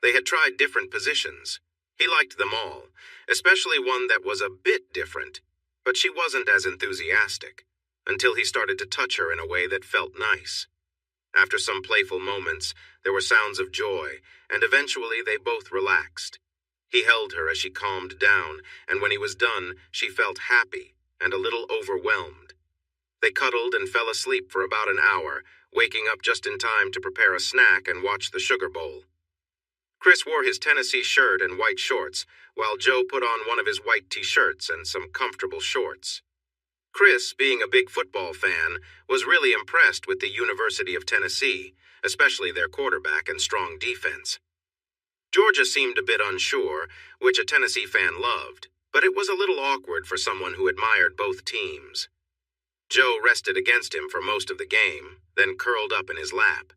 They had tried different positions. He liked them all, especially one that was a bit different, but she wasn't as enthusiastic, until he started to touch her in a way that felt nice. After some playful moments, there were sounds of joy, and eventually they both relaxed. He held her as she calmed down, and when he was done, she felt happy and a little overwhelmed. They cuddled and fell asleep for about an hour, waking up just in time to prepare a snack and watch the Sugar Bowl. Chris wore his Tennessee shirt and white shorts, while Joe put on one of his white t-shirts and some comfortable shorts. Chris, being a big football fan, was really impressed with the University of Tennessee, especially their quarterback and strong defense. Georgia seemed a bit unsure, which a Tennessee fan loved, but it was a little awkward for someone who admired both teams. Joe rested against him for most of the game, then curled up in his lap.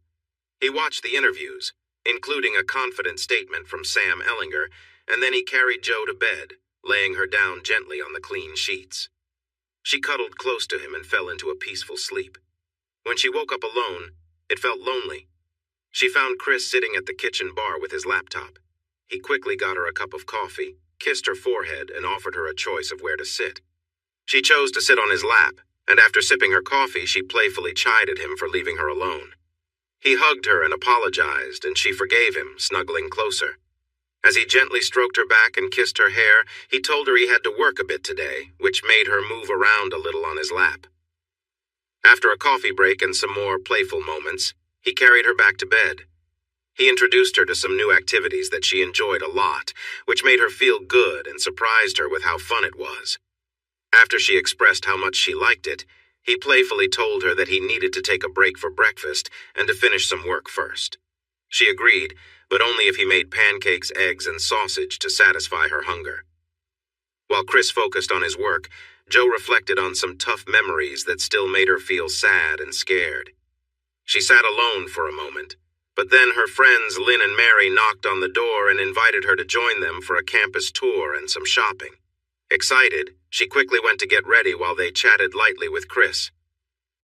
He watched the interviews, including a confident statement from Sam Ellinger, and then he carried Joe to bed, laying her down gently on the clean sheets. She cuddled close to him and fell into a peaceful sleep. When she woke up alone, it felt lonely. She found Chris sitting at the kitchen bar with his laptop. He quickly got her a cup of coffee, kissed her forehead, and offered her a choice of where to sit. She chose to sit on his lap, and after sipping her coffee, she playfully chided him for leaving her alone. He hugged her and apologized, and she forgave him, snuggling closer. As he gently stroked her back and kissed her hair, he told her he had to work a bit today, which made her move around a little on his lap. After a coffee break and some more playful moments, he carried her back to bed. He introduced her to some new activities that she enjoyed a lot, which made her feel good and surprised her with how fun it was. After she expressed how much she liked it, he playfully told her that he needed to take a break for breakfast and to finish some work first. She agreed, but only if he made pancakes, eggs, and sausage to satisfy her hunger. While Chris focused on his work, Joe reflected on some tough memories that still made her feel sad and scared. She sat alone for a moment, but then her friends Lynn and Mary knocked on the door and invited her to join them for a campus tour and some shopping. Excited, she quickly went to get ready while they chatted lightly with Chris.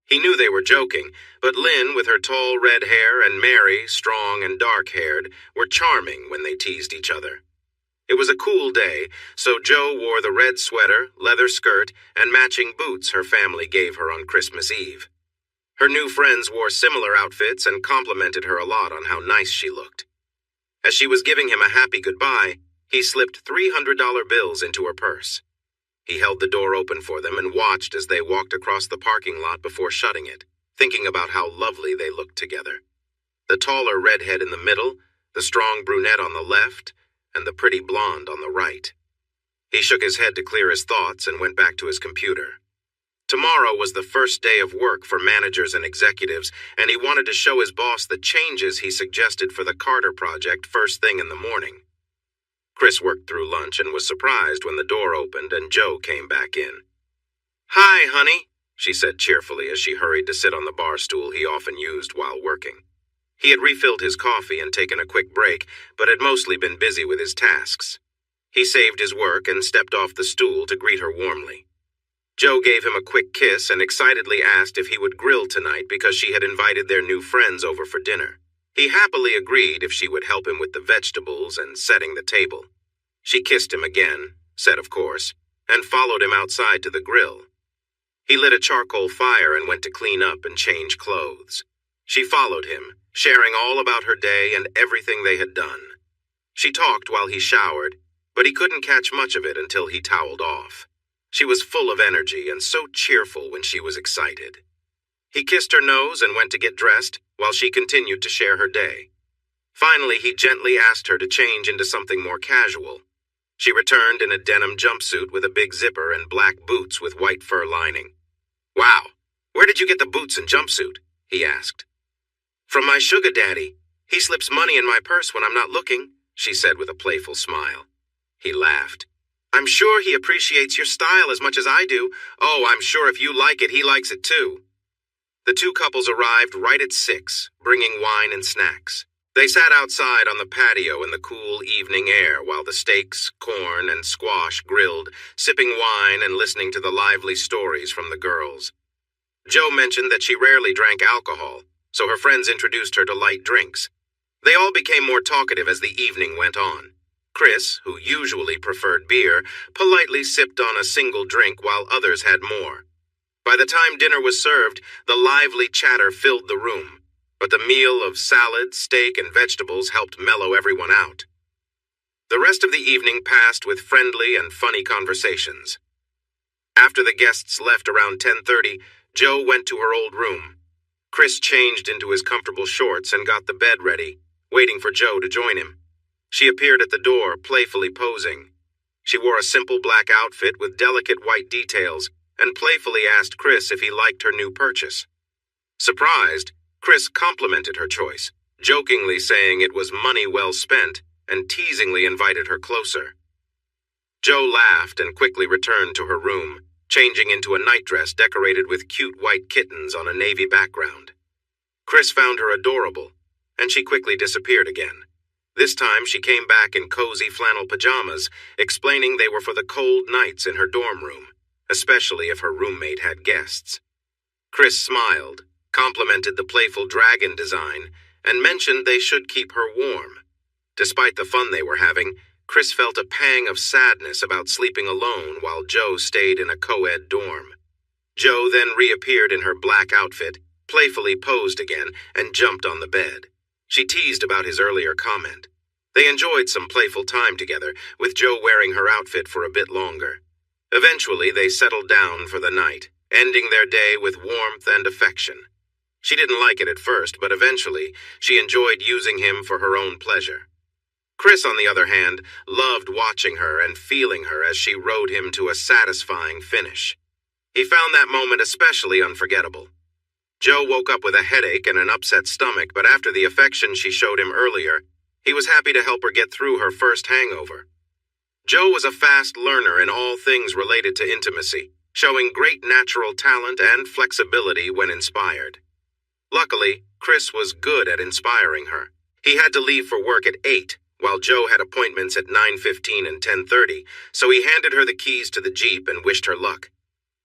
He knew they were joking, but Lynn, with her tall red hair, and Mary, strong and dark-haired, were charming when they teased each other. It was a cool day, so Joe wore the red sweater, leather skirt, and matching boots her family gave her on Christmas Eve. Her new friends wore similar outfits and complimented her a lot on how nice she looked. As she was giving him a happy goodbye, he slipped $300 bills into her purse. He held the door open for them and watched as they walked across the parking lot before shutting it, thinking about how lovely they looked together. The taller redhead in the middle, the strong brunette on the left, and the pretty blonde on the right. He shook his head to clear his thoughts and went back to his computer. Tomorrow was the first day of work for managers and executives, and he wanted to show his boss the changes he suggested for the Carter project first thing in the morning. Chris worked through lunch and was surprised when the door opened and Joe came back in. "Hi, honey," she said cheerfully as she hurried to sit on the bar stool he often used while working. He had refilled his coffee and taken a quick break, but had mostly been busy with his tasks. He saved his work and stepped off the stool to greet her warmly. Joe gave him a quick kiss and excitedly asked if he would grill tonight because she had invited their new friends over for dinner. He happily agreed if she would help him with the vegetables and setting the table. She kissed him again, said of course, and followed him outside to the grill. He lit a charcoal fire and went to clean up and change clothes. She followed him, sharing all about her day and everything they had done. She talked while he showered, but he couldn't catch much of it until he toweled off. She was full of energy and so cheerful when she was excited. He kissed her nose and went to get dressed, while she continued to share her day. Finally, he gently asked her to change into something more casual. She returned in a denim jumpsuit with a big zipper and black boots with white fur lining. "Wow, where did you get the boots and jumpsuit?" he asked. "From my sugar daddy. He slips money in my purse when I'm not looking," she said with a playful smile. He laughed. "I'm sure he appreciates your style as much as I do. Oh, I'm sure if you like it, he likes it too." The two couples arrived right at 6, bringing wine and snacks. They sat outside on the patio in the cool evening air while the steaks, corn, and squash grilled, sipping wine and listening to the lively stories from the girls. Joe mentioned that she rarely drank alcohol, so her friends introduced her to light drinks. They all became more talkative as the evening went on. Chris, who usually preferred beer, politely sipped on a single drink while others had more. By the time dinner was served, the lively chatter filled the room, but the meal of salad, steak, and vegetables helped mellow everyone out. The rest of the evening passed with friendly and funny conversations. After the guests left around 10:30, Joe went to her old room. Chris changed into his comfortable shorts and got the bed ready, waiting for Joe to join him. She appeared at the door, playfully posing. She wore a simple black outfit with delicate white details and playfully asked Chris if he liked her new purchase. Surprised, Chris complimented her choice, jokingly saying it was money well spent, and teasingly invited her closer. Joe laughed and quickly returned to her room, changing into a nightdress decorated with cute white kittens on a navy background. Chris found her adorable, and she quickly disappeared again. This time she came back in cozy flannel pajamas, explaining they were for the cold nights in her dorm room, especially if her roommate had guests. Chris smiled, complimented the playful dragon design, and mentioned they should keep her warm. Despite the fun they were having, Chris felt a pang of sadness about sleeping alone while Joe stayed in a co-ed dorm. Joe then reappeared in her black outfit, playfully posed again, and jumped on the bed. She teased about his earlier comment. They enjoyed some playful time together, with Joe wearing her outfit for a bit longer. Eventually, they settled down for the night, ending their day with warmth and affection. She didn't like it at first, but eventually, she enjoyed using him for her own pleasure. Chris, on the other hand, loved watching her and feeling her as she rode him to a satisfying finish. He found that moment especially unforgettable. Joe woke up with a headache and an upset stomach, but after the affection she showed him earlier, he was happy to help her get through her first hangover. Joe was a fast learner in all things related to intimacy, showing great natural talent and flexibility when inspired. Luckily, Chris was good at inspiring her. He had to leave for work at 8, while Joe had appointments at 9:15 and 10:30, so he handed her the keys to the Jeep and wished her luck.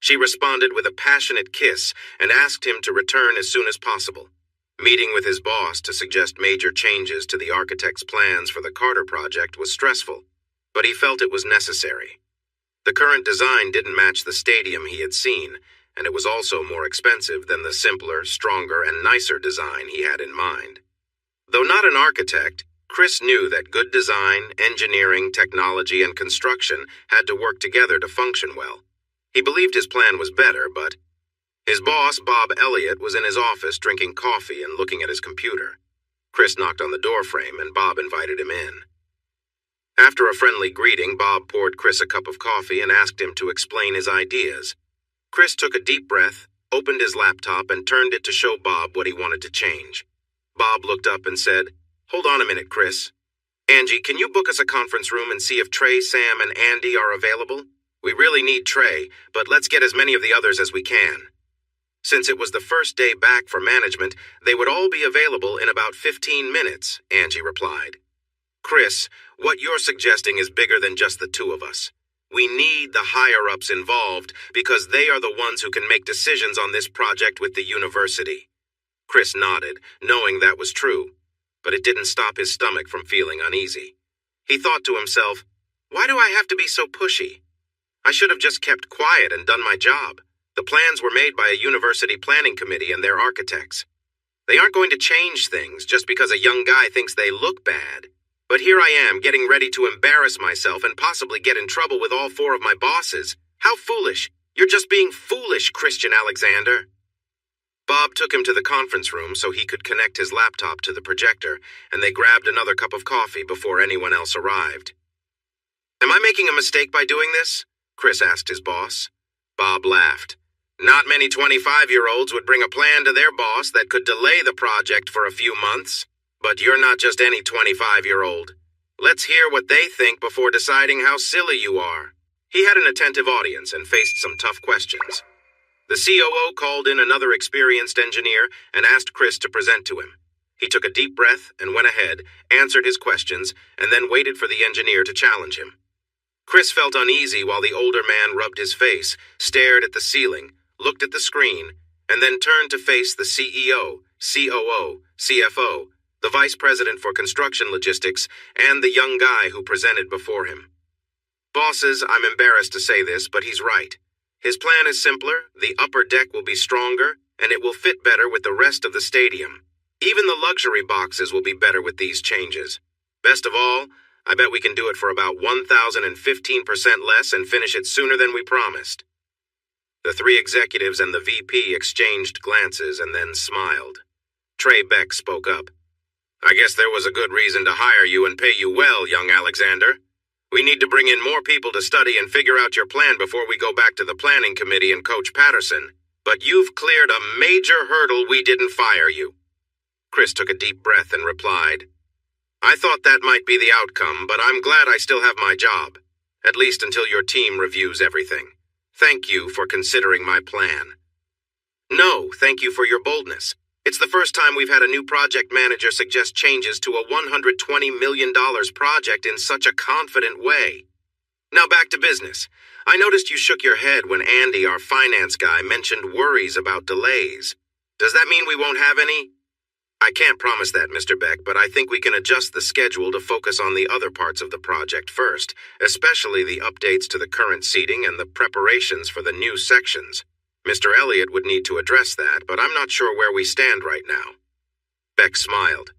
She responded with a passionate kiss and asked him to return as soon as possible. Meeting with his boss to suggest major changes to the architect's plans for the Carter project was stressful, but he felt it was necessary. The current design didn't match the stadium he had seen, and it was also more expensive than the simpler, stronger, and nicer design he had in mind. Though not an architect, Chris knew that good design, engineering, technology, and construction had to work together to function well. He believed his plan was better, but his boss, Bob Elliott, was in his office drinking coffee and looking at his computer. Chris knocked on the doorframe, and Bob invited him in. After a friendly greeting, Bob poured Chris a cup of coffee and asked him to explain his ideas. Chris took a deep breath, opened his laptop, and turned it to show Bob what he wanted to change. Bob looked up and said, "Hold on a minute, Chris. Angie, can you book us a conference room and see if Trey, Sam, and Andy are available? We really need Trey, but let's get as many of the others as we can." Since it was the first day back for management, they would all be available in about 15 minutes, Angie replied. "Chris, what you're suggesting is bigger than just the two of us. We need the higher-ups involved because they are the ones who can make decisions on this project with the university." Chris nodded, knowing that was true, but it didn't stop his stomach from feeling uneasy. He thought to himself, "Why do I have to be so pushy? I should have just kept quiet and done my job. The plans were made by a university planning committee and their architects. They aren't going to change things just because a young guy thinks they look bad. But here I am getting ready to embarrass myself and possibly get in trouble with all four of my bosses. How foolish. You're just being foolish, Christian Alexander." Bob took him to the conference room so he could connect his laptop to the projector, and they grabbed another cup of coffee before anyone else arrived. "Am I making a mistake by doing this?" Chris asked his boss. Bob laughed. "Not many 25-year-olds would bring a plan to their boss that could delay the project for a few months. But you're not just any 25-year-old. Let's hear what they think before deciding how silly you are." He had an attentive audience and faced some tough questions. The COO called in another experienced engineer and asked Chris to present to him. He took a deep breath and went ahead, answered his questions, and then waited for the engineer to challenge him. Chris felt uneasy while the older man rubbed his face, stared at the ceiling, looked at the screen, and then turned to face the CEO, COO, CFO, the vice president for construction logistics, and the young guy who presented before him. Bosses, I'm embarrassed to say this, but he's right. His plan is simpler, the upper deck will be stronger, and it will fit better with the rest of the stadium. Even the luxury boxes will be better with these changes. Best of all, I bet we can do it for about 1,015% less and finish it sooner than we promised. The three executives and the VP exchanged glances and then smiled. Trey Beck spoke up. I guess there was a good reason to hire you and pay you well, young Alexander. We need to bring in more people to study and figure out your plan before we go back to the planning committee and Coach Patterson. But you've cleared a major hurdle. We didn't fire you. Chris took a deep breath and replied, I thought that might be the outcome, but I'm glad I still have my job, at least until your team reviews everything. Thank you for considering my plan. No, thank you for your boldness. It's the first time we've had a new project manager suggest changes to a $120 million project in such a confident way. Now back to business. I noticed you shook your head when Andy, our finance guy, mentioned worries about delays. Does that mean we won't have any? I can't promise that, Mr. Beck, but I think we can adjust the schedule to focus on the other parts of the project first, especially the updates to the current seating and the preparations for the new sections. Mr. Elliott would need to address that, but I'm not sure where we stand right now. Beck smiled.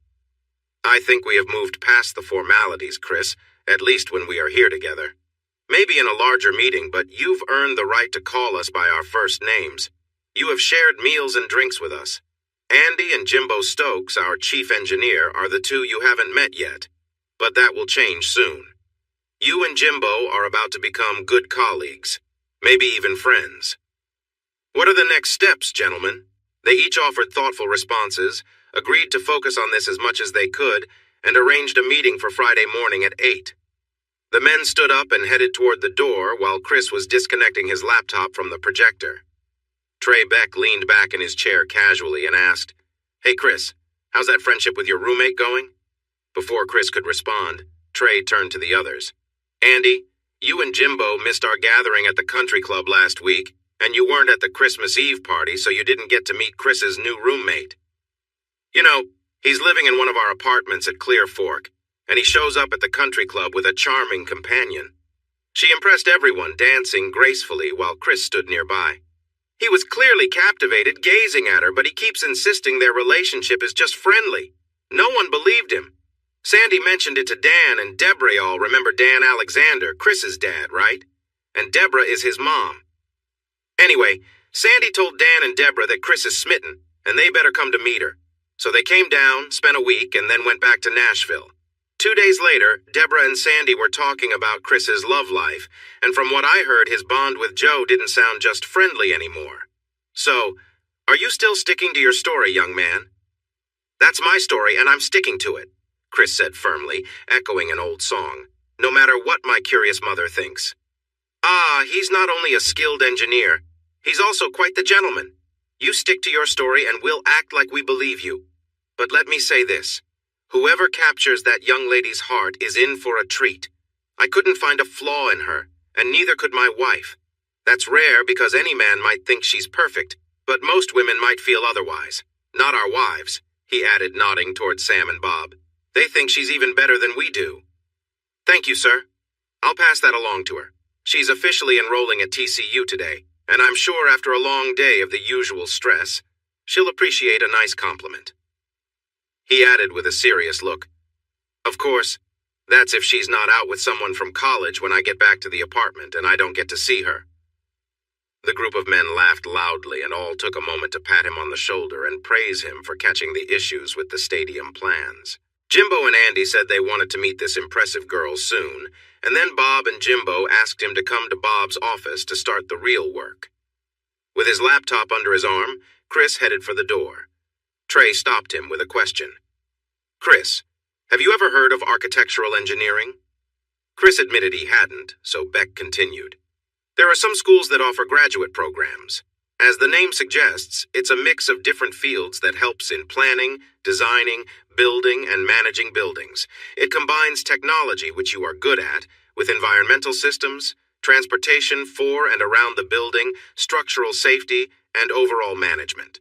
I think we have moved past the formalities, Chris, at least when we are here together. Maybe in a larger meeting, but you've earned the right to call us by our first names. You have shared meals and drinks with us. Andy and Jimbo Stokes, our chief engineer, are the two you haven't met yet. But that will change soon. You and Jimbo are about to become good colleagues, maybe even friends. What are the next steps, gentlemen? They each offered thoughtful responses, agreed to focus on this as much as they could, and arranged a meeting for Friday morning at 8. The men stood up and headed toward the door while Chris was disconnecting his laptop from the projector. Trey Beck leaned back in his chair casually and asked, Hey Chris, how's that friendship with your roommate going? Before Chris could respond, Trey turned to the others. Andy, you and Jimbo missed our gathering at the country club last week, and you weren't at the Christmas Eve party, so you didn't get to meet Chris's new roommate. You know, he's living in one of our apartments at Clear Fork, and he shows up at the country club with a charming companion. She impressed everyone, dancing gracefully while Chris stood nearby. He was clearly captivated, gazing at her, but he keeps insisting their relationship is just friendly. No one believed him. Sandy mentioned it to Dan, and Deborah all remember Dan Alexander, Chris's dad, right? And Deborah is his mom. Anyway, Sandy told Dan and Deborah that Chris is smitten, and they better come to meet her. So they came down, spent a week, and then went back to Nashville. 2 days later, Deborah and Sandy were talking about Chris's love life, and from what I heard, his bond with Joe didn't sound just friendly anymore. So, are you still sticking to your story, young man? That's my story, and I'm sticking to it, Chris said firmly, echoing an old song, no matter what my curious mother thinks. He's not only a skilled engineer, he's also quite the gentleman. You stick to your story and we'll act like we believe you. But let me say this. Whoever captures that young lady's heart is in for a treat. I couldn't find a flaw in her, and neither could my wife. That's rare because any man might think she's perfect, but most women might feel otherwise. Not our wives, he added, nodding toward Sam and Bob. They think she's even better than we do. Thank you, sir. I'll pass that along to her. She's officially enrolling at TCU today, and I'm sure after a long day of the usual stress, she'll appreciate a nice compliment. He added with a serious look, Of course, that's if she's not out with someone from college when I get back to the apartment and I don't get to see her. The group of men laughed loudly and all took a moment to pat him on the shoulder and praise him for catching the issues with the stadium plans. Jimbo and Andy said they wanted to meet this impressive girl soon, and then Bob and Jimbo asked him to come to Bob's office to start the real work. With his laptop under his arm, Chris headed for the door. Trey stopped him with a question. Chris, have you ever heard of architectural engineering? Chris admitted he hadn't, so Beck continued. There are some schools that offer graduate programs. As the name suggests, it's a mix of different fields that helps in planning, designing, building, and managing buildings. It combines technology, which you are good at, with environmental systems, transportation for and around the building, structural safety, and overall management.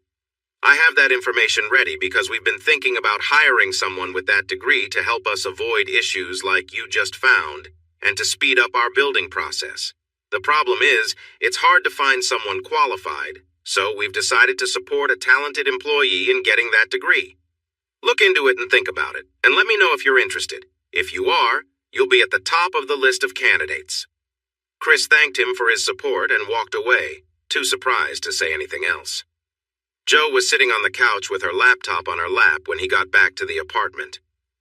I have that information ready because we've been thinking about hiring someone with that degree to help us avoid issues like you just found and to speed up our building process. The problem is, it's hard to find someone qualified, so we've decided to support a talented employee in getting that degree. Look into it and think about it, and let me know if you're interested. If you are, you'll be at the top of the list of candidates. Chris thanked him for his support and walked away, too surprised to say anything else. Jo was sitting on the couch with her laptop on her lap when he got back to the apartment.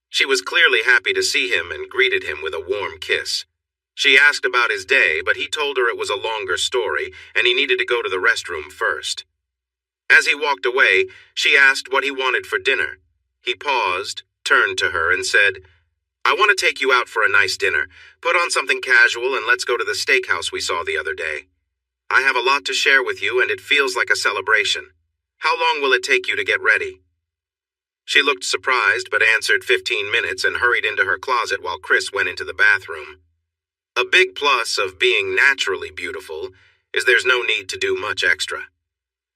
She was clearly happy to see him and greeted him with a warm kiss. She asked about his day, but he told her it was a longer story and he needed to go to the restroom first. As he walked away, she asked what he wanted for dinner. He paused, turned to her, and said, "I want to take you out for a nice dinner. Put on something casual and let's go to the steakhouse we saw the other day. I have a lot to share with you and it feels like a celebration. How long will it take you to get ready?" She looked surprised but answered 15 minutes and hurried into her closet while Chris went into the bathroom. A big plus of being naturally beautiful is there's no need to do much extra.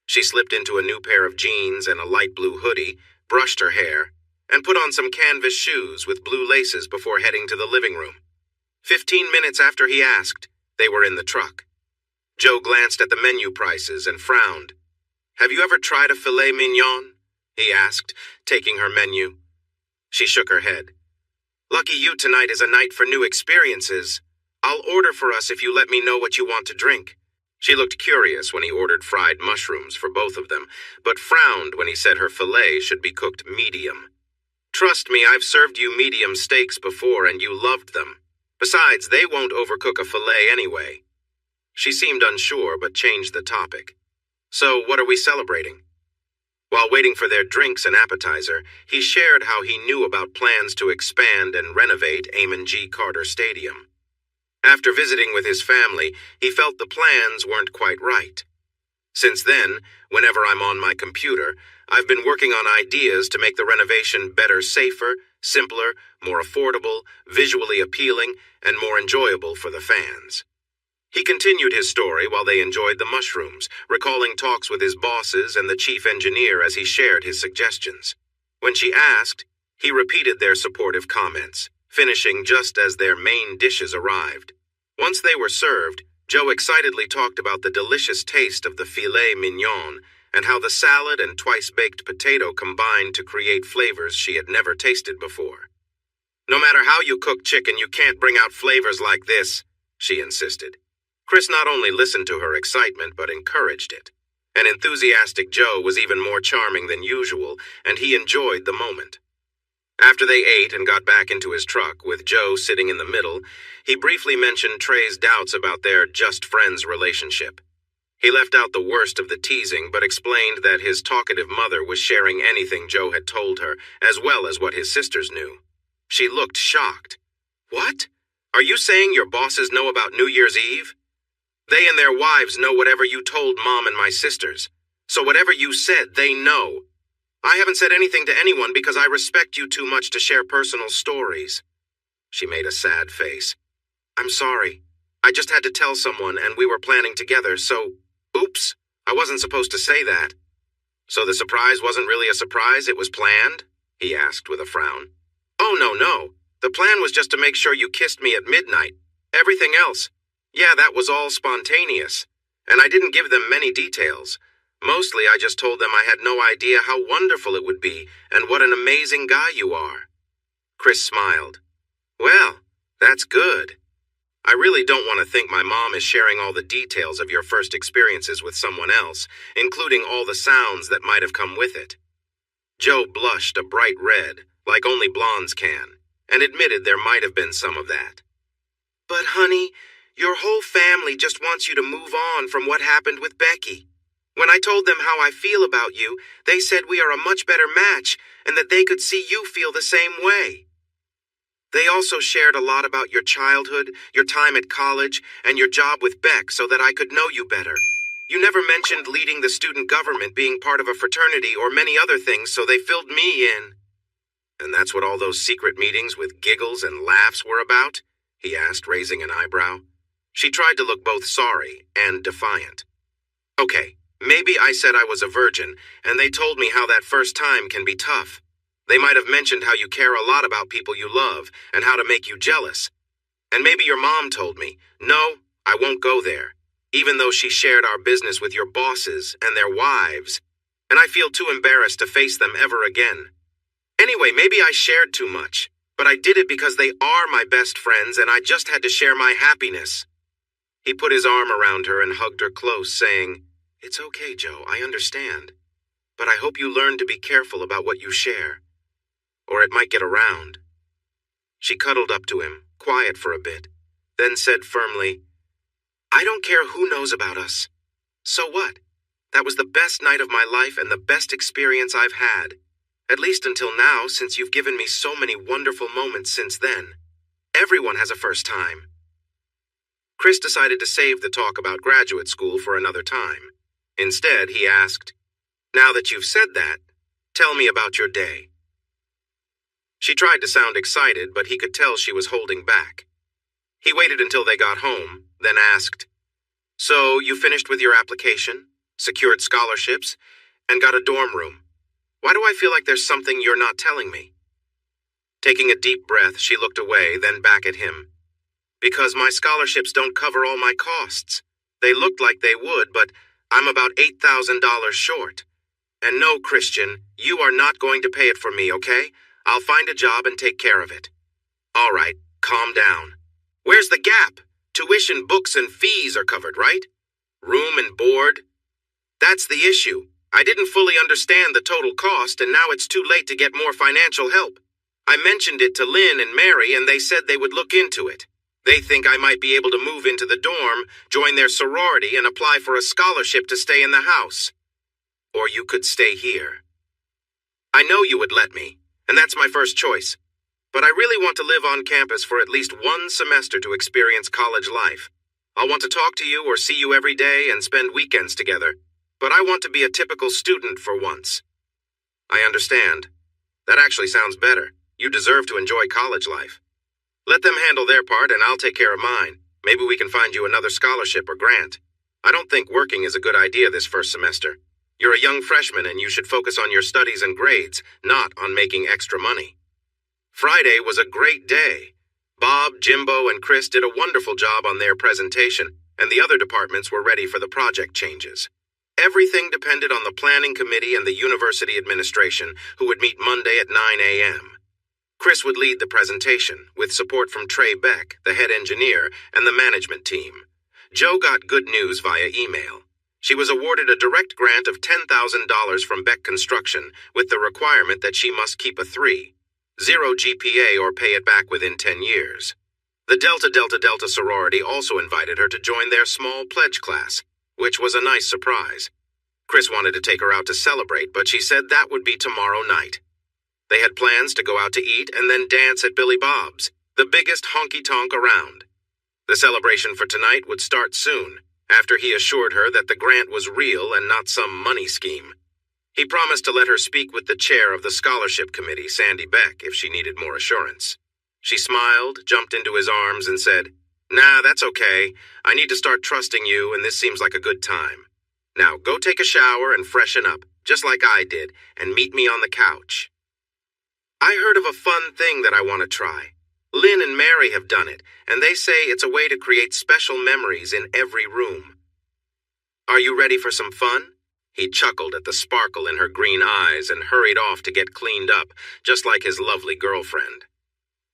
She slipped into a new pair of jeans and a light blue hoodie, brushed her hair, and put on some canvas shoes with blue laces before heading to the living room. 15 minutes after he asked, they were in the truck. Jo glanced at the menu prices and frowned. "Have you ever tried a filet mignon?" he asked, taking her menu. She shook her head. "Lucky you, tonight is a night for new experiences. I'll order for us if you let me know what you want to drink." She looked curious when he ordered fried mushrooms for both of them, but frowned when he said her filet should be cooked medium. "Trust me, I've served you medium steaks before and you loved them. Besides, they won't overcook a filet anyway." She seemed unsure but changed the topic. "So, what are we celebrating?" While waiting for their drinks and appetizer, he shared how he knew about plans to expand and renovate Amon G. Carter Stadium. After visiting with his family, he felt the plans weren't quite right. Since then, whenever I'm on my computer, I've been working on ideas to make the renovation better, safer, simpler, more affordable, visually appealing, and more enjoyable for the fans. He continued his story while they enjoyed the mushrooms, recalling talks with his bosses and the chief engineer as he shared his suggestions. When she asked, he repeated their supportive comments, finishing just as their main dishes arrived. Once they were served, Jo excitedly talked about the delicious taste of the filet mignon and how the salad and twice-baked potato combined to create flavors she had never tasted before. "No matter how you cook chicken, you can't bring out flavors like this," she insisted. Chris not only listened to her excitement but encouraged it. An enthusiastic Jo was even more charming than usual, and he enjoyed the moment. After they ate and got back into his truck, with Jo sitting in the middle, he briefly mentioned Trey's doubts about their just friends relationship. He left out the worst of the teasing but explained that his talkative mother was sharing anything Jo had told her, as well as what his sisters knew. She looked shocked. "What? Are you saying your bosses know about New Year's Eve?" "They and their wives know whatever you told Mom and my sisters. So whatever you said, they know. I haven't said anything to anyone because I respect you too much to share personal stories." She made a sad face. "I'm sorry. I just had to tell someone and we were planning together, so... Oops, I wasn't supposed to say that." "So the surprise wasn't really a surprise, it was planned?" he asked with a frown. "Oh, no. The plan was just to make sure you kissed me at midnight. Everything else... Yeah, that was all spontaneous. And I didn't give them many details. Mostly I just told them I had no idea how wonderful it would be and what an amazing guy you are." Chris smiled. "Well, that's good. I really don't want to think my mom is sharing all the details of your first experiences with someone else, including all the sounds that might have come with it." Jo blushed a bright red, like only blondes can, and admitted there might have been some of that. "But honey, your whole family just wants you to move on from what happened with Becky. When I told them how I feel about you, they said we are a much better match and that they could see you feel the same way. They also shared a lot about your childhood, your time at college, and your job with Beck so that I could know you better. You never mentioned leading the student government, being part of a fraternity, or many other things, so they filled me in." "And that's what all those secret meetings with giggles and laughs were about?" he asked, raising an eyebrow. She tried to look both sorry and defiant. "Okay, Maybe I said I was a virgin, and they told me how that first time can be tough. They might have mentioned how you care a lot about people you love and how to make you jealous. And maybe your mom told me, no, I won't go there, even though she shared our business with your bosses and their wives, and I feel too embarrassed to face them ever again. Anyway, maybe I shared too much, but I did it because they are my best friends and I just had to share my happiness. He put his arm around her and hugged her close, saying, "It's okay, Joe, I understand. But I hope you learn to be careful about what you share, or it might get around." She cuddled up to him, quiet for a bit, then said firmly, "I don't care who knows about us. So what? That was the best night of my life and the best experience I've had. At least until now, since you've given me so many wonderful moments since then. Everyone has a first time." Chris decided to save the talk about graduate school for another time. Instead, he asked, "Now that you've said that, tell me about your day." She tried to sound excited, but he could tell she was holding back. He waited until they got home, then asked, "So you finished with your application, secured scholarships, and got a dorm room? Why do I feel like there's something you're not telling me?" Taking a deep breath, she looked away, then back at him. "Because my scholarships don't cover all my costs. They looked like they would, but I'm about $8,000 short. And no, Christian, you are not going to pay it for me, okay? I'll find a job and take care of it." "All right, calm down. Where's the gap? Tuition, books, and fees are covered, right? Room and board? That's the issue. I didn't fully understand the total cost, and now it's too late to get more financial help. I mentioned it to Lynn and Mary, and they said they would look into it. They think I might be able to move into the dorm, join their sorority, and apply for a scholarship to stay in the house. Or you could stay here. I know you would let me, and that's my first choice. But I really want to live on campus for at least one semester to experience college life. I'll want to talk to you or see you every day and spend weekends together. But I want to be a typical student for once." "I understand. That actually sounds better. You deserve to enjoy college life. Let them handle their part and I'll take care of mine. Maybe we can find you another scholarship or grant. I don't think working is a good idea this first semester. You're a young freshman and you should focus on your studies and grades, not on making extra money." Friday was a great day. Bob, Jimbo, and Chris did a wonderful job on their presentation, and the other departments were ready for the project changes. Everything depended on the planning committee and the university administration, who would meet Monday at 9 a.m. Chris would lead the presentation, with support from Trey Beck, the head engineer, and the management team. Joe got good news via email. She was awarded a direct grant of $10,000 from Beck Construction, with the requirement that she must keep a 3.0 GPA or pay it back within 10 years. The Delta Delta Delta sorority also invited her to join their small pledge class, which was a nice surprise. Chris wanted to take her out to celebrate, but she said that would be tomorrow night. They had plans to go out to eat and then dance at Billy Bob's, the biggest honky-tonk around. The celebration for tonight would start soon, after he assured her that the grant was real and not some money scheme. He promised to let her speak with the chair of the scholarship committee, Sandy Beck, if she needed more assurance. She smiled, jumped into his arms, and said, "Nah, that's okay. I need to start trusting you, and this seems like a good time. Now go take a shower and freshen up, just like I did, and meet me on the couch." "I heard of a fun thing that I want to try. Lynn and Mary have done it, and they say it's a way to create special memories in every room. Are you ready for some fun?" He chuckled at the sparkle in her green eyes and hurried off to get cleaned up, just like his lovely girlfriend.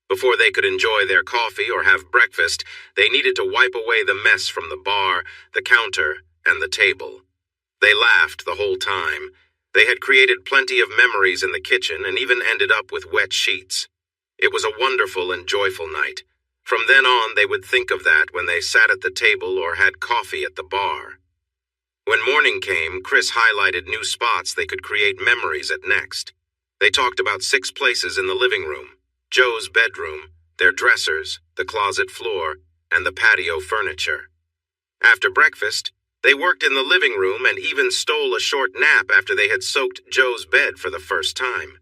Before they could enjoy their coffee or have breakfast, they needed to wipe away the mess from the bar, the counter, and the table. They laughed the whole time. They had created plenty of memories in the kitchen and even ended up with wet sheets. It was a wonderful and joyful night. From then on, they would think of that when they sat at the table or had coffee at the bar. When morning came, Chris highlighted new spots they could create memories at next. They talked about 6 places in the living room: Joe's bedroom, their dressers, the closet floor, and the patio furniture. After breakfast, they worked in the living room and even stole a short nap after they had soaked Joe's bed for the first time.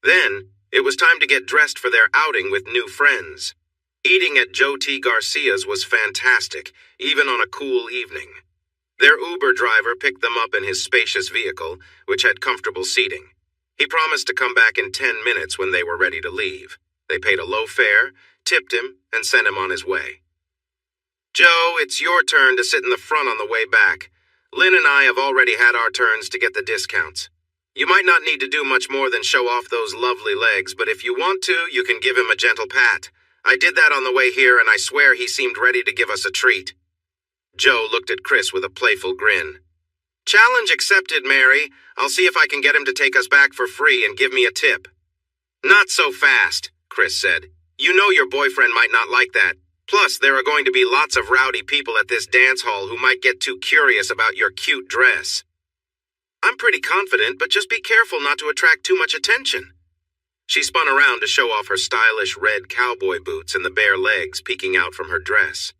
Then, it was time to get dressed for their outing with new friends. Eating at Joe T. Garcia's was fantastic, even on a cool evening. Their Uber driver picked them up in his spacious vehicle, which had comfortable seating. He promised to come back in 10 minutes when they were ready to leave. They paid a low fare, tipped him, and sent him on his way. "Joe, it's your turn to sit in the front on the way back. Lynn and I have already had our turns to get the discounts. You might not need to do much more than show off those lovely legs, but if you want to, you can give him a gentle pat. I did that on the way here, and I swear he seemed ready to give us a treat." Joe looked at Chris with a playful grin. "Challenge accepted, Mary. I'll see if I can get him to take us back for free and give me a tip." "Not so fast," Chris said. "You know your boyfriend might not like that. Plus, there are going to be lots of rowdy people at this dance hall who might get too curious about your cute dress." "I'm pretty confident, but just be careful not to attract too much attention." She spun around to show off her stylish red cowboy boots and the bare legs peeking out from her dress.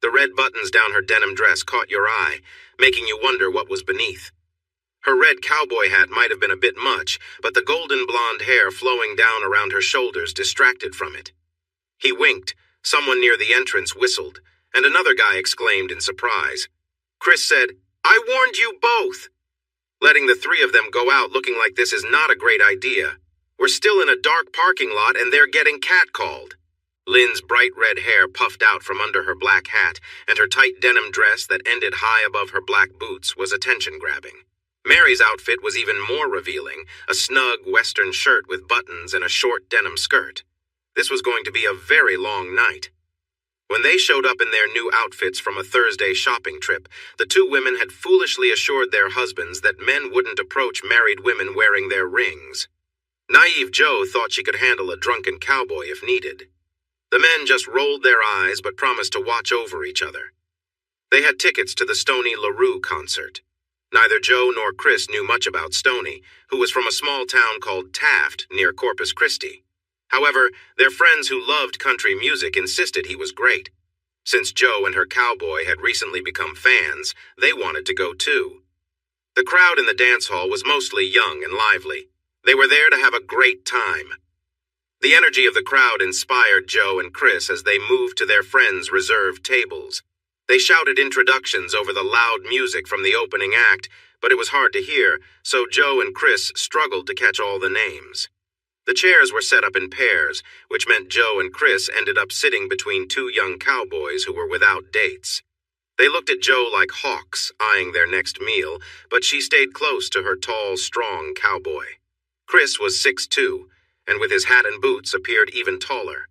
The red buttons down her denim dress caught your eye, making you wonder what was beneath. Her red cowboy hat might have been a bit much, but the golden blonde hair flowing down around her shoulders distracted from it. He winked, someone near the entrance whistled, and another guy exclaimed in surprise. Chris said, "I warned you both!" Letting the three of them go out looking like this is not a great idea. We're still in a dark parking lot and they're getting catcalled. Lynn's bright red hair puffed out from under her black hat, and her tight denim dress that ended high above her black boots was attention-grabbing. Mary's outfit was even more revealing, a snug western shirt with buttons and a short denim skirt. This was going to be a very long night. When they showed up in their new outfits from a Thursday shopping trip, the two women had foolishly assured their husbands that men wouldn't approach married women wearing their rings. Naive Joe thought she could handle a drunken cowboy if needed. The men just rolled their eyes but promised to watch over each other. They had tickets to the Stoney LaRue concert. Neither Joe nor Chris knew much about Stoney, who was from a small town called Taft near Corpus Christi. However, their friends who loved country music insisted he was great. Since Joe and her cowboy had recently become fans, they wanted to go too. The crowd in the dance hall was mostly young and lively. They were there to have a great time. The energy of the crowd inspired Joe and Chris as they moved to their friends' reserved tables. They shouted introductions over the loud music from the opening act, but it was hard to hear, so Joe and Chris struggled to catch all the names. The chairs were set up in pairs, which meant Joe and Chris ended up sitting between two young cowboys who were without dates. They looked at Joe like hawks, eyeing their next meal, but she stayed close to her tall, strong cowboy. Chris was 6'2", and with his hat and boots appeared even taller.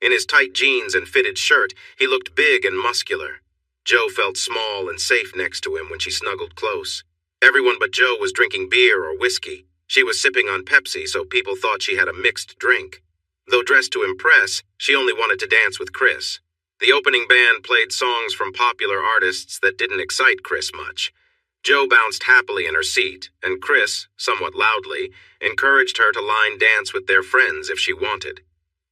In his tight jeans and fitted shirt, he looked big and muscular. Joe felt small and safe next to him when she snuggled close. Everyone but Joe was drinking beer or whiskey. She was sipping on Pepsi, so people thought she had a mixed drink. Though dressed to impress, she only wanted to dance with Chris. The opening band played songs from popular artists that didn't excite Chris much. Joe bounced happily in her seat, and Chris, somewhat loudly, encouraged her to line dance with their friends if she wanted.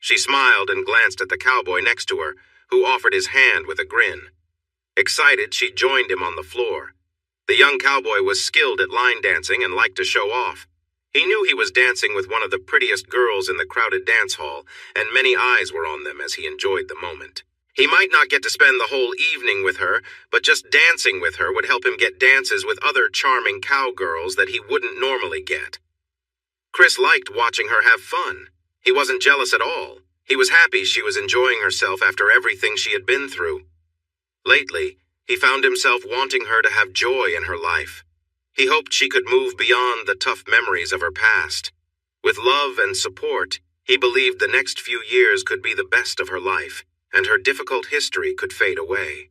She smiled and glanced at the cowboy next to her, who offered his hand with a grin. Excited, she joined him on the floor. The young cowboy was skilled at line dancing and liked to show off. He knew he was dancing with one of the prettiest girls in the crowded dance hall, and many eyes were on them as he enjoyed the moment. He might not get to spend the whole evening with her, but just dancing with her would help him get dances with other charming cowgirls that he wouldn't normally get. Chris liked watching her have fun. He wasn't jealous at all. He was happy she was enjoying herself after everything she had been through. Lately, he found himself wanting her to have joy in her life. He hoped she could move beyond the tough memories of her past. With love and support, he believed the next few years could be the best of her life, and her difficult history could fade away.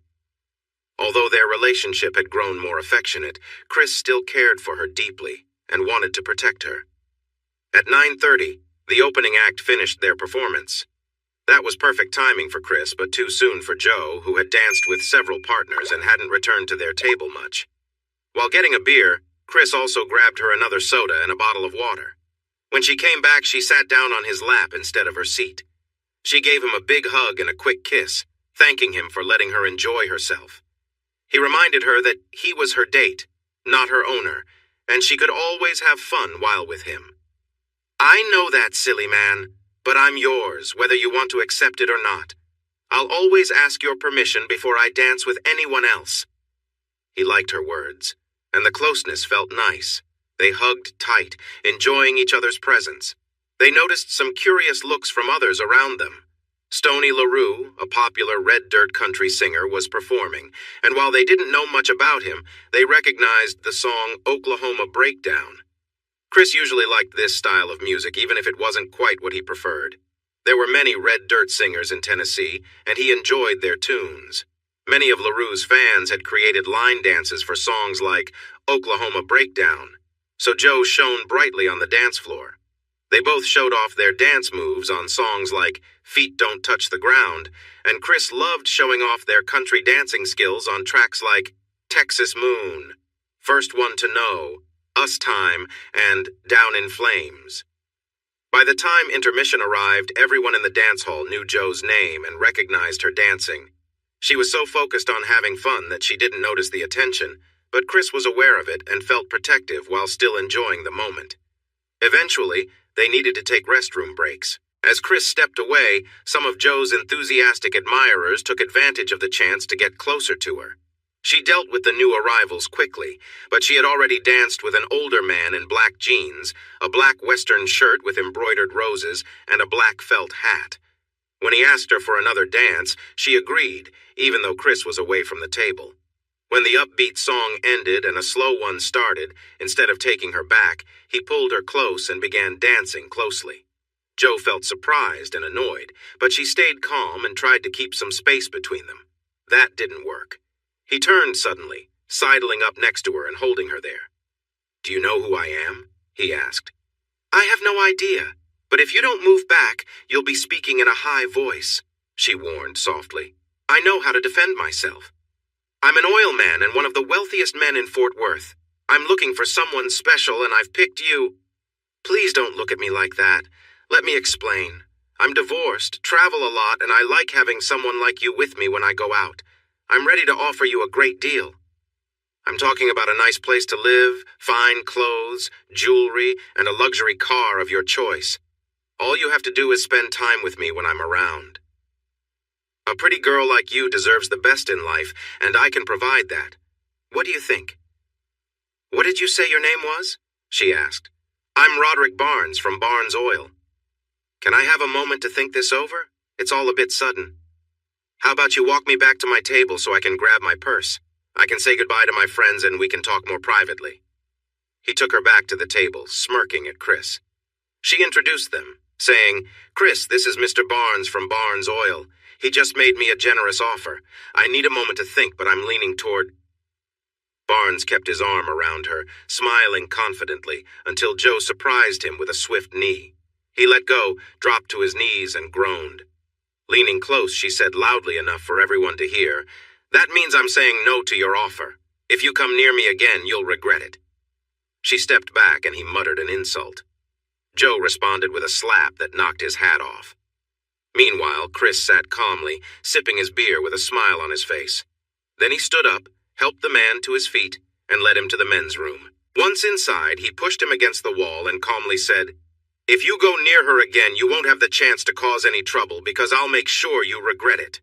Although their relationship had grown more affectionate, Chris still cared for her deeply and wanted to protect her. At 9:30, the opening act finished their performance. That was perfect timing for Chris, but too soon for Joe, who had danced with several partners and hadn't returned to their table much. While getting a beer, Chris also grabbed her another soda and a bottle of water. When she came back, she sat down on his lap instead of her seat. She gave him a big hug and a quick kiss, thanking him for letting her enjoy herself. He reminded her that he was her date, not her owner, and she could always have fun while with him. "I know that, silly man, but I'm yours, whether you want to accept it or not. I'll always ask your permission before I dance with anyone else." He liked her words, and the closeness felt nice. They hugged tight, enjoying each other's presence. They noticed some curious looks from others around them. Stoney LaRue, a popular red dirt country singer, was performing, and while they didn't know much about him, they recognized the song Oklahoma Breakdown. Chris usually liked this style of music, even if it wasn't quite what he preferred. There were many red dirt singers in Tennessee, and he enjoyed their tunes. Many of LaRue's fans had created line dances for songs like Oklahoma Breakdown, so Joe shone brightly on the dance floor. They both showed off their dance moves on songs like Feet Don't Touch the Ground, and Chris loved showing off their country dancing skills on tracks like Texas Moon, First One to Know, Us Time, and Down in Flames. By the time intermission arrived, everyone in the dance hall knew Joe's name and recognized her dancing. She was so focused on having fun that she didn't notice the attention, but Chris was aware of it and felt protective while still enjoying the moment. Eventually, they needed to take restroom breaks. As Chris stepped away, some of Joe's enthusiastic admirers took advantage of the chance to get closer to her. She dealt with the new arrivals quickly, but she had already danced with an older man in black jeans, a black Western shirt with embroidered roses, and a black felt hat. When he asked her for another dance, she agreed, even though Chris was away from the table. When the upbeat song ended and a slow one started, instead of taking her back, he pulled her close and began dancing closely. Joe felt surprised and annoyed, but she stayed calm and tried to keep some space between them. That didn't work. He turned suddenly, sidling up next to her and holding her there. "Do you know who I am?" he asked. "I have no idea, but if you don't move back, you'll be speaking in a high voice," she warned softly. "I know how to defend myself. I'm an oil man and one of the wealthiest men in Fort Worth. I'm looking for someone special and I've picked you." "Please don't look at me like that. Let me explain. I'm divorced, travel a lot, and I like having someone like you with me when I go out. I'm ready to offer you a great deal. I'm talking about a nice place to live, fine clothes, jewelry, and a luxury car of your choice. All you have to do is spend time with me when I'm around. A pretty girl like you deserves the best in life, and I can provide that. What do you think?" "What did you say your name was?" she asked. "I'm Roderick Barnes from Barnes Oil. Can I have a moment to think this over? It's all a bit sudden. How about you walk me back to my table so I can grab my purse? I can say goodbye to my friends and we can talk more privately." He took her back to the table, smirking at Chris. She introduced them, saying, "Chris, this is Mr. Barnes from Barnes Oil. He just made me a generous offer. I need a moment to think, but I'm leaning toward—" Barnes kept his arm around her, smiling confidently, until Joe surprised him with a swift knee. He let go, dropped to his knees, and groaned. Leaning close, she said loudly enough for everyone to hear, "That means I'm saying no to your offer. If you come near me again, you'll regret it." She stepped back and he muttered an insult. Joe responded with a slap that knocked his hat off. Meanwhile, Chris sat calmly, sipping his beer with a smile on his face. Then he stood up, helped the man to his feet, and led him to the men's room. Once inside, he pushed him against the wall and calmly said, "If you go near her again, you won't have the chance to cause any trouble because I'll make sure you regret it.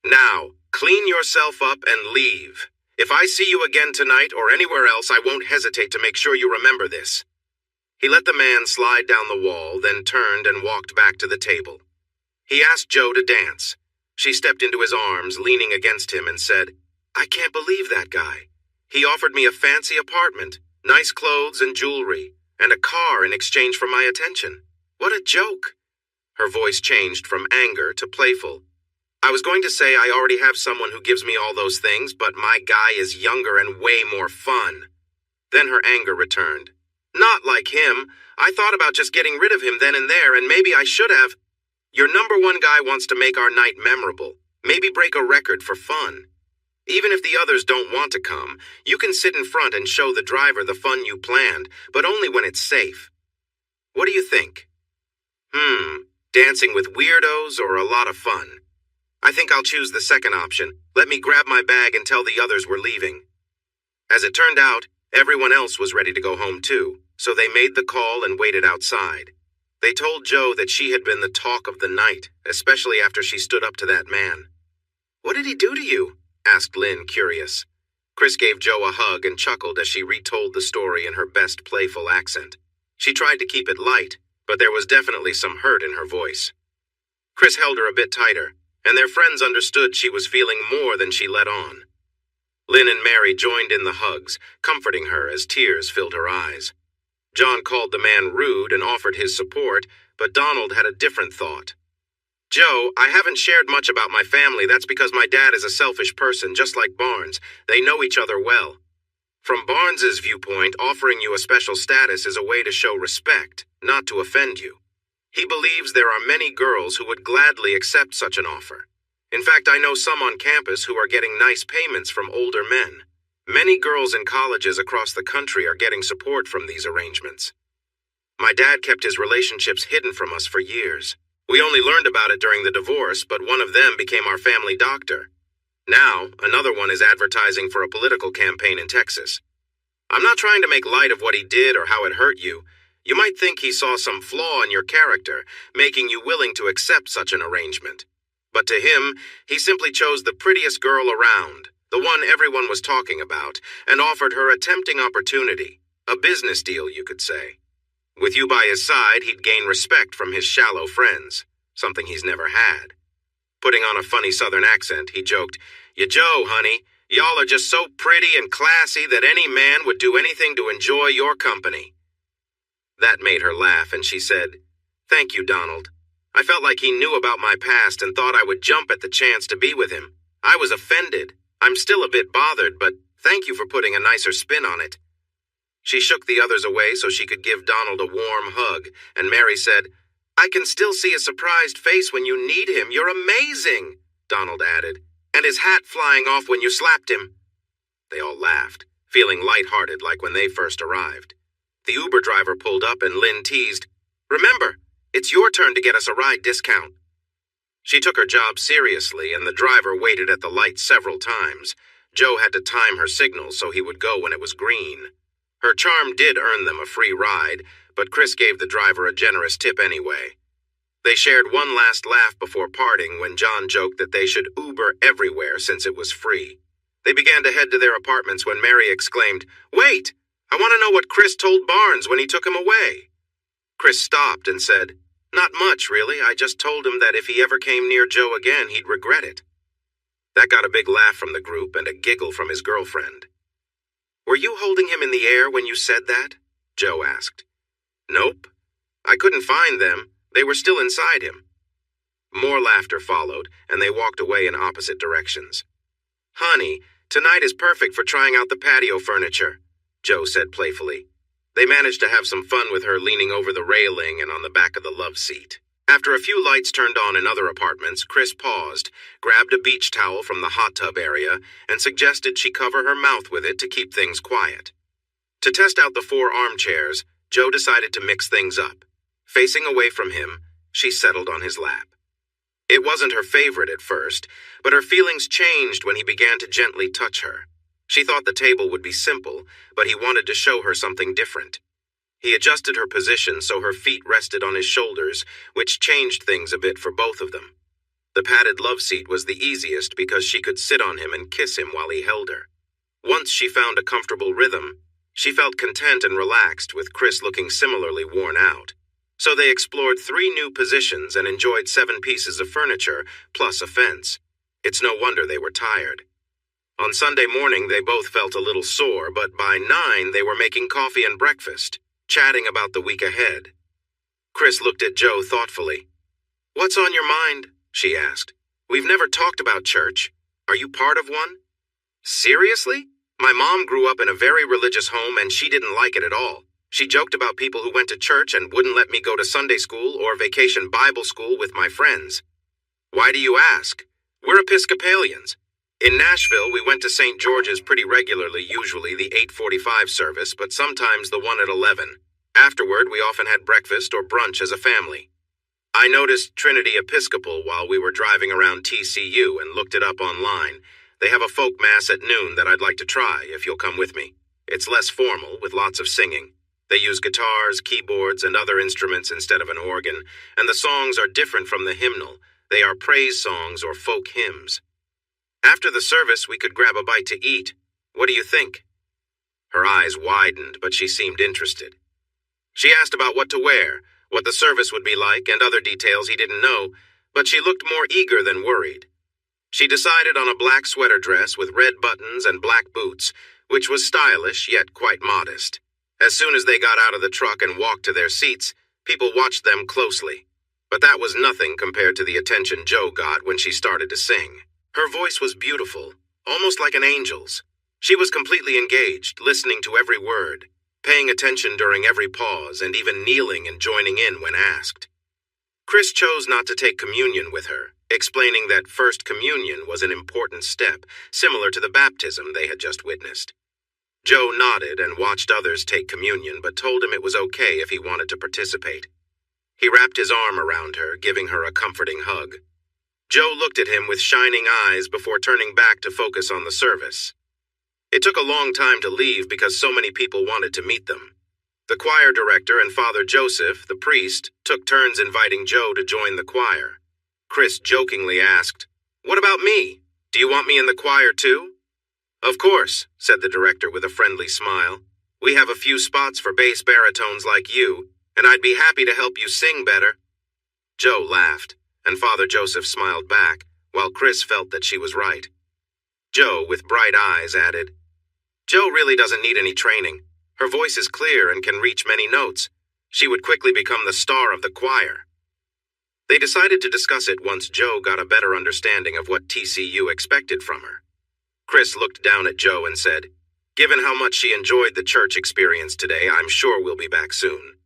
Now, clean yourself up and leave. If I see you again tonight or anywhere else, I won't hesitate to make sure you remember this." He let the man slide down the wall, then turned and walked back to the table. He asked Joe to dance. She stepped into his arms, leaning against him, and said, "I can't believe that guy. He offered me a fancy apartment, nice clothes and jewelry, and a car in exchange for my attention. What a joke." Her voice changed from anger to playful. "I was going to say I already have someone who gives me all those things, but my guy is younger and way more fun." Then her anger returned. "Not like him. I thought about just getting rid of him then and there, and maybe I should have. Your number one guy wants to make our night memorable, maybe break a record for fun. Even if the others don't want to come, you can sit in front and show the driver the fun you planned, but only when it's safe. What do you think? Dancing with weirdos or a lot of fun? I think I'll choose the second option. Let me grab my bag and tell the others we're leaving." As it turned out, everyone else was ready to go home too, so they made the call and waited outside. They told Joe that she had been the talk of the night, especially after she stood up to that man. "What did he do to you?" asked Lynn, curious. Chris gave Joe a hug and chuckled as she retold the story in her best playful accent. She tried to keep it light, but there was definitely some hurt in her voice. Chris held her a bit tighter, and their friends understood she was feeling more than she let on. Lynn and Mary joined in the hugs, comforting her as tears filled her eyes. John called the man rude and offered his support, but Donald had a different thought. "Joe, I haven't shared much about my family. That's because my dad is a selfish person, just like Barnes. They know each other well. From Barnes's viewpoint, offering you a special status is a way to show respect, not to offend you. He believes there are many girls who would gladly accept such an offer. In fact, I know some on campus who are getting nice payments from older men. Many girls in colleges across the country are getting support from these arrangements. My dad kept his relationships hidden from us for years. We only learned about it during the divorce, but one of them became our family doctor. Now, another one is advertising for a political campaign in Texas. I'm not trying to make light of what he did or how it hurt you. You might think he saw some flaw in your character, making you willing to accept such an arrangement. But to him, he simply chose the prettiest girl around, the one everyone was talking about, and offered her a tempting opportunity, a business deal, you could say. With you by his side, he'd gain respect from his shallow friends, something he's never had. Putting on a funny southern accent, he joked, "You Joe, honey, y'all are just so pretty and classy that any man would do anything to enjoy your company." That made her laugh, and she said, "Thank you, Donald. I felt like he knew about my past and thought I would jump at the chance to be with him. I was offended. I'm still a bit bothered, but thank you for putting a nicer spin on it." She shook the others away so she could give Donald a warm hug, and Mary said, "I can still see a surprised face when you need him. You're amazing," Donald added, "and his hat flying off when you slapped him." They all laughed, feeling lighthearted like when they first arrived. The Uber driver pulled up and Lynn teased, "Remember, it's your turn to get us a ride discount." She took her job seriously, and the driver waited at the light several times. Joe had to time her signals so he would go when it was green. Her charm did earn them a free ride, but Chris gave the driver a generous tip anyway. They shared one last laugh before parting when John joked that they should Uber everywhere since it was free. They began to head to their apartments when Mary exclaimed, "Wait! I want to know what Chris told Barnes when he took him away." Chris stopped and said, "Not much, really. I just told him that if he ever came near Joe again, he'd regret it." That got a big laugh from the group and a giggle from his girlfriend. "Were you holding him in the air when you said that?" Joe asked. "Nope. I couldn't find them. They were still inside him." More laughter followed, and they walked away in opposite directions. "Honey, tonight is perfect for trying out the patio furniture," Joe said playfully. They managed to have some fun with her leaning over the railing and on the back of the love seat. After a few lights turned on in other apartments, Chris paused, grabbed a beach towel from the hot tub area, and suggested she cover her mouth with it to keep things quiet. To test out the 4 armchairs, Joe decided to mix things up. Facing away from him, she settled on his lap. It wasn't her favorite at first, but her feelings changed when he began to gently touch her. She thought the table would be simple, but he wanted to show her something different. He adjusted her position so her feet rested on his shoulders, which changed things a bit for both of them. The padded love seat was the easiest because she could sit on him and kiss him while he held her. Once she found a comfortable rhythm, she felt content and relaxed, with Chris looking similarly worn out. So they explored 3 new positions and enjoyed 7 pieces of furniture, plus a fence. It's no wonder they were tired. On Sunday morning, they both felt a little sore, but by 9 they were making coffee and breakfast, chatting about the week ahead. Chris looked at Joe thoughtfully. "What's on your mind?" she asked. "We've never talked about church. Are you part of one?" "Seriously? My mom grew up in a very religious home and she didn't like it at all. She joked about people who went to church and wouldn't let me go to Sunday school or vacation Bible school with my friends." "Why do you ask? We're Episcopalians. In Nashville, we went to St. George's pretty regularly, usually the 8:45 service, but sometimes the one at 11. Afterward, we often had breakfast or brunch as a family. I noticed Trinity Episcopal while we were driving around TCU and looked it up online. They have a folk mass at noon that I'd like to try, if you'll come with me. It's less formal, with lots of singing. They use guitars, keyboards, and other instruments instead of an organ, and the songs are different from the hymnal. They are praise songs or folk hymns. After the service, we could grab a bite to eat. What do you think?" Her eyes widened, but she seemed interested. She asked about what to wear, what the service would be like, and other details he didn't know, but she looked more eager than worried. She decided on a black sweater dress with red buttons and black boots, which was stylish yet quite modest. As soon as they got out of the truck and walked to their seats, people watched them closely. But that was nothing compared to the attention Jo got when she started to sing. Her voice was beautiful, almost like an angel's. She was completely engaged, listening to every word, paying attention during every pause, and even kneeling and joining in when asked. Chris chose not to take communion with her, explaining that First Communion was an important step, similar to the baptism they had just witnessed. Jo nodded and watched others take communion, but told him it was okay if he wanted to participate. He wrapped his arm around her, giving her a comforting hug. Jo looked at him with shining eyes before turning back to focus on the service. It took a long time to leave because so many people wanted to meet them. The choir director and Father Joseph, the priest, took turns inviting Jo to join the choir. Chris jokingly asked, "What about me? Do you want me in the choir too?" "Of course," said the director with a friendly smile. "We have a few spots for bass baritones like you, and I'd be happy to help you sing better." Jo laughed, and Father Joseph smiled back, while Chris felt that she was right. Jo, with bright eyes, added, "Jo really doesn't need any training. Her voice is clear and can reach many notes. She would quickly become the star of the choir." They decided to discuss it once Jo got a better understanding of what TCU expected from her. Chris looked down at Jo and said, "Given how much she enjoyed the church experience today, I'm sure we'll be back soon."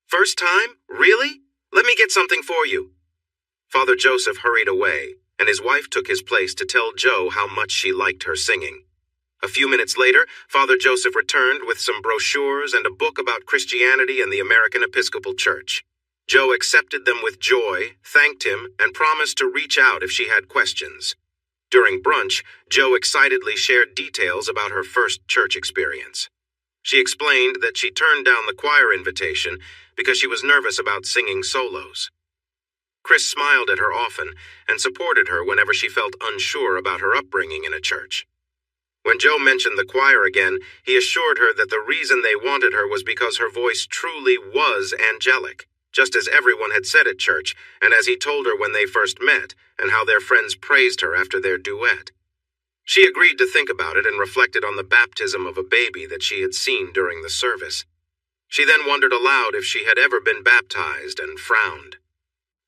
"First time? Really? Let me get something for you." Father Joseph hurried away, and his wife took his place to tell Jo how much she liked her singing. A few minutes later, Father Joseph returned with some brochures and a book about Christianity and the American Episcopal Church. Jo accepted them with joy, thanked him, and promised to reach out if she had questions. During brunch, Jo excitedly shared details about her first church experience. She explained that she turned down the choir invitation because she was nervous about singing solos. Chris smiled at her often and supported her whenever she felt unsure about her upbringing in a church. When Jo mentioned the choir again, he assured her that the reason they wanted her was because her voice truly was angelic, just as everyone had said at church, and as he told her when they first met, and how their friends praised her after their duet. She agreed to think about it and reflected on the baptism of a baby that she had seen during the service. She then wondered aloud if she had ever been baptized and frowned.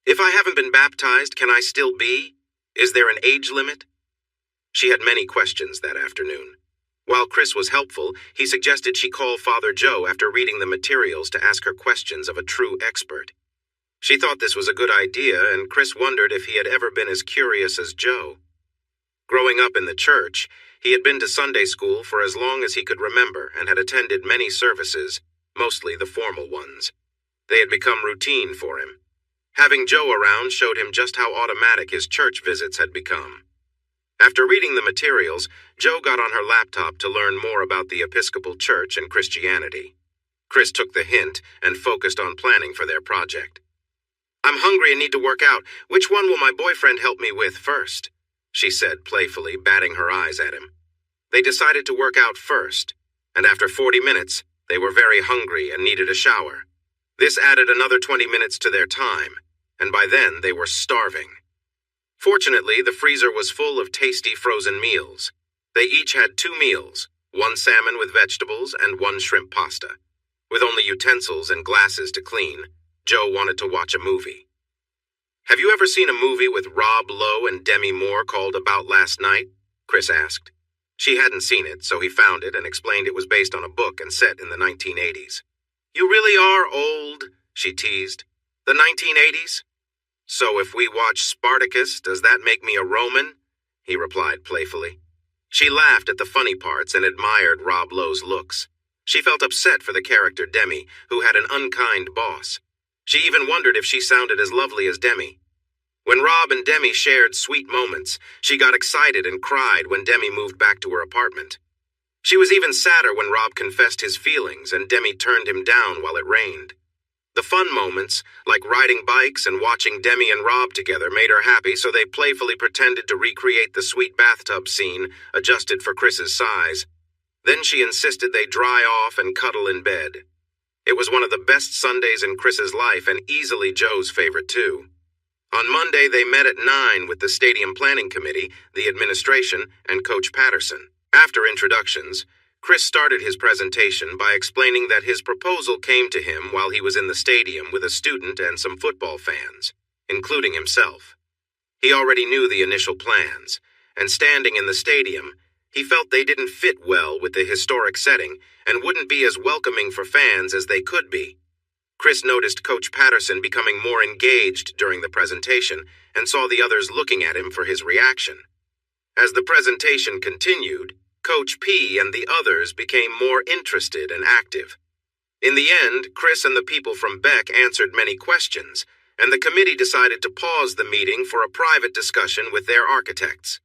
"If I haven't been baptized, can I still be? Is there an age limit?" She had many questions that afternoon. While Chris was helpful, he suggested she call Father Joe after reading the materials to ask her questions of a true expert. She thought this was a good idea, and Chris wondered if he had ever been as curious as Jo. Growing up in the church, he had been to Sunday school for as long as he could remember and had attended many services, mostly the formal ones. They had become routine for him. Having Jo around showed him just how automatic his church visits had become. After reading the materials, Jo got on her laptop to learn more about the Episcopal Church and Christianity. Chris took the hint and focused on planning for their project. "I'm hungry and need to work out. Which one will my boyfriend help me with first?" she said playfully, batting her eyes at him. They decided to work out first, and after 40 minutes, they were very hungry and needed a shower. This added another 20 minutes to their time, and by then they were starving. Fortunately, the freezer was full of tasty frozen meals. They each had 2 meals, 1 salmon with vegetables and 1 shrimp pasta. With only utensils and glasses to clean, Jo wanted to watch a movie. "Have you ever seen a movie with Rob Lowe and Demi Moore called About Last Night?" Chris asked. She hadn't seen it, so he found it and explained it was based on a book and set in the 1980s. "You really are old," she teased. "The 1980s? So if we watch Spartacus, does that make me a Roman?" he replied playfully. She laughed at the funny parts and admired Rob Lowe's looks. She felt upset for the character Demi, who had an unkind boss. She even wondered if she sounded as lovely as Demi. When Rob and Demi shared sweet moments, she got excited and cried when Demi moved back to her apartment. She was even sadder when Rob confessed his feelings and Demi turned him down while it rained. The fun moments, like riding bikes and watching Demi and Rob together, made her happy, so they playfully pretended to recreate the sweet bathtub scene, adjusted for Chris's size. Then she insisted they dry off and cuddle in bed. It was one of the best Sundays in Chris's life and easily Joe's favorite too. On Monday, they met at 9 with the Stadium Planning Committee, the administration, and Coach Patterson. After introductions, Chris started his presentation by explaining that his proposal came to him while he was in the stadium with a student and some football fans, including himself. He already knew the initial plans, and standing in the stadium, he felt they didn't fit well with the historic setting and wouldn't be as welcoming for fans as they could be. Chris noticed Coach Patterson becoming more engaged during the presentation and saw the others looking at him for his reaction. As the presentation continued, Coach P and the others became more interested and active. In the end, Chris and the people from Beck answered many questions, and the committee decided to pause the meeting for a private discussion with their architects.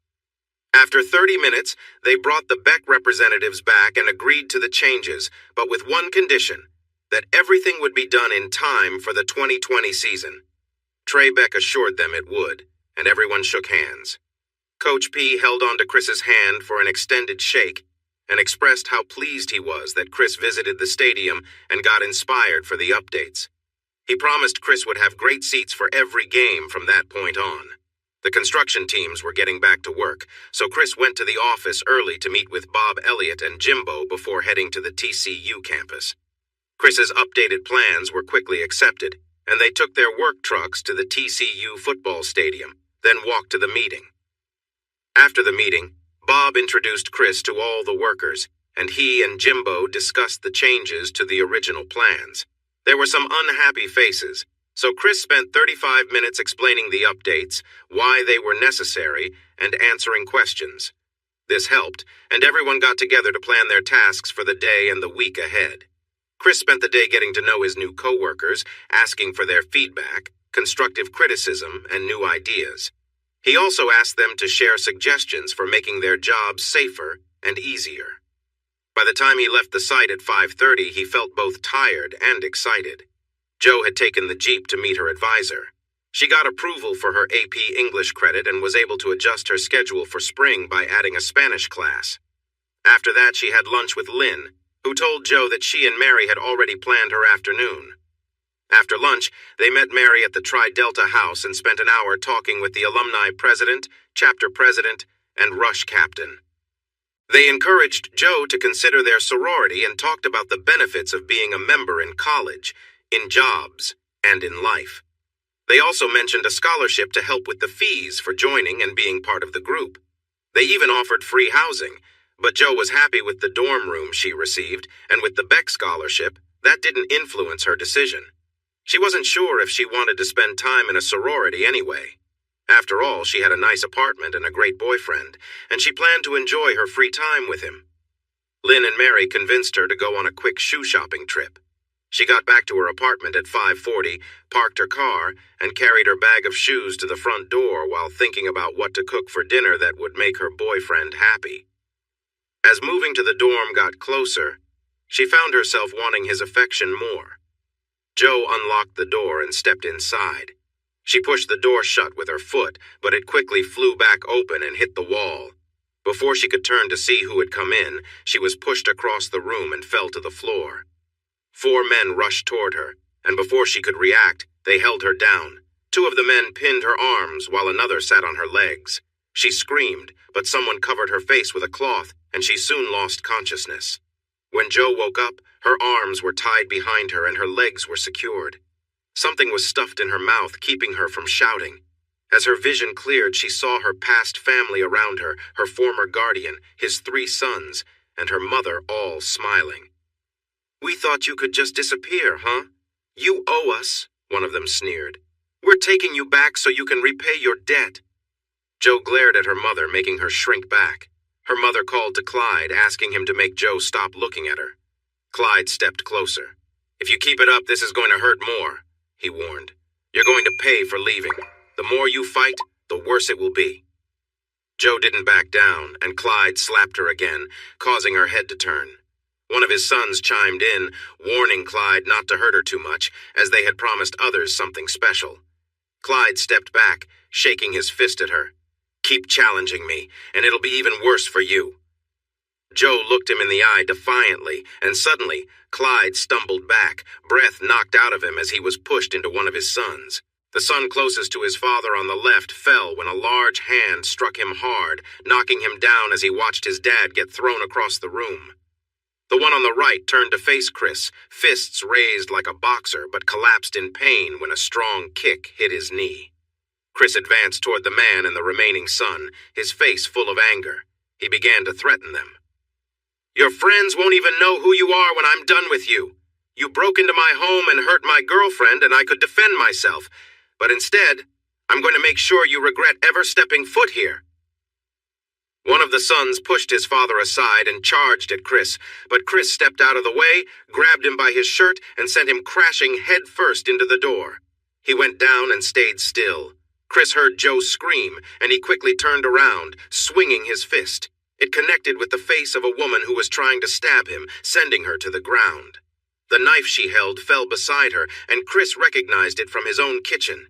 After 30 minutes, they brought the Beck representatives back and agreed to the changes, but with one condition, that everything would be done in time for the 2020 season. Trey Beck assured them it would, and everyone shook hands. Coach P held onto Chris's hand for an extended shake and expressed how pleased he was that Chris visited the stadium and got inspired for the updates. He promised Chris would have great seats for every game from that point on. The construction teams were getting back to work, so Chris went to the office early to meet with Bob Elliott and Jimbo before heading to the TCU campus. Chris's updated plans were quickly accepted, and they took their work trucks to the TCU football stadium, then walked to the meeting. After the meeting, Bob introduced Chris to all the workers, and he and Jimbo discussed the changes to the original plans. There were some unhappy faces, so Chris spent 35 minutes explaining the updates, why they were necessary, and answering questions. This helped, and everyone got together to plan their tasks for the day and the week ahead. Chris spent the day getting to know his new coworkers, asking for their feedback, constructive criticism, and new ideas. He also asked them to share suggestions for making their jobs safer and easier. By the time he left the site at 5:30, he felt both tired and excited. Joe had taken the Jeep to meet her advisor. She got approval for her AP English credit and was able to adjust her schedule for spring by adding a Spanish class. After that, she had lunch with Lynn, who told Joe that she and Mary had already planned her afternoon. After lunch, they met Mary at the Tri Delta house and spent an hour talking with the alumni president, chapter president, and rush captain. They encouraged Joe to consider their sorority and talked about the benefits of being a member in college, in jobs, and in life. They also mentioned a scholarship to help with the fees for joining and being part of the group. They even offered free housing, but Joe was happy with the dorm room she received, and with the Beck scholarship, that didn't influence her decision. She wasn't sure if she wanted to spend time in a sorority anyway. After all, she had a nice apartment and a great boyfriend, and she planned to enjoy her free time with him. Lynn and Mary convinced her to go on a quick shoe shopping trip. She got back to her apartment at 5:40, parked her car, and carried her bag of shoes to the front door while thinking about what to cook for dinner that would make her boyfriend happy. As moving to the dorm got closer, she found herself wanting his affection more. Joe unlocked the door and stepped inside. She pushed the door shut with her foot, but it quickly flew back open and hit the wall. Before she could turn to see who had come in, she was pushed across the room and fell to the floor. 4 men rushed toward her, and before she could react, they held her down. 2 of the men pinned her arms while another sat on her legs. She screamed, but someone covered her face with a cloth, and she soon lost consciousness. When Joe woke up, her arms were tied behind her and her legs were secured. Something was stuffed in her mouth, keeping her from shouting. As her vision cleared, she saw her past family around her, her former guardian, his 3 sons, and her mother all smiling. "We thought you could just disappear, huh? You owe us," one of them sneered. "We're taking you back so you can repay your debt." Joe glared at her mother, making her shrink back. Her mother called to Clyde, asking him to make Joe stop looking at her. Clyde stepped closer. "If you keep it up, this is going to hurt more," he warned. "You're going to pay for leaving. The more you fight, the worse it will be." Joe didn't back down, and Clyde slapped her again, causing her head to turn. One of his sons chimed in, warning Clyde not to hurt her too much, as they had promised others something special. Clyde stepped back, shaking his fist at her. "Keep challenging me, and it'll be even worse for you." Joe looked him in the eye defiantly, and suddenly, Clyde stumbled back, breath knocked out of him as he was pushed into one of his sons. The son closest to his father on the left fell when a large hand struck him hard, knocking him down as he watched his dad get thrown across the room. The one on the right turned to face Chris, fists raised like a boxer, but collapsed in pain when a strong kick hit his knee. Chris advanced toward the man and the remaining son, his face full of anger. He began to threaten them. "Your friends won't even know who you are when I'm done with you. You broke into my home and hurt my girlfriend, and I could defend myself. But instead, I'm going to make sure you regret ever stepping foot here." One of the sons pushed his father aside and charged at Chris, but Chris stepped out of the way, grabbed him by his shirt, and sent him crashing head-first into the door. He went down and stayed still. Chris heard Joe scream, and he quickly turned around, swinging his fist. It connected with the face of a woman who was trying to stab him, sending her to the ground. The knife she held fell beside her, and Chris recognized it from his own kitchen.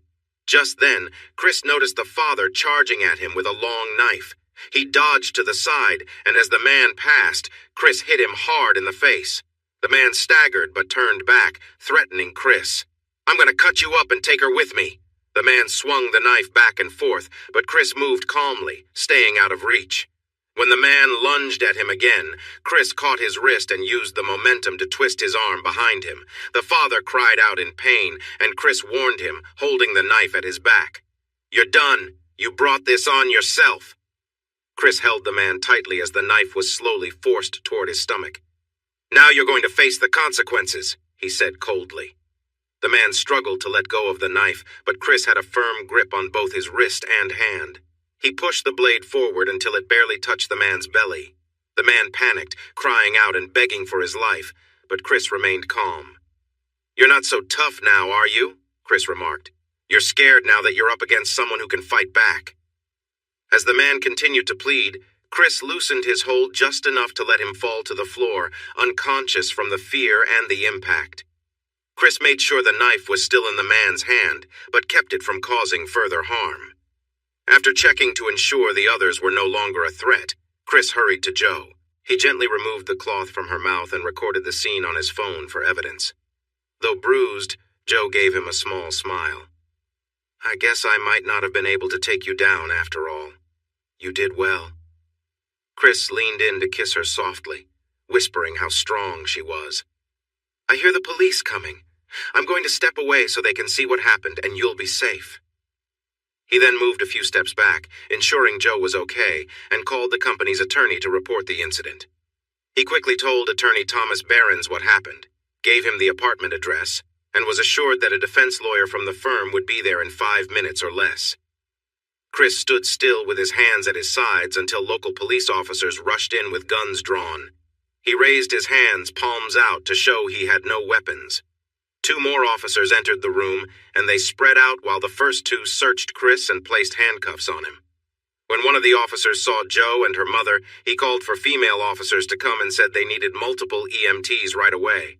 Just then, Chris noticed the father charging at him with a long knife. He dodged to the side, and as the man passed, Chris hit him hard in the face. The man staggered but turned back, threatening Chris. "I'm going to cut you up and take her with me." The man swung the knife back and forth, but Chris moved calmly, staying out of reach. When the man lunged at him again, Chris caught his wrist and used the momentum to twist his arm behind him. The father cried out in pain, and Chris warned him, holding the knife at his back. "You're done. You brought this on yourself." Chris held the man tightly as the knife was slowly forced toward his stomach. "Now you're going to face the consequences," he said coldly. The man struggled to let go of the knife, but Chris had a firm grip on both his wrist and hand. He pushed the blade forward until it barely touched the man's belly. The man panicked, crying out and begging for his life, but Chris remained calm. "You're not so tough now, are you?" Chris remarked. "You're scared now that you're up against someone who can fight back." As the man continued to plead, Chris loosened his hold just enough to let him fall to the floor, unconscious from the fear and the impact. Chris made sure the knife was still in the man's hand, but kept it from causing further harm. After checking to ensure the others were no longer a threat, Chris hurried to Joe. He gently removed the cloth from her mouth and recorded the scene on his phone for evidence. Though bruised, Joe gave him a small smile. "I guess I might not have been able to take you down after all. You did well." Chris leaned in to kiss her softly, whispering how strong she was. "I hear the police coming. I'm going to step away so they can see what happened and you'll be safe." He then moved a few steps back, ensuring Joe was okay, and called the company's attorney to report the incident. He quickly told attorney Thomas Behrens what happened, gave him the apartment address, and was assured that a defense lawyer from the firm would be there in 5 minutes or less. Chris stood still with his hands at his sides until local police officers rushed in with guns drawn. He raised his hands, palms out, to show he had no weapons. 2 more officers entered the room, and they spread out while the first 2 searched Chris and placed handcuffs on him. When one of the officers saw Joe and her mother, he called for female officers to come and said they needed multiple EMTs right away.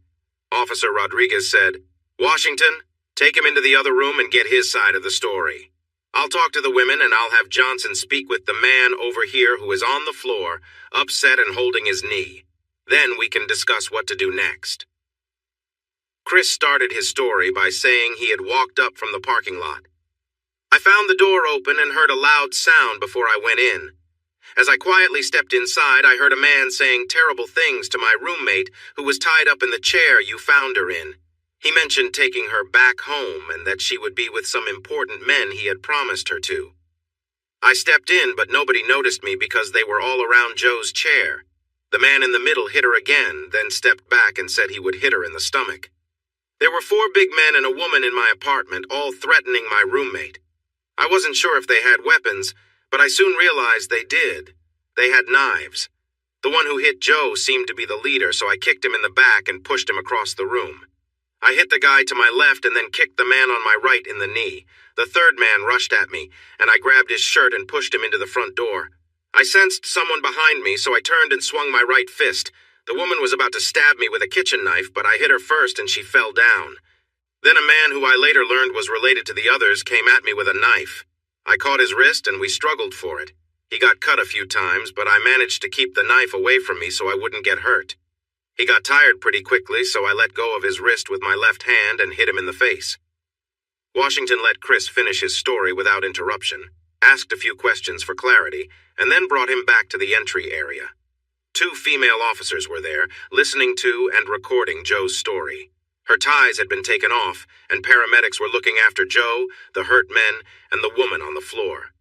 Officer Rodriguez said, "Washington, take him into the other room and get his side of the story. I'll talk to the women and I'll have Johnson speak with the man over here who is on the floor, upset and holding his knee. Then we can discuss what to do next." Chris started his story by saying he had walked up from the parking lot. "I found the door open and heard a loud sound before I went in. As I quietly stepped inside, I heard a man saying terrible things to my roommate who was tied up in the chair you found her in. He mentioned taking her back home and that she would be with some important men he had promised her to. I stepped in, but nobody noticed me because they were all around Joe's chair. The man in the middle hit her again, then stepped back and said he would hit her in the stomach. There were 4 big men and a woman in my apartment, all threatening my roommate. I wasn't sure if they had weapons, but I soon realized they did. They had knives. The one who hit Joe seemed to be the leader, so I kicked him in the back and pushed him across the room. I hit the guy to my left and then kicked the man on my right in the knee. The 3rd man rushed at me, and I grabbed his shirt and pushed him into the front door. I sensed someone behind me, so I turned and swung my right fist. The woman was about to stab me with a kitchen knife, but I hit her first and she fell down. Then a man who I later learned was related to the others came at me with a knife. I caught his wrist and we struggled for it. He got cut a few times, but I managed to keep the knife away from me so I wouldn't get hurt. He got tired pretty quickly, so I let go of his wrist with my left hand and hit him in the face. Washington let Chris finish his story without interruption, asked a few questions for clarity, and then brought him back to the entry area. 2 female officers were there, listening to and recording Joe's story. Her ties had been taken off, and paramedics were looking after Joe, the hurt men, and the woman on the floor.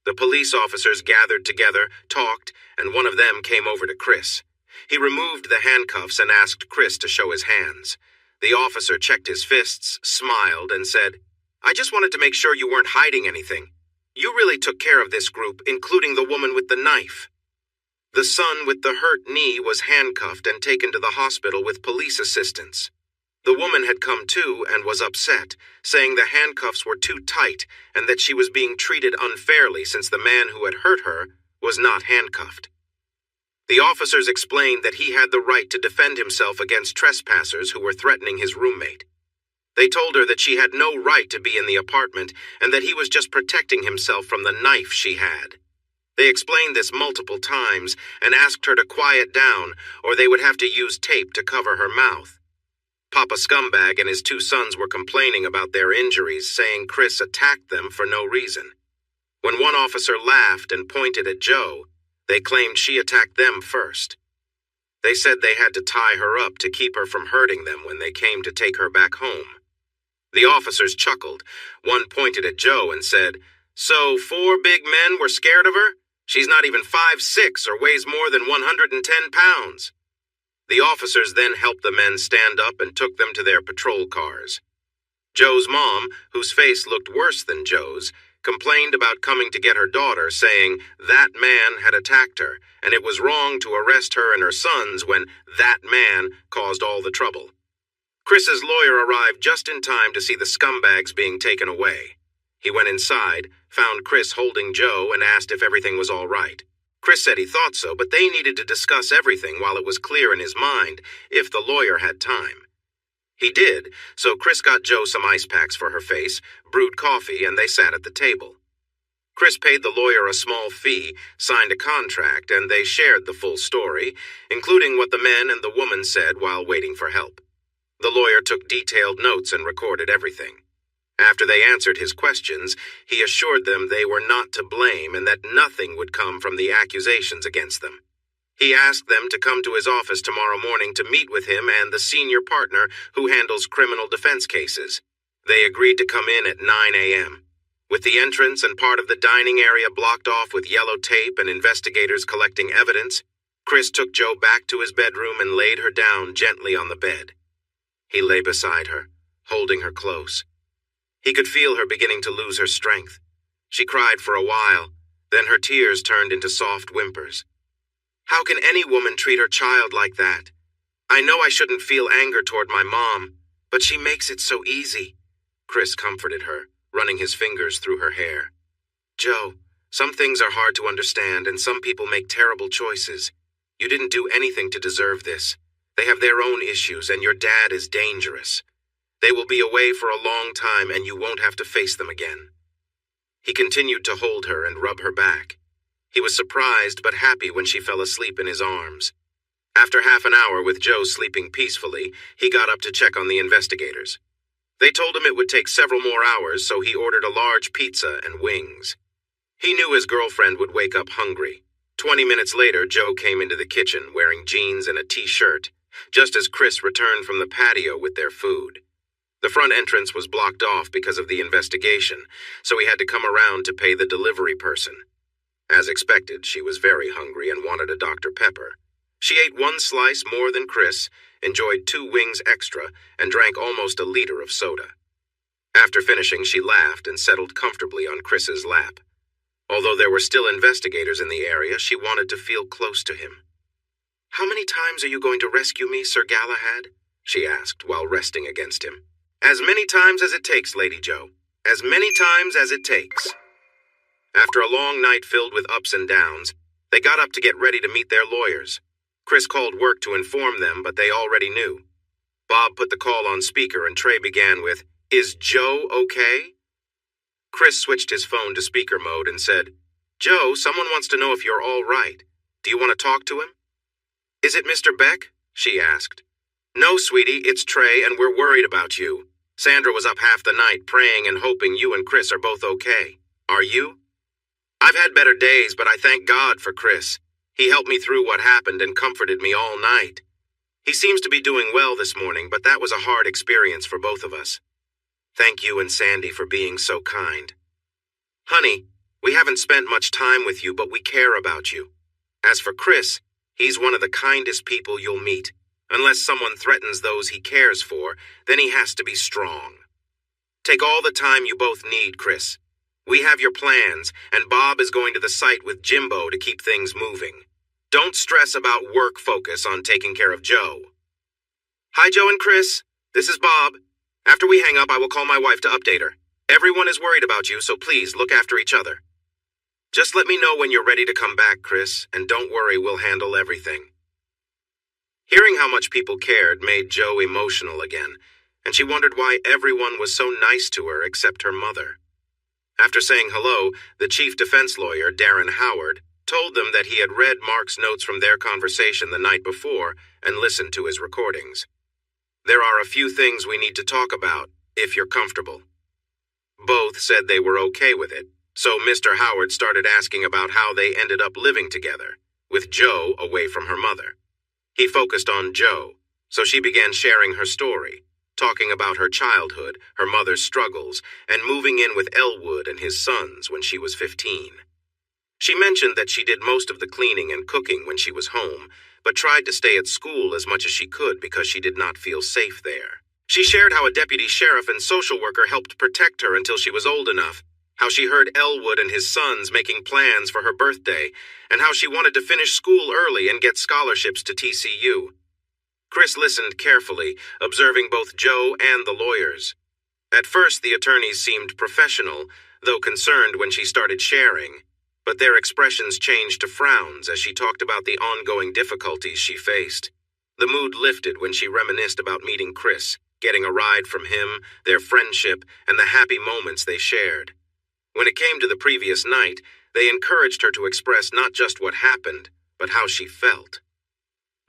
The police officers gathered together, talked, and one of them came over to Chris. He removed the handcuffs and asked Chris to show his hands. The officer checked his fists, smiled, and said, "I just wanted to make sure you weren't hiding anything. You really took care of this group, including the woman with the knife." The son with the hurt knee was handcuffed and taken to the hospital with police assistance. The woman had come to and was upset, saying the handcuffs were too tight and that she was being treated unfairly since the man who had hurt her was not handcuffed. The officers explained that he had the right to defend himself against trespassers who were threatening his roommate. They told her that she had no right to be in the apartment and that he was just protecting himself from the knife she had. They explained this multiple times and asked her to quiet down or they would have to use tape to cover her mouth. Papa Scumbag and his 2 sons were complaining about their injuries, saying Chris attacked them for no reason. When one officer laughed and pointed at Joe, they claimed she attacked them first. They said they had to tie her up to keep her from hurting them when they came to take her back home. The officers chuckled. One pointed at Joe and said, "So 4 big men were scared of her? She's not even 5'6" or weighs more than 110 pounds. The officers then helped the men stand up and took them to their patrol cars. Joe's mom, whose face looked worse than Joe's, complained about coming to get her daughter, saying that man had attacked her, and it was wrong to arrest her and her sons when that man caused all the trouble. Chris's lawyer arrived just in time to see the scumbags being taken away. He went inside, found Chris holding Joe, and asked if everything was all right. Chris said he thought so, but they needed to discuss everything while it was clear in his mind, if the lawyer had time. He did, so Chris got Joe some ice packs for her face, brewed coffee, and they sat at the table. Chris paid the lawyer a small fee, signed a contract, and they shared the full story, including what the men and the woman said while waiting for help. The lawyer took detailed notes and recorded everything. After they answered his questions, he assured them they were not to blame and that nothing would come from the accusations against them. He asked them to come to his office tomorrow morning to meet with him and the senior partner who handles criminal defense cases. They agreed to come in at 9 a.m. With the entrance and part of the dining area blocked off with yellow tape and investigators collecting evidence, Chris took Joe back to his bedroom and laid her down gently on the bed. He lay beside her, holding her close. He could feel her beginning to lose her strength. She cried for a while, then her tears turned into soft whimpers. How can any woman treat her child like that? I know I shouldn't feel anger toward my mom, but she makes it so easy. Chris comforted her, running his fingers through her hair. Joe, some things are hard to understand and some people make terrible choices. You didn't do anything to deserve this. They have their own issues and your dad is dangerous. They will be away for a long time and you won't have to face them again. He continued to hold her and rub her back. He was surprised but happy when she fell asleep in his arms. After half an hour with Joe sleeping peacefully, he got up to check on the investigators. They told him it would take several more hours, so he ordered a large pizza and wings. He knew his girlfriend would wake up hungry. 20 minutes later, Joe came into the kitchen wearing jeans and a t-shirt, just as Chris returned from the patio with their food. The front entrance was blocked off because of the investigation, so he had to come around to pay the delivery person. As expected, she was very hungry and wanted a Dr. Pepper. She ate 1 slice more than Chris, enjoyed 2 wings extra, and drank almost a liter of soda. After finishing, she laughed and settled comfortably on Chris's lap. Although there were still investigators in the area, she wanted to feel close to him. "How many times are you going to rescue me, Sir Galahad?" she asked while resting against him. "As many times as it takes, Lady Joe. As many times as it takes." After a long night filled with ups and downs, they got up to get ready to meet their lawyers. Chris called work to inform them, but they already knew. Bob put the call on speaker and Trey began with, "Is Joe okay?" Chris switched his phone to speaker mode and said, "Joe, someone wants to know if you're all right. Do you want to talk to him?" "Is it Mr. Beck?" she asked. "No, sweetie, it's Trey, and we're worried about you. Sandra was up half the night praying and hoping you and Chris are both okay. Are you?" "I've had better days, but I thank God for Chris. He helped me through what happened and comforted me all night. He seems to be doing well this morning, but that was a hard experience for both of us. Thank you and Sandy for being so kind. Honey, we haven't spent much time with you, but we care about you. As for Chris, he's one of the kindest people you'll meet. Unless someone threatens those he cares for, then he has to be strong. Take all the time you both need, Chris. We have your plans, and Bob is going to the site with Jimbo to keep things moving. Don't stress about work, focus on taking care of Joe." "Hi, Joe and Chris. This is Bob. After we hang up, I will call my wife to update her. Everyone is worried about you, so please look after each other. Just let me know when you're ready to come back, Chris, and don't worry, we'll handle everything." Hearing how much people cared made Joe emotional again, and she wondered why everyone was so nice to her except her mother. After saying hello, the chief defense lawyer, Darren Howard, told them that he had read Mark's notes from their conversation the night before and listened to his recordings. "There are a few things we need to talk about, if you're comfortable." Both said they were okay with it, so Mr. Howard started asking about how they ended up living together, with Joe away from her mother. He focused on Joe, so she began sharing her story, talking about her childhood, her mother's struggles, and moving in with Elwood and his sons when she was 15. She mentioned that she did most of the cleaning and cooking when she was home, but tried to stay at school as much as she could because she did not feel safe there. She shared how a deputy sheriff and social worker helped protect her until she was old enough, how she heard Elwood and his sons making plans for her birthday, and how she wanted to finish school early and get scholarships to TCU. Chris listened carefully, observing both Joe and the lawyers. At first, the attorneys seemed professional, though concerned when she started sharing, but their expressions changed to frowns as she talked about the ongoing difficulties she faced. The mood lifted when she reminisced about meeting Chris, getting a ride from him, their friendship, and the happy moments they shared. When it came to the previous night, they encouraged her to express not just what happened, but how she felt.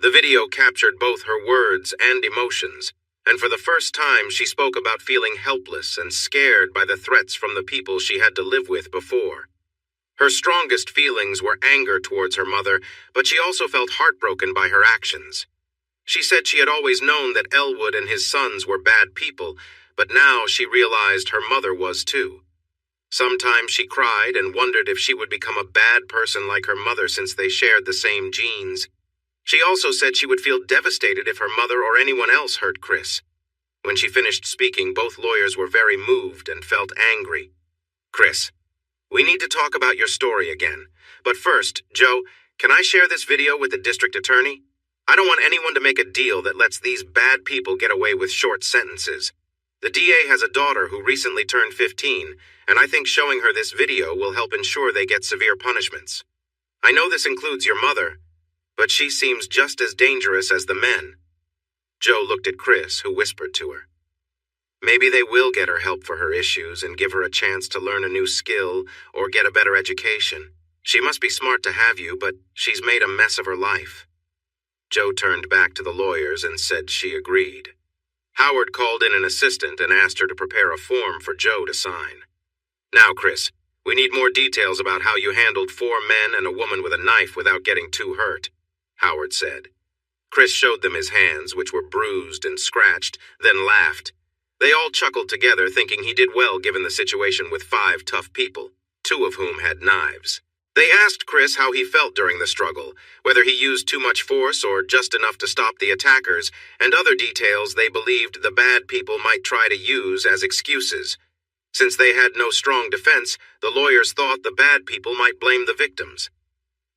The video captured both her words and emotions, and for the first time she spoke about feeling helpless and scared by the threats from the people she had to live with before. Her strongest feelings were anger towards her mother, but she also felt heartbroken by her actions. She said she had always known that Elwood and his sons were bad people, but now she realized her mother was too. Sometimes she cried and wondered if she would become a bad person like her mother since they shared the same genes. She also said she would feel devastated if her mother or anyone else hurt Chris. When she finished speaking, both lawyers were very moved and felt angry. "Chris, we need to talk about your story again. But first, Joe, can I share this video with the district attorney? I don't want anyone to make a deal that lets these bad people get away with short sentences. The DA has a daughter who recently turned 15, and I think showing her this video will help ensure they get severe punishments. I know this includes your mother, but she seems just as dangerous as the men." Joe looked at Chris, who whispered to her. "Maybe they will get her help for her issues and give her a chance to learn a new skill or get a better education. She must be smart to have you, but she's made a mess of her life." Joe turned back to the lawyers and said she agreed. Howard called in an assistant and asked her to prepare a form for Joe to sign. "Now, Chris, we need more details about how you handled 4 men and a woman with a knife without getting too hurt," Howard said. Chris showed them his hands, which were bruised and scratched, then laughed. They all chuckled together, thinking he did well given the situation with 5 tough people, 2 of whom had knives. They asked Chris how he felt during the struggle, whether he used too much force or just enough to stop the attackers, and other details they believed the bad people might try to use as excuses. Since they had no strong defense, the lawyers thought the bad people might blame the victims.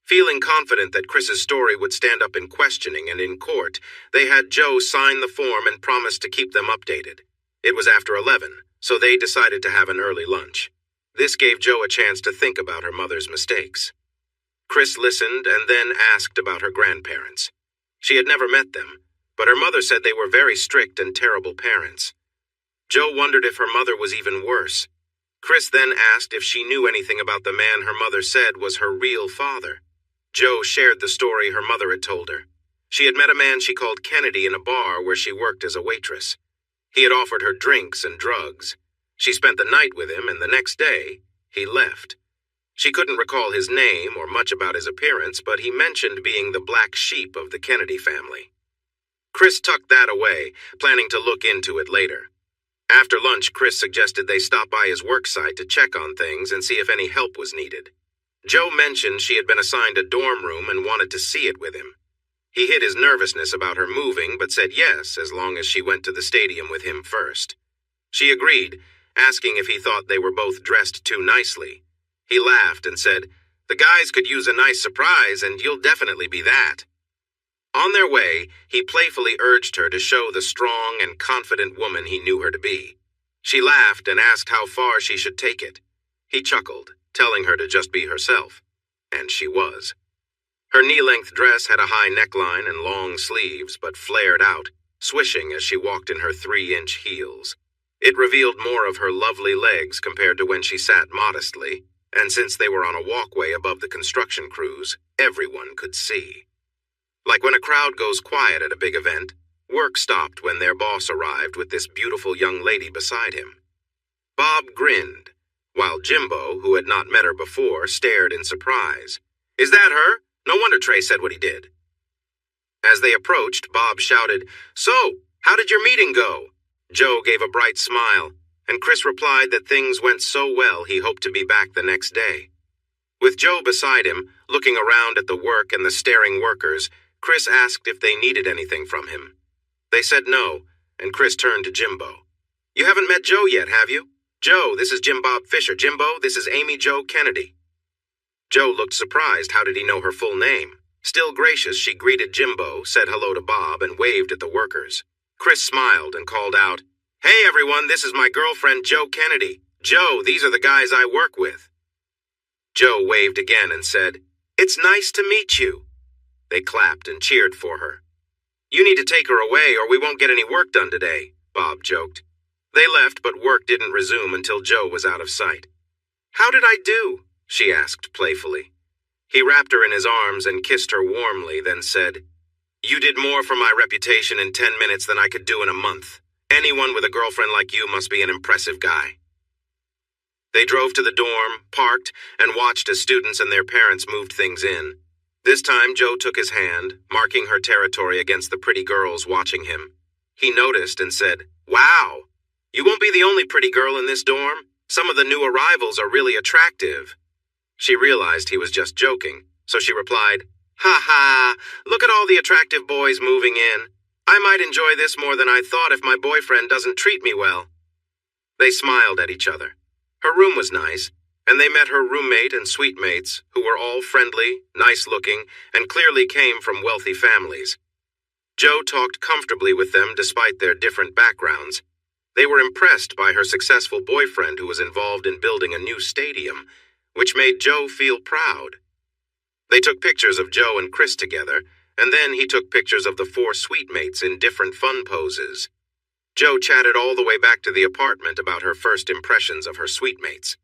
Feeling confident that Chris's story would stand up in questioning and in court, they had Joe sign the form and promised to keep them updated. It was after 11, so they decided to have an early lunch. This gave Joe a chance to think about her mother's mistakes. Chris listened and then asked about her grandparents. She had never met them, but her mother said they were very strict and terrible parents. Joe wondered if her mother was even worse. Chris then asked if she knew anything about the man her mother said was her real father. Jo shared the story her mother had told her. She had met a man she called Kennedy in a bar where she worked as a waitress. He had offered her drinks and drugs. She spent the night with him, and the next day, he left. She couldn't recall his name or much about his appearance, but he mentioned being the black sheep of the Kennedy family. Chris tucked that away, planning to look into it later. After lunch, Chris suggested they stop by his work site to check on things and see if any help was needed. Jo mentioned she had been assigned a dorm room and wanted to see it with him. He hid his nervousness about her moving, but said yes, as long as she went to the stadium with him first. She agreed, asking if he thought they were both dressed too nicely. He laughed and said, "The guys could use a nice surprise, and you'll definitely be that." On their way, he playfully urged her to show the strong and confident woman he knew her to be. She laughed and asked how far she should take it. He chuckled, telling her to just be herself. And she was. Her knee-length dress had a high neckline and long sleeves, but flared out, swishing as she walked in her 3-inch heels. It revealed more of her lovely legs compared to when she sat modestly, and since they were on a walkway above the construction crews, everyone could see. Like when a crowd goes quiet at a big event, work stopped when their boss arrived with this beautiful young lady beside him. Bob grinned, while Jimbo, who had not met her before, stared in surprise. "Is that her? No wonder Trey said what he did." As they approached, Bob shouted, "So, how did your meeting go?" Jo gave a bright smile, and Chris replied that things went so well he hoped to be back the next day. With Jo beside him, looking around at the work and the staring workers, Chris asked if they needed anything from him. They said no, and Chris turned to Jimbo. "You haven't met Jo yet, have you? Jo, this is Jim Bob Fisher. Jimbo, this is Amy Jo Kennedy." Jo looked surprised. How did he know her full name? Still gracious, she greeted Jimbo, said hello to Bob, and waved at the workers. Chris smiled and called out, "Hey everyone, this is my girlfriend Jo Kennedy. Jo, these are the guys I work with." Jo waved again and said, "It's nice to meet you." They clapped and cheered for her. "You need to take her away or we won't get any work done today," Bob joked. They left, but work didn't resume until Jo was out of sight. "How did I do?" she asked playfully. He wrapped her in his arms and kissed her warmly, then said, "You did more for my reputation in 10 minutes than I could do in a month. Anyone with a girlfriend like you must be an impressive guy." They drove to the dorm, parked, and watched as students and their parents moved things in. This time, Jo took his hand, marking her territory against the pretty girls watching him. He noticed and said, "Wow, you won't be the only pretty girl in this dorm. Some of the new arrivals are really attractive." She realized he was just joking, so she replied, "Ha ha, look at all the attractive boys moving in. I might enjoy this more than I thought if my boyfriend doesn't treat me well." They smiled at each other. Her room was nice, and they met her roommate and suite mates, who were all friendly, nice-looking, and clearly came from wealthy families. Jo talked comfortably with them despite their different backgrounds. They were impressed by her successful boyfriend who was involved in building a new stadium, which made Jo feel proud. They took pictures of Jo and Chris together, and then he took pictures of the 4 suite mates in different fun poses. Jo chatted all the way back to the apartment about her first impressions of her suite mates.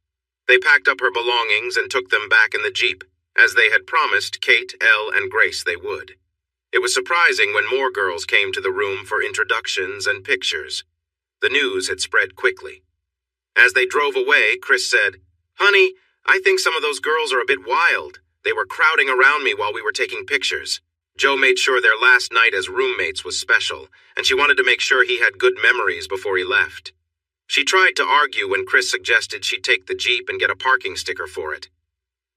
They packed up her belongings and took them back in the Jeep, as they had promised Kate, Elle, and Grace they would. It was surprising when more girls came to the room for introductions and pictures. The news had spread quickly. As they drove away, Chris said, "Honey, I think some of those girls are a bit wild. They were crowding around me while we were taking pictures." Jo made sure their last night as roommates was special, and she wanted to make sure he had good memories before he left. She tried to argue when Chris suggested she take the Jeep and get a parking sticker for it.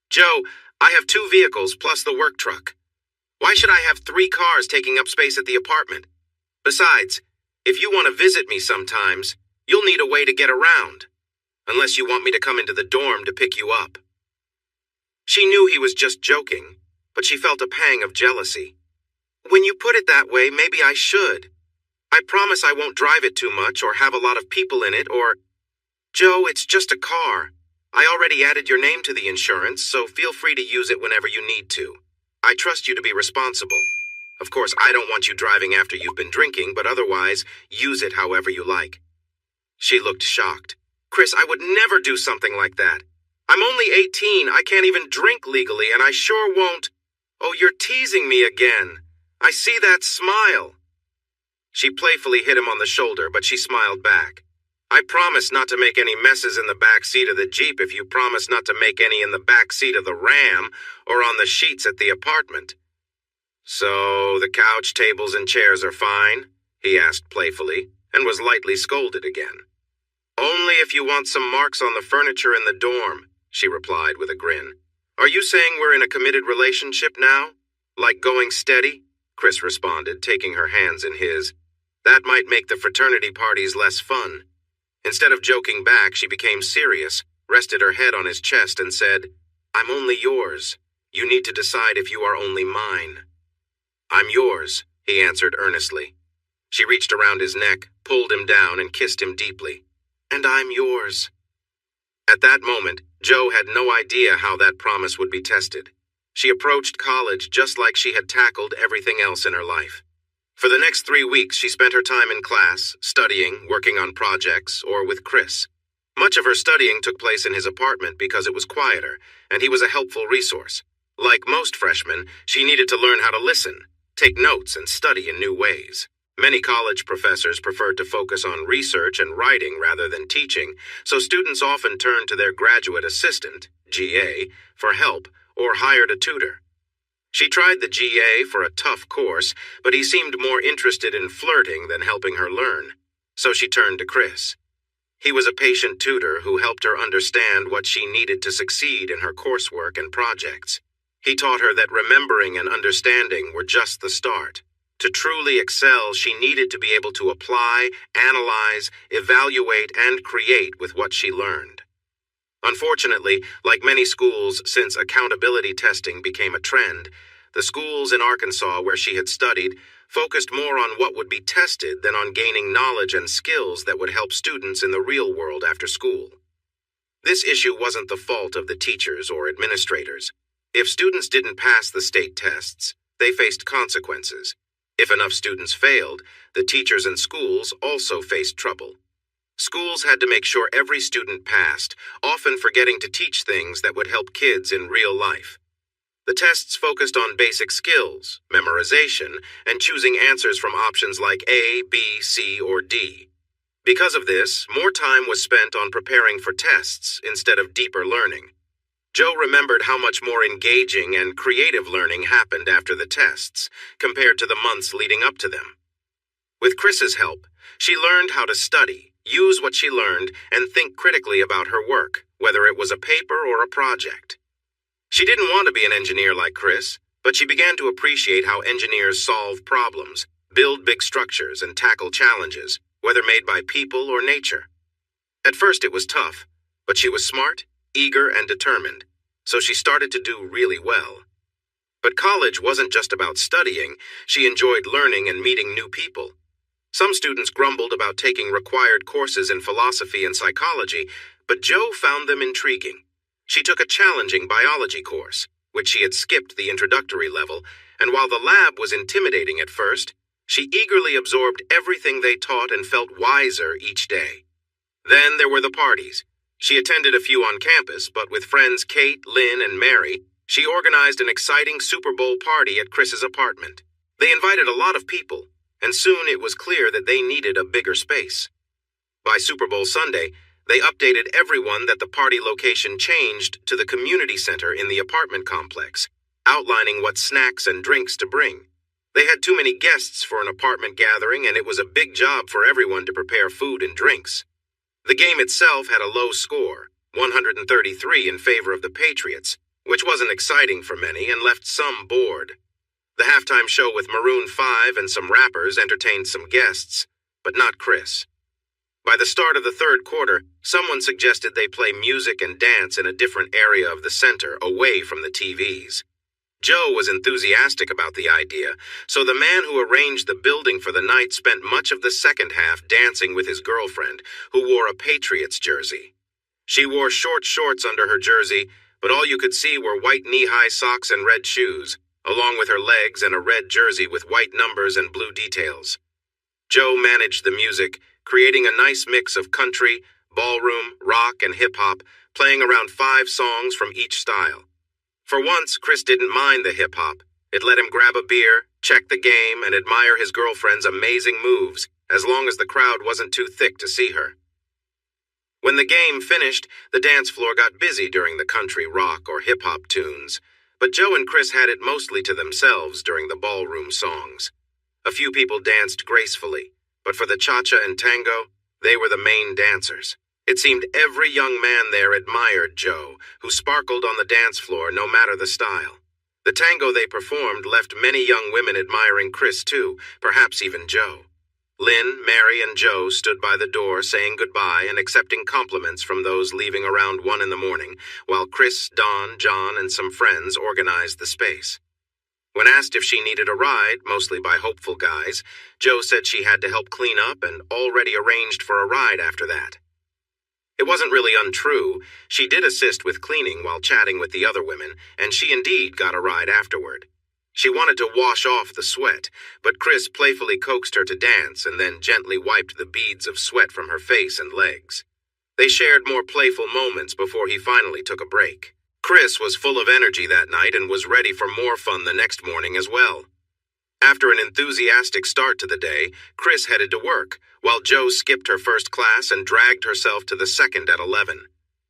"Jo, I have 2 vehicles plus the work truck. Why should I have 3 cars taking up space at the apartment? Besides, if you want to visit me sometimes, you'll need a way to get around. Unless you want me to come into the dorm to pick you up." She knew he was just joking, but she felt a pang of jealousy. "When you put it that way, maybe I should. I promise I won't drive it too much or have a lot of people in it or—" "Jo, it's just a car. I already added your name to the insurance, so feel free to use it whenever you need to. I trust you to be responsible. Of course, I don't want you driving after you've been drinking, but otherwise, use it however you like." She looked shocked. Chris, I would never do something like that. I'm only 18, I can't even drink legally, and I sure won't. Oh, you're teasing me again. I see that smile. She playfully hit him on the shoulder, but she smiled back. I promise not to make any messes in the back seat of the Jeep if you promise not to make any in the back seat of the Ram or on the sheets at the apartment. So, the couch, tables, and chairs are fine? He asked playfully, and was lightly scolded again. Only if you want some marks on the furniture in the dorm, she replied with a grin. Are you saying we're in a committed relationship now? Like going steady? Chris responded, taking her hands in his. That might make the fraternity parties less fun. Instead of joking back, she became serious, rested her head on his chest, and said, I'm only yours. You need to decide if you are only mine. I'm yours, he answered earnestly. She reached around his neck, pulled him down, and kissed him deeply. And I'm yours. At that moment, Jo had no idea how that promise would be tested. She approached college just like she had tackled everything else in her life. For the next 3 weeks, she spent her time in class, studying, working on projects, or with Chris. Much of her studying took place in his apartment because it was quieter, and he was a helpful resource. Like most freshmen, she needed to learn how to listen, take notes, and study in new ways. Many college professors preferred to focus on research and writing rather than teaching, so students often turned to their graduate assistant, GA, for help or hired a tutor. She tried the GA for a tough course, but he seemed more interested in flirting than helping her learn, so she turned to Chris. He was a patient tutor who helped her understand what she needed to succeed in her coursework and projects. He taught her that remembering and understanding were just the start. To truly excel, she needed to be able to apply, analyze, evaluate, and create with what she learned. Unfortunately, like many schools, since accountability testing became a trend, the schools in Arkansas where she had studied focused more on what would be tested than on gaining knowledge and skills that would help students in the real world after school. This issue wasn't the fault of the teachers or administrators. If students didn't pass the state tests, they faced consequences. If enough students failed, the teachers and schools also faced trouble. Schools had to make sure every student passed, often forgetting to teach things that would help kids in real life. The tests focused on basic skills, memorization, and choosing answers from options like A, B, C, or D. Because of this, more time was spent on preparing for tests instead of deeper learning. Jo remembered how much more engaging and creative learning happened after the tests, compared to the months leading up to them. With Chris's help, she learned how to study, use what she learned, and think critically about her work, whether it was a paper or a project. She didn't want to be an engineer like Chris, but she began to appreciate how engineers solve problems, build big structures, and tackle challenges, whether made by people or nature. At first it was tough, but she was smart, eager, and determined, so she started to do really well. But college wasn't just about studying. She enjoyed learning and meeting new people. Some students grumbled about taking required courses in philosophy and psychology, but Jo found them intriguing. She took a challenging biology course, which she had skipped the introductory level, and while the lab was intimidating at first, she eagerly absorbed everything they taught and felt wiser each day. Then there were the parties. She attended a few on campus, but with friends Kate, Lynn, and Mary, she organized an exciting Super Bowl party at Chris's apartment. They invited a lot of people, and soon it was clear that they needed a bigger space. By Super Bowl Sunday, they updated everyone that the party location changed to the community center in the apartment complex, outlining what snacks and drinks to bring. They had too many guests for an apartment gathering, and it was a big job for everyone to prepare food and drinks. The game itself had a low score, 133 in favor of the Patriots, which wasn't exciting for many and left some bored. The halftime show with Maroon 5 and some rappers entertained some guests, but not Chris. By the start of the third quarter, someone suggested they play music and dance in a different area of the center, away from the TVs. Jo was enthusiastic about the idea, so the man who arranged the building for the night spent much of the second half dancing with his girlfriend, who wore a Patriots jersey. She wore short shorts under her jersey, but all you could see were white knee-high socks and red shoes, along with her legs and a red jersey with white numbers and blue details. Jo managed the music, creating a nice mix of country, ballroom, rock, and hip-hop, playing around 5 songs from each style. For once, Chris didn't mind the hip-hop. It let him grab a beer, check the game, and admire his girlfriend's amazing moves, as long as the crowd wasn't too thick to see her. When the game finished, the dance floor got busy during the country, rock, or hip-hop tunes, but Joe and Chris had it mostly to themselves during the ballroom songs. A few people danced gracefully, but for the cha-cha and tango, they were the main dancers. It seemed every young man there admired Joe, who sparkled on the dance floor no matter the style. The tango they performed left many young women admiring Chris too, perhaps even Joe. Lynn, Mary, and Joe stood by the door saying goodbye and accepting compliments from those leaving around 1 in the morning, while Chris, Don, John, and some friends organized the space. When asked if she needed a ride, mostly by hopeful guys, Joe said she had to help clean up and already arranged for a ride after that. It wasn't really untrue. She did assist with cleaning while chatting with the other women, and she indeed got a ride afterward. She wanted to wash off the sweat, but Chris playfully coaxed her to dance and then gently wiped the beads of sweat from her face and legs. They shared more playful moments before he finally took a break. Chris was full of energy that night and was ready for more fun the next morning as well. After an enthusiastic start to the day, Chris headed to work, while Joe skipped her first class and dragged herself to the second at 11.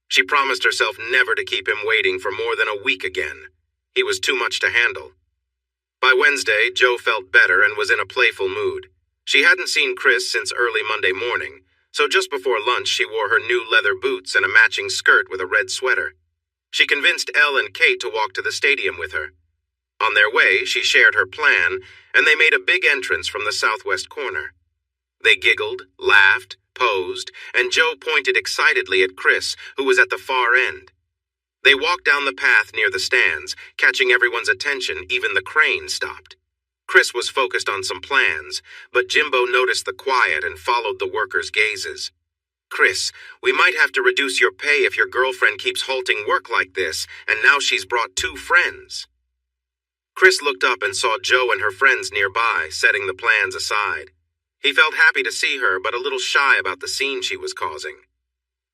She promised herself never to keep him waiting for more than a week again. He was too much to handle. By Wednesday, Joe felt better and was in a playful mood. She hadn't seen Chris since early Monday morning, so just before lunch she wore her new leather boots and a matching skirt with a red sweater. She convinced Elle and Kate to walk to the stadium with her. On their way, she shared her plan, and they made a big entrance from the southwest corner. They giggled, laughed, posed, and Joe pointed excitedly at Chris, who was at the far end. They walked down the path near the stands, catching everyone's attention. Even the crane stopped. Chris was focused on some plans, but Jimbo noticed the quiet and followed the workers' gazes. "Chris, we might have to reduce your pay if your girlfriend keeps halting work like this, and now she's brought 2 friends. Chris looked up and saw Joe and her friends nearby, setting the plans aside. He felt happy to see her, but a little shy about the scene she was causing.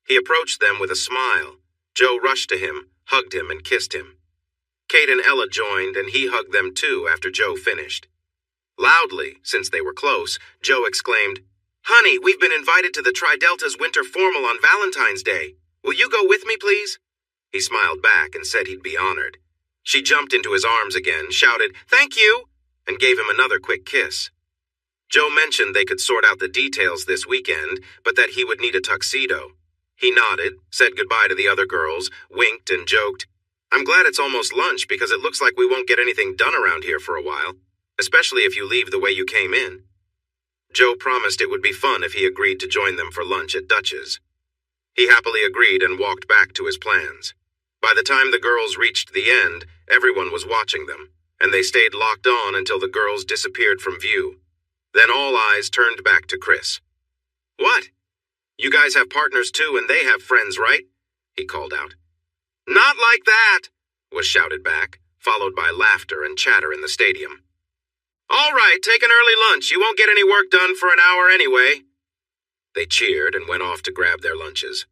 He approached them with a smile. Joe rushed to him, hugged him, and kissed him. Kate and Ella joined, and he hugged them too after Joe finished. Loudly, since they were close, Joe exclaimed, "Honey, we've been invited to the Tri-Delta's winter formal on Valentine's Day. Will you go with me, please?" He smiled back and said he'd be honored. She jumped into his arms again, shouted, "Thank you," and gave him another quick kiss. Joe mentioned they could sort out the details this weekend, but that he would need a tuxedo. He nodded, said goodbye to the other girls, winked, and joked, "I'm glad it's almost lunch because it looks like we won't get anything done around here for a while, especially if you leave the way you came in." Joe promised it would be fun if he agreed to join them for lunch at Dutch's. He happily agreed and walked back to his plans. By the time the girls reached the end, everyone was watching them, and they stayed locked on until the girls disappeared from view. Then all eyes turned back to Chris. "What? You guys have partners too, and they have friends, right?" he called out. "Not like that," was shouted back, followed by laughter and chatter in the stadium. "All right, take an early lunch. You won't get any work done for an hour anyway." They cheered and went off to grab their lunches.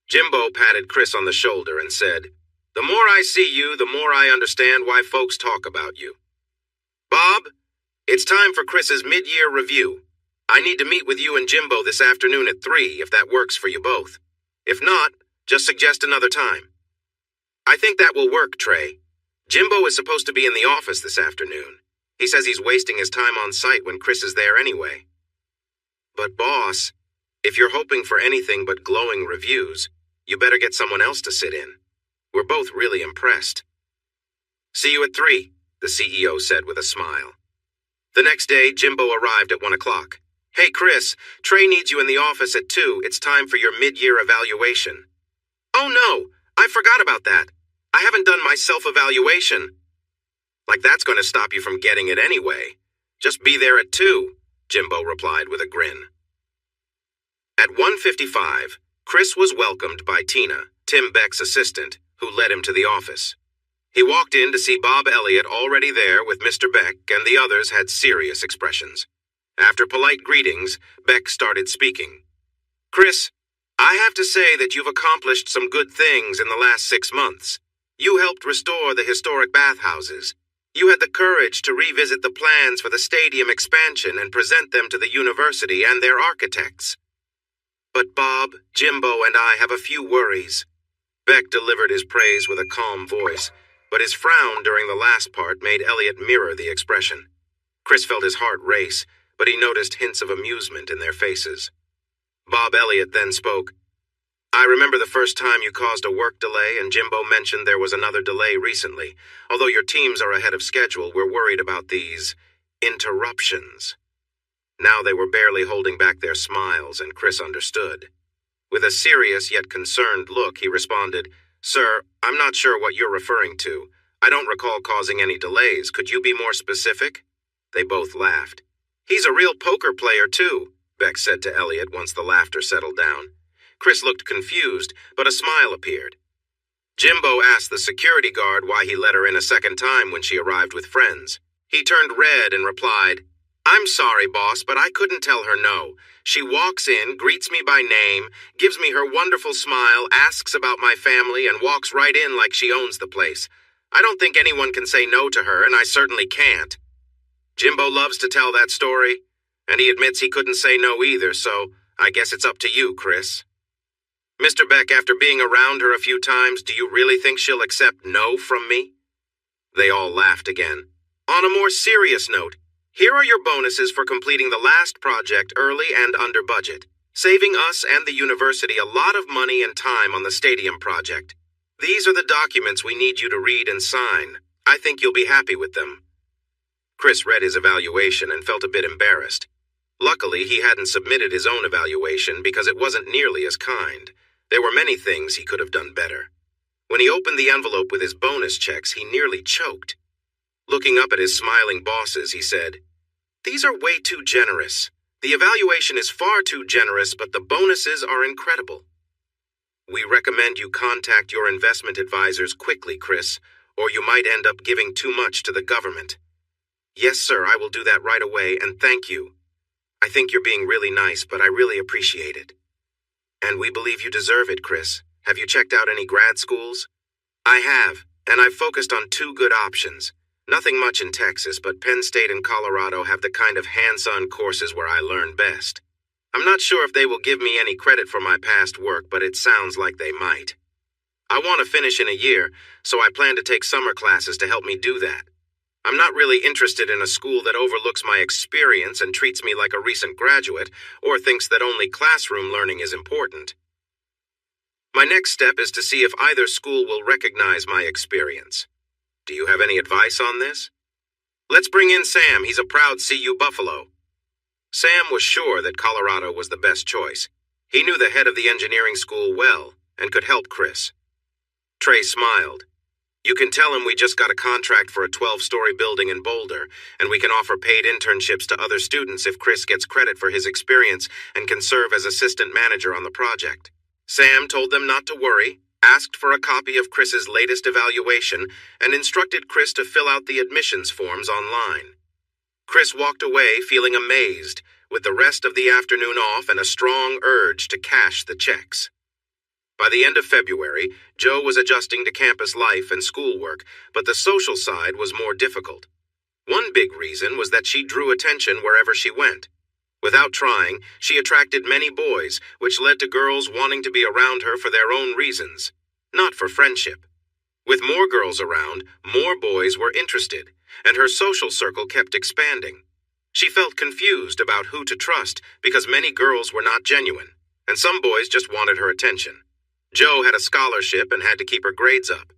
Jimbo patted Chris on the shoulder and said, "The more I see you, the more I understand why folks talk about you. Bob, it's time for Chris's mid-year review. I need to meet with you and Jimbo this afternoon at 3 if that works for you both. If not, just suggest another time." "I think that will work, Trey. Jimbo is supposed to be in the office this afternoon. He says he's wasting his time on site when Chris is there anyway." "But boss, if you're hoping for anything but glowing reviews, you better get someone else to sit in. We're both really impressed." "See you at 3, the CEO said with a smile. The next day, Jimbo arrived at 1 o'clock. "Hey, Chris, Trey needs you in the office at 2. It's time for your mid-year evaluation." "Oh no, I forgot about that. I haven't done my self-evaluation." "Like that's going to stop you from getting it anyway. Just be there at 2, Jimbo replied with a grin. At 1:55, Chris was welcomed by Tina, Tim Beck's assistant, who led him to the office. He walked in to see Bob Elliott already there with Mr. Beck, and the others had serious expressions. After polite greetings, Beck started speaking. "Chris, I have to say that you've accomplished some good things in the last 6 months. You helped restore the historic bathhouses. You had the courage to revisit the plans for the stadium expansion and present them to the university and their architects. But Bob, Jimbo, and I have a few worries. Beck delivered his praise with a calm voice, but his frown during the last part made Elliot mirror the expression. Chris felt his heart race, but he noticed hints of amusement in their faces. Bob Elliott then spoke. I remember the first time you caused a work delay, and Jimbo mentioned there was another delay recently. Although your teams are ahead of schedule, we're worried about these interruptions. Now they were barely holding back their smiles, and Chris understood. With a serious yet concerned look, he responded, Sir, I'm not sure what you're referring to. I don't recall causing any delays. Could you be more specific? They both laughed. He's a real poker player, too, Beck said to Elliot once the laughter settled down. Chris looked confused, but a smile appeared. Jimbo asked the security guard why he let her in a second time when she arrived with friends. He turned red and replied, I'm sorry, boss, but I couldn't tell her no. She walks in, greets me by name, gives me her wonderful smile, asks about my family, and walks right in like she owns the place. I don't think anyone can say no to her, and I certainly can't. Jimbo loves to tell that story, and he admits he couldn't say no either, so I guess it's up to you, Chris. Mr. Beck, after being around her a few times, do you really think she'll accept no from me? They all laughed again. On a more serious note, here are your bonuses for completing the last project early and under budget, saving us and the university a lot of money and time on the stadium project. These are the documents we need you to read and sign. I think you'll be happy with them. Chris read his evaluation and felt a bit embarrassed. Luckily, he hadn't submitted his own evaluation because it wasn't nearly as kind. There were many things he could have done better. When he opened the envelope with his bonus checks, he nearly choked. Looking up at his smiling bosses, he said, These are way too generous. The evaluation is far too generous, but the bonuses are incredible. We recommend you contact your investment advisors quickly, Chris, or you might end up giving too much to the government. Yes, sir, I will do that right away, and thank you. I think you're being really nice, but I really appreciate it. And we believe you deserve it, Chris. Have you checked out any grad schools? I have, and I've focused on 2 good options. Nothing much in Texas, but Penn State and Colorado have the kind of hands-on courses where I learn best. I'm not sure if they will give me any credit for my past work, but it sounds like they might. I want to finish in a year, so I plan to take summer classes to help me do that. I'm not really interested in a school that overlooks my experience and treats me like a recent graduate, or thinks that only classroom learning is important. My next step is to see if either school will recognize my experience. Do you have any advice on this? Let's bring in Sam. He's a proud CU Buffalo. Sam was sure that Colorado was the best choice. He knew the head of the engineering school well and could help Chris. Trey smiled. You can tell him we just got a contract for a 12-story building in Boulder, and we can offer paid internships to other students if Chris gets credit for his experience and can serve as assistant manager on the project. Sam told them not to worry, asked for a copy of Chris's latest evaluation, and instructed Chris to fill out the admissions forms online. Chris walked away feeling amazed, with the rest of the afternoon off and a strong urge to cash the checks. By the end of February, Joe was adjusting to campus life and schoolwork, but the social side was more difficult. One big reason was that she drew attention wherever she went. Without trying, she attracted many boys, which led to girls wanting to be around her for their own reasons, not for friendship. With more girls around, more boys were interested, and her social circle kept expanding. She felt confused about who to trust because many girls were not genuine, and some boys just wanted her attention. Joe had a scholarship and had to keep her grades up.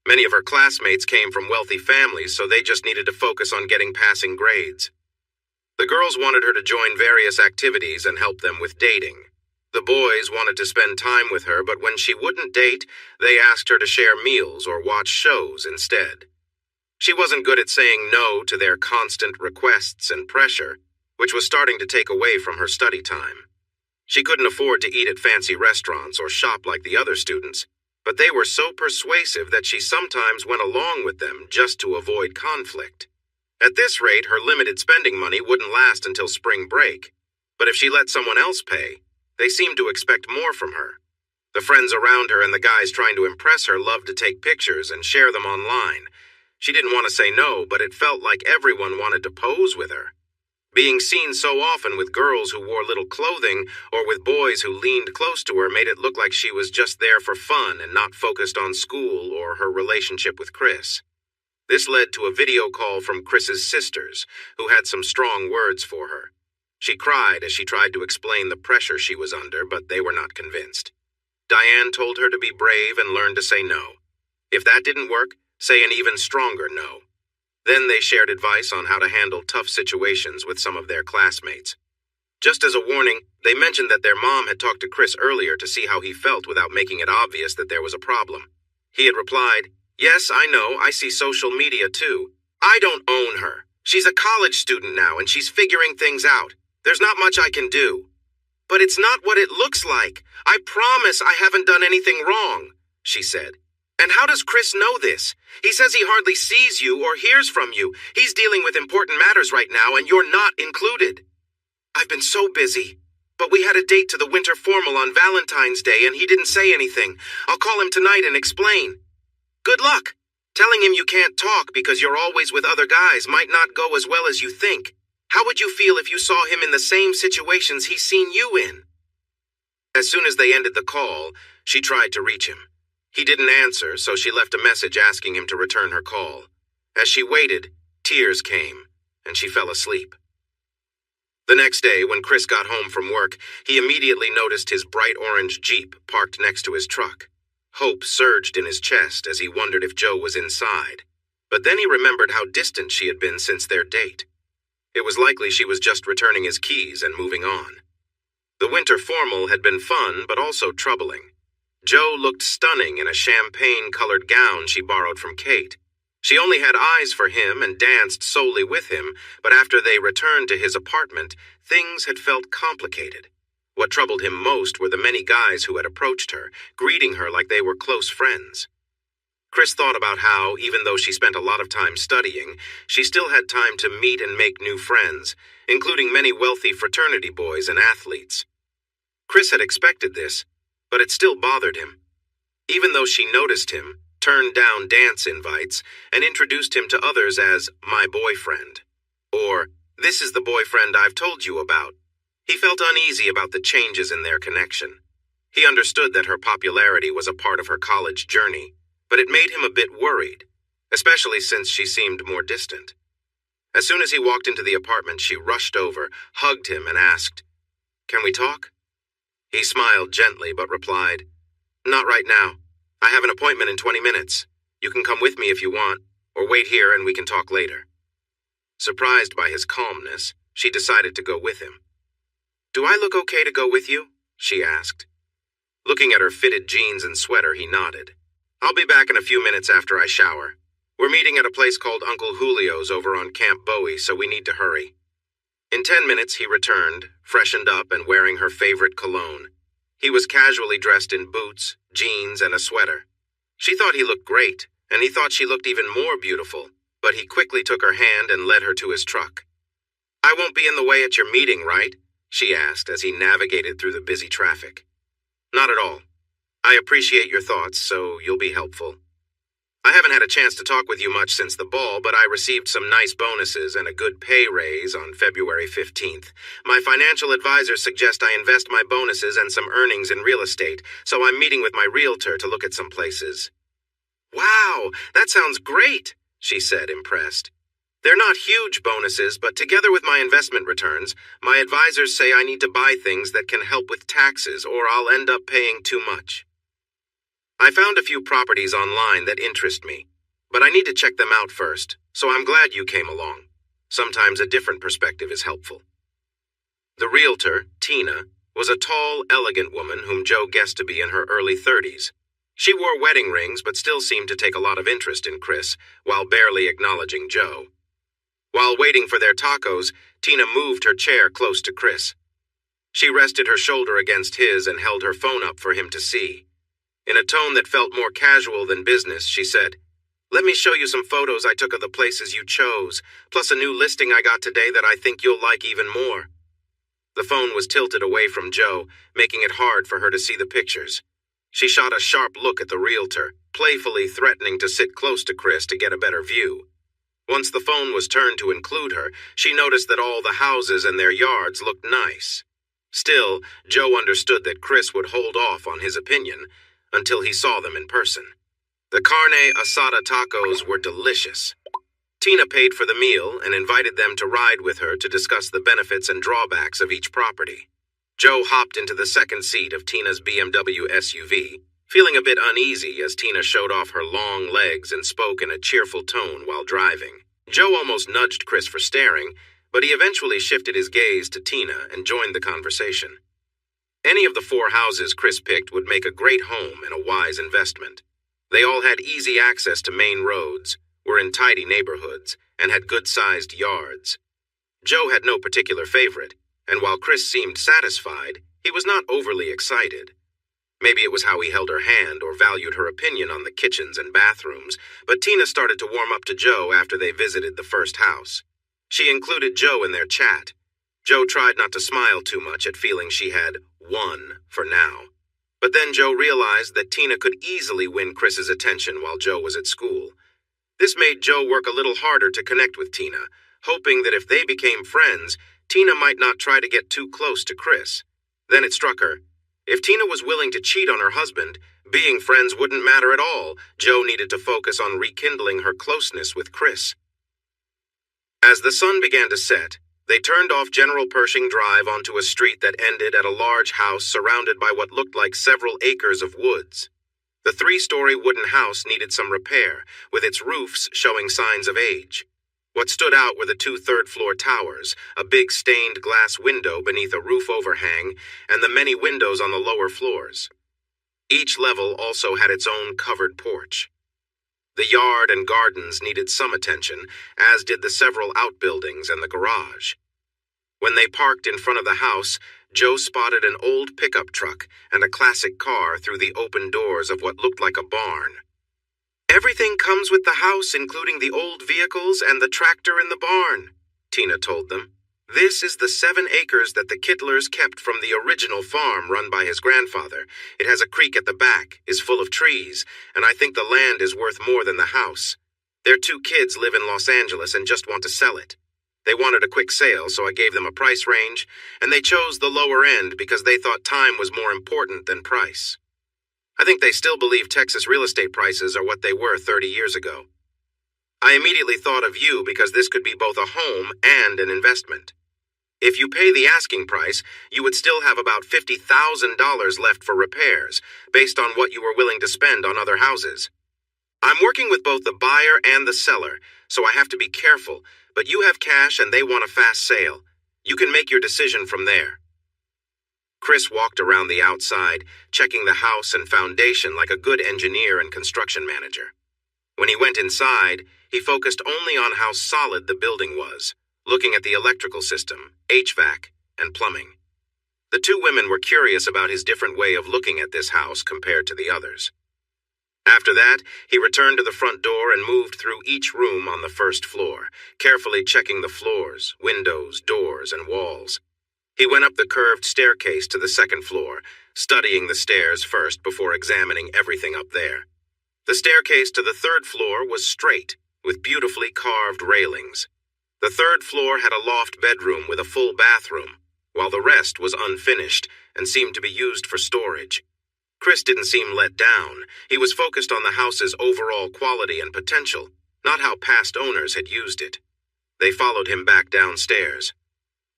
Many of her classmates came from wealthy families, so they just needed to focus on getting passing grades. The girls wanted her to join various activities and help them with dating. The boys wanted to spend time with her, but when she wouldn't date, they asked her to share meals or watch shows instead. She wasn't good at saying no to their constant requests and pressure, which was starting to take away from her study time. She couldn't afford to eat at fancy restaurants or shop like the other students, but they were so persuasive that she sometimes went along with them just to avoid conflict. At this rate, her limited spending money wouldn't last until spring break, but if she let someone else pay, They seemed to expect more from her. The friends around her and the guys trying to impress her loved to take pictures and share them online. She didn't want to say no, but it felt like everyone wanted to pose with her. Being seen so often with girls who wore little clothing or with boys who leaned close to her made it look like she was just there for fun and not focused on school or her relationship with Chris. This led to a video call from Chris's sisters, who had some strong words for her. She cried as she tried to explain the pressure she was under, but they were not convinced. Diane told her to be brave and learn to say no. If that didn't work, say an even stronger no. Then they shared advice on how to handle tough situations with some of their classmates. Just as a warning, they mentioned that their mom had talked to Chris earlier to see how he felt without making it obvious that there was a problem. He had replied, "Yes, I know, I see social media too. I don't own her. She's a college student now and she's figuring things out. There's not much I can do." "But it's not what it looks like. I promise I haven't done anything wrong," she said. "And how does Chris know this? He says he hardly sees you or hears from you. He's dealing with important matters right now, and you're not included." "I've been so busy. But we had a date to the winter formal on Valentine's Day, and he didn't say anything. I'll call him tonight and explain." "Good luck. Telling him you can't talk because you're always with other guys might not go as well as you think. How would you feel if you saw him in the same situations he's seen you in?" As soon as they ended the call, she tried to reach him. He didn't answer, so she left a message asking him to return her call. As she waited, tears came, and she fell asleep. The next day, when Chris got home from work, he immediately noticed his bright orange Jeep parked next to his truck. Hope surged in his chest as he wondered if Joe was inside. But then he remembered how distant she had been since their date. It was likely she was just returning his keys and moving on. The winter formal had been fun, but also troubling. Joe looked stunning in a champagne-colored gown she borrowed from Kate. She only had eyes for him and danced solely with him, but after they returned to his apartment, things had felt complicated. What troubled him most were the many guys who had approached her, greeting her like they were close friends. Chris thought about how, even though she spent a lot of time studying, she still had time to meet and make new friends, including many wealthy fraternity boys and athletes. Chris had expected this, but it still bothered him. Even though she noticed him, turned down dance invites, and introduced him to others as "my boyfriend," or "this is the boyfriend I've told you about," he felt uneasy about the changes in their connection. He understood that her popularity was a part of her college journey, but it made him a bit worried, especially since she seemed more distant. As soon as he walked into the apartment, she rushed over, hugged him, and asked, "Can we talk?" He smiled gently but replied, "Not right now. I have an appointment in 20 minutes. You can come with me if you want, or wait here and we can talk later." Surprised by his calmness, she decided to go with him. "Do I look okay to go with you?" she asked. Looking at her fitted jeans and sweater, he nodded. "I'll be back in a few minutes after I shower. We're meeting at a place called Uncle Julio's over on Camp Bowie, so we need to hurry." In 10 minutes, he returned, freshened up and wearing her favorite cologne. He was casually dressed in boots, jeans, and a sweater. She thought he looked great, and he thought she looked even more beautiful, but he quickly took her hand and led her to his truck. "I won't be in the way at your meeting, right?" she asked as he navigated through the busy traffic. "Not at all. I appreciate your thoughts, so you'll be helpful. I haven't had a chance to talk with you much since the ball, but I received some nice bonuses and a good pay raise on February 15th. My financial advisors suggest I invest my bonuses and some earnings in real estate, so I'm meeting with my realtor to look at some places." "Wow, that sounds great," she said, impressed. "They're not huge bonuses, but together with my investment returns, my advisors say I need to buy things that can help with taxes or I'll end up paying too much. I found a few properties online that interest me, but I need to check them out first, so I'm glad you came along. Sometimes a different perspective is helpful." The realtor, Tina, was a tall, elegant woman whom Joe guessed to be in her early 30s. She wore wedding rings but still seemed to take a lot of interest in Chris, while barely acknowledging Joe. While waiting for their tacos, Tina moved her chair close to Chris. She rested her shoulder against his and held her phone up for him to see. In a tone that felt more casual than business, she said, "Let me show you some photos I took of the places you chose, plus a new listing I got today that I think you'll like even more." The phone was tilted away from Joe, making it hard for her to see the pictures. She shot a sharp look at the realtor, playfully threatening to sit close to Chris to get a better view. Once the phone was turned to include her, she noticed that all the houses and their yards looked nice. Still, Joe understood that Chris would hold off on his opinion until he saw them in person. The carne asada tacos were delicious. Tina paid for the meal and invited them to ride with her to discuss the benefits and drawbacks of each property. Joe hopped into the second seat of Tina's BMW SUV, feeling a bit uneasy as Tina showed off her long legs and spoke in a cheerful tone while driving. Joe almost nudged Chris for staring, but he eventually shifted his gaze to Tina and joined the conversation. Any of the 4 houses Chris picked would make a great home and a wise investment. They all had easy access to main roads, were in tidy neighborhoods, and had good-sized yards. Joe had no particular favorite, and while Chris seemed satisfied, he was not overly excited. Maybe it was how he held her hand or valued her opinion on the kitchens and bathrooms, but Tina started to warm up to Joe after they visited the first house. She included Joe in their chat. Joe tried not to smile too much at feeling she had won for now. But then Joe realized that Tina could easily win Chris's attention while Joe was at school. This made Joe work a little harder to connect with Tina, hoping that if they became friends, Tina might not try to get too close to Chris. Then it struck her. If Tina was willing to cheat on her husband, being friends wouldn't matter at all. Joe needed to focus on rekindling her closeness with Chris. As the sun began to set, they turned off General Pershing Drive onto a street that ended at a large house surrounded by what looked like several acres of woods. The 3-story wooden house needed some repair, with its roofs showing signs of age. What stood out were the 2 third-floor towers, a big stained glass window beneath a roof overhang, and the many windows on the lower floors. Each level also had its own covered porch. The yard and gardens needed some attention, as did the several outbuildings and the garage. When they parked in front of the house, Joe spotted an old pickup truck and a classic car through the open doors of what looked like a barn. "Everything comes with the house, including the old vehicles and the tractor in the barn," Tina told them. "This is the 7 acres that the Kittlers kept from the original farm run by his grandfather. It has a creek at the back, is full of trees, and I think the land is worth more than the house. Their 2 kids live in Los Angeles and just want to sell it. They wanted a quick sale, so I gave them a price range, and they chose the lower end because they thought time was more important than price. I think they still believe Texas real estate prices are what they were 30 years ago. I immediately thought of you because this could be both a home and an investment. If you pay the asking price, you would still have about $50,000 left for repairs, based on what you were willing to spend on other houses. I'm working with both the buyer and the seller, so I have to be careful, but you have cash and they want a fast sale. You can make your decision from there." Chris walked around the outside, checking the house and foundation like a good engineer and construction manager. When he went inside, he focused only on how solid the building was, looking at the electrical system, HVAC, and plumbing. The 2 women were curious about his different way of looking at this house compared to the others. After that, he returned to the front door and moved through each room on the first floor, carefully checking the floors, windows, doors, and walls. He went up the curved staircase to the second floor, studying the stairs first before examining everything up there. The staircase to the 3rd floor was straight, with beautifully carved railings. The 3rd floor had a loft bedroom with a full bathroom, while the rest was unfinished and seemed to be used for storage. Chris didn't seem let down. He was focused on the house's overall quality and potential, not how past owners had used it. They followed him back downstairs.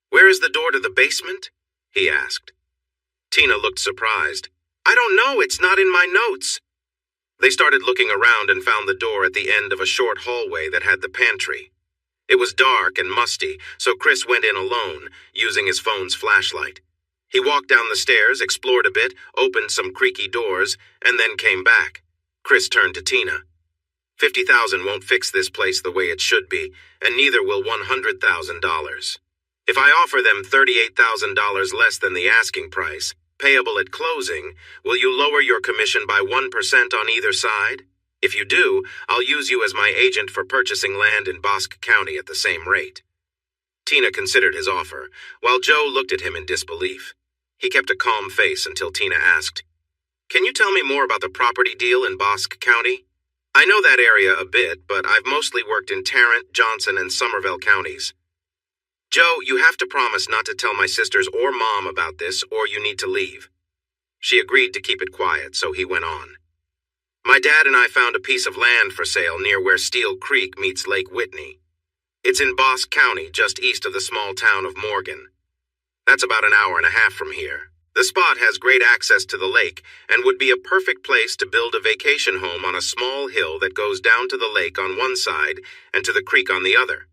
"Where is the door to the basement?" he asked. Tina looked surprised. "I don't know, it's not in my notes." They started looking around and found the door at the end of a short hallway that had the pantry. It was dark and musty, so Chris went in alone, using his phone's flashlight. He walked down the stairs, explored a bit, opened some creaky doors, and then came back. Chris turned to Tina. $50,000 won't fix this place the way it should be, and neither will $100,000. If I offer them $38,000 less than the asking price, payable at closing, will you lower your commission by 1% on either side? If you do, I'll use you as my agent for purchasing land in Bosque County at the same rate." Tina considered his offer, while Joe looked at him in disbelief. He kept a calm face until Tina asked, "Can you tell me more about the property deal in Bosque County? I know that area a bit, but I've mostly worked in Tarrant, Johnson, and Somervell counties." "Joe, you have to promise not to tell my sisters or Mom about this, or you need to leave." She agreed to keep it quiet, so he went on. "My dad and I found a piece of land for sale near where Steel Creek meets Lake Whitney. It's in Bosque County, just east of the small town of Morgan. That's about an hour and a half from here. The spot has great access to the lake and would be a perfect place to build a vacation home on a small hill that goes down to the lake on one side and to the creek on the other.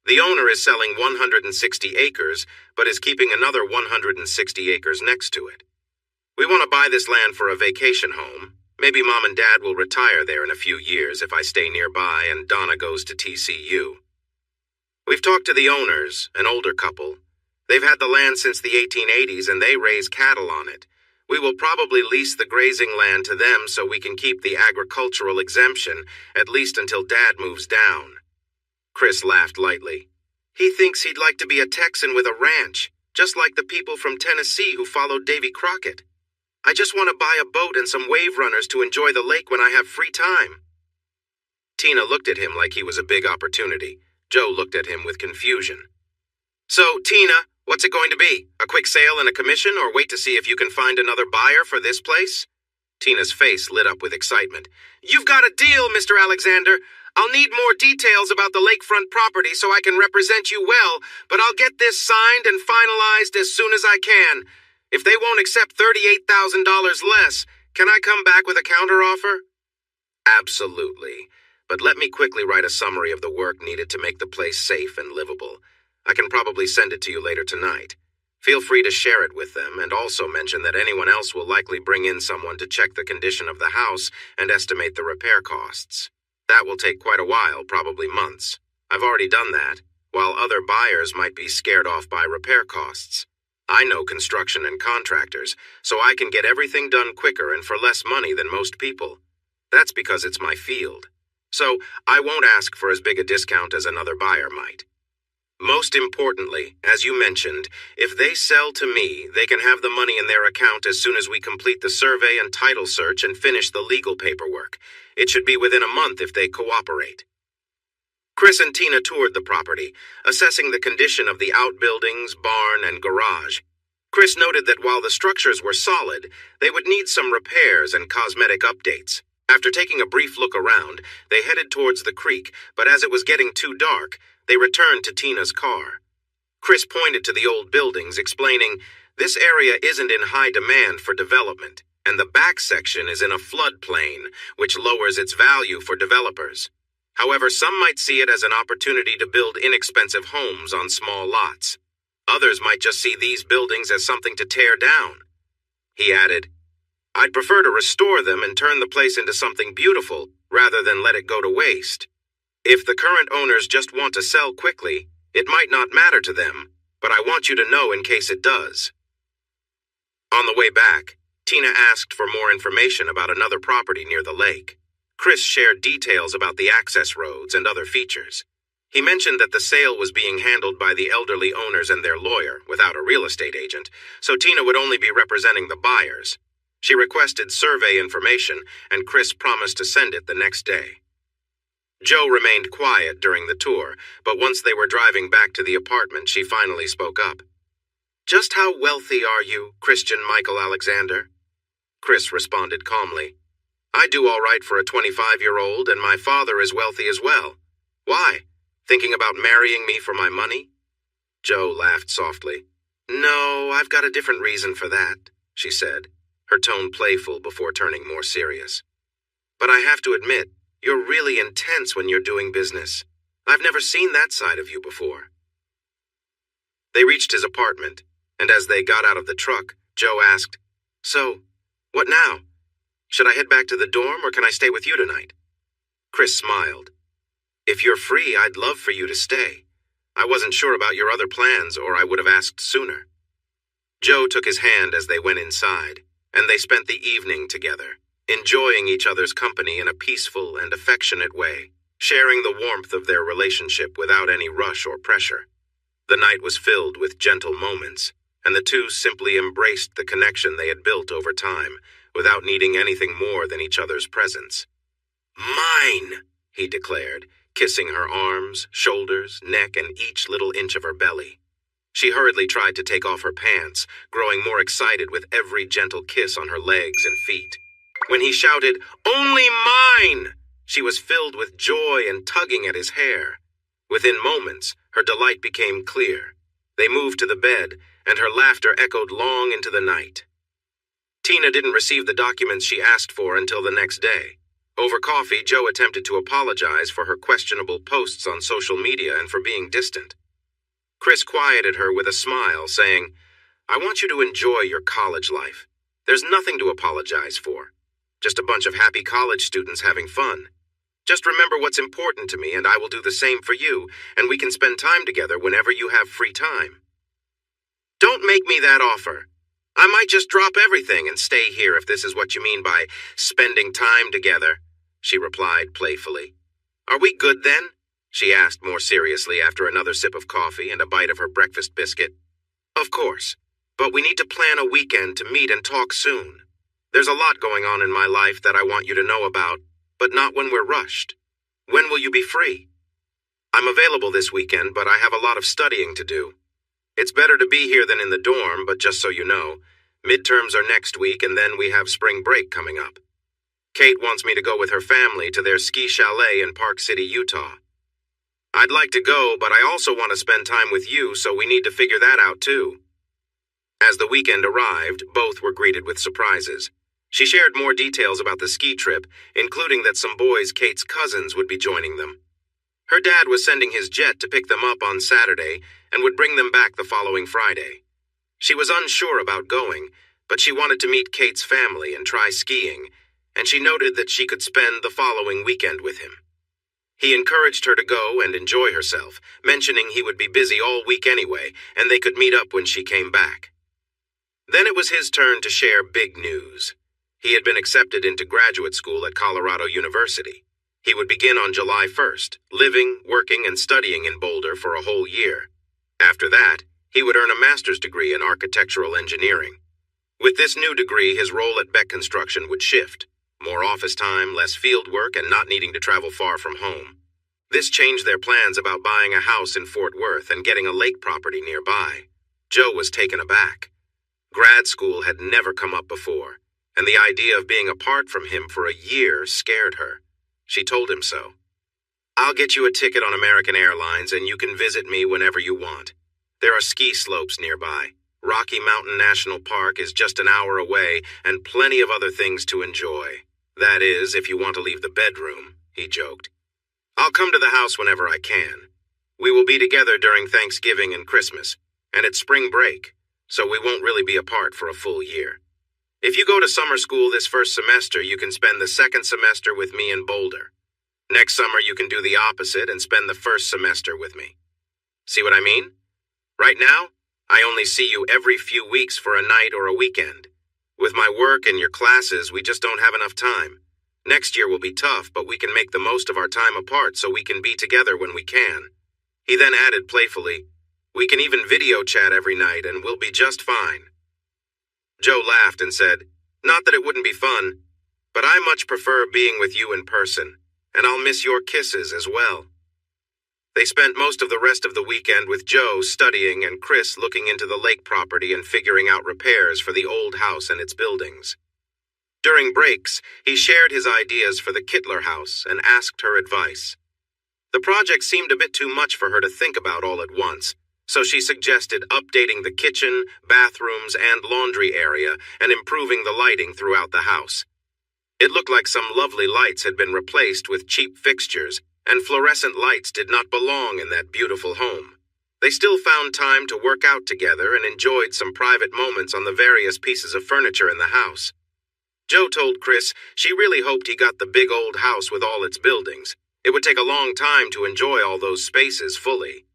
The owner is selling 160 acres, but is keeping another 160 acres next to it. We want to buy this land for a vacation home. Maybe Mom and Dad will retire there in a few years if I stay nearby and Donna goes to TCU. We've talked to the owners, an older couple. They've had the land since the 1880s and they raise cattle on it. We will probably lease the grazing land to them so we can keep the agricultural exemption, at least until Dad moves down." Chris laughed lightly. "He thinks he'd like to be a Texan with a ranch, just like the people from Tennessee who followed Davy Crockett. I just want to buy a boat and some wave runners to enjoy the lake when I have free time." Tina looked at him like he was a big opportunity. Joe looked at him with confusion. "So, Tina, what's it going to be? A quick sale and a commission, or wait to see if you can find another buyer for this place?" Tina's face lit up with excitement. "You've got a deal, Mr. Alexander. I'll need more details about the lakefront property so I can represent you well, but I'll get this signed and finalized as soon as I can. If they won't accept $38,000 less, can I come back with a counteroffer?" "Absolutely. But let me quickly write a summary of the work needed to make the place safe and livable. I can probably send it to you later tonight. Feel free to share it with them, and also mention that anyone else will likely bring in someone to check the condition of the house and estimate the repair costs. That will take quite a while, probably months. I've already done that, while other buyers might be scared off by repair costs. I know construction and contractors, so I can get everything done quicker and for less money than most people. That's because it's my field. So I won't ask for as big a discount as another buyer might. Most importantly, as you mentioned, if they sell to me, they can have the money in their account as soon as we complete the survey and title search and finish the legal paperwork. It should be within a month if they cooperate." Chris and Tina toured the property, assessing the condition of the outbuildings, barn, and garage. Chris noted that while the structures were solid, they would need some repairs and cosmetic updates. After taking a brief look around, they headed towards the creek, but as it was getting too dark, they returned to Tina's car. Chris pointed to the old buildings, explaining, "This area isn't in high demand for development, and the back section is in a floodplain, which lowers its value for developers. However, some might see it as an opportunity to build inexpensive homes on small lots. Others might just see these buildings as something to tear down." He added, "I'd prefer to restore them and turn the place into something beautiful, rather than let it go to waste. If the current owners just want to sell quickly, it might not matter to them, but I want you to know in case it does." On the way back, Tina asked for more information about another property near the lake. Chris shared details about the access roads and other features. He mentioned that the sale was being handled by the elderly owners and their lawyer, without a real estate agent, so Tina would only be representing the buyers. She requested survey information, and Chris promised to send it the next day. Joe remained quiet during the tour, but once they were driving back to the apartment, she finally spoke up. "Just how wealthy are you, Christian Michael Alexander?" Chris responded calmly. "I do all right for a 25-year-old, and my father is wealthy as well. Why? Thinking about marrying me for my money?" Joe laughed softly. "No, I've got a different reason for that," she said, her tone playful before turning more serious. "But I have to admit, you're really intense when you're doing business. I've never seen that side of you before." They reached his apartment, and as they got out of the truck, Joe asked, "So, what now? Should I head back to the dorm, or can I stay with you tonight?" Chris smiled. "If you're free, I'd love for you to stay. I wasn't sure about your other plans, or I would have asked sooner." Joe took his hand as they went inside, and they spent the evening together, enjoying each other's company in a peaceful and affectionate way, sharing the warmth of their relationship without any rush or pressure. The night was filled with gentle moments, and the two simply embraced the connection they had built over time, without needing anything more than each other's presence. "Mine," he declared, kissing her arms, shoulders, neck, and each little inch of her belly. She hurriedly tried to take off her pants, growing more excited with every gentle kiss on her legs and feet. When he shouted, "Only mine!" she was filled with joy and tugging at his hair. Within moments, her delight became clear. They moved to the bed, and her laughter echoed long into the night. Tina didn't receive the documents she asked for until the next day. Over coffee, Joe attempted to apologize for her questionable posts on social media and for being distant. Chris quieted her with a smile, saying, "I want you to enjoy your college life. There's nothing to apologize for. Just a bunch of happy college students having fun. Just remember what's important to me, and I will do the same for you, and we can spend time together whenever you have free time." "Don't make me that offer. I might just drop everything and stay here if this is what you mean by spending time together," she replied playfully. "Are we good then?" she asked more seriously after another sip of coffee and a bite of her breakfast biscuit. "Of course, but we need to plan a weekend to meet and talk soon. There's a lot going on in my life that I want you to know about, but not when we're rushed. When will you be free?" "I'm available this weekend, but I have a lot of studying to do. It's better to be here than in the dorm, but just so you know, midterms are next week and then we have spring break coming up. Kate wants me to go with her family to their ski chalet in Park City, Utah. I'd like to go, but I also want to spend time with you, so we need to figure that out too." As the weekend arrived, both were greeted with surprises. She shared more details about the ski trip, including that some boys Kate's cousins would be joining them. Her dad was sending his jet to pick them up on Saturday and would bring them back the following Friday. She was unsure about going, but she wanted to meet Kate's family and try skiing, and she noted that she could spend the following weekend with him. He encouraged her to go and enjoy herself, mentioning he would be busy all week anyway, and they could meet up when she came back. Then it was his turn to share big news. He had been accepted into graduate school at Colorado University. He would begin on July 1st, living, working, and studying in Boulder for a whole year. After that, he would earn a master's degree in architectural engineering. With this new degree, his role at Beck Construction would shift. More office time, less field work, and not needing to travel far from home. This changed their plans about buying a house in Fort Worth and getting a lake property nearby. Joe was taken aback. Grad school had never come up before, and the idea of being apart from him for a year scared her. She told him so. "I'll get you a ticket on American Airlines and you can visit me whenever you want. There are ski slopes nearby. Rocky Mountain National Park is just an hour away, and plenty of other things to enjoy. That is, if you want to leave the bedroom," he joked. "I'll come to the house whenever I can. We will be together during Thanksgiving and Christmas, and it's spring break, so we won't really be apart for a full year. If you go to summer school this first semester, you can spend the second semester with me in Boulder. Next summer, you can do the opposite and spend the first semester with me. See what I mean? Right now, I only see you every few weeks for a night or a weekend. With my work and your classes, we just don't have enough time. Next year will be tough, but we can make the most of our time apart so we can be together when we can." He then added playfully, "We can even video chat every night and we'll be just fine." Joe laughed and said, "Not that it wouldn't be fun, but I much prefer being with you in person, and I'll miss your kisses as well." They spent most of the rest of the weekend with Joe studying and Chris looking into the lake property and figuring out repairs for the old house and its buildings. During breaks, he shared his ideas for the Kittler house and asked her advice. The project seemed a bit too much for her to think about all at once, so she suggested updating the kitchen, bathrooms, and laundry area and improving the lighting throughout the house. It looked like some lovely lights had been replaced with cheap fixtures, and fluorescent lights did not belong in that beautiful home. They still found time to work out together and enjoyed some private moments on the various pieces of furniture in the house. Joe told Chris she really hoped he got the big old house with all its buildings. It would take a long time to enjoy all those spaces fully.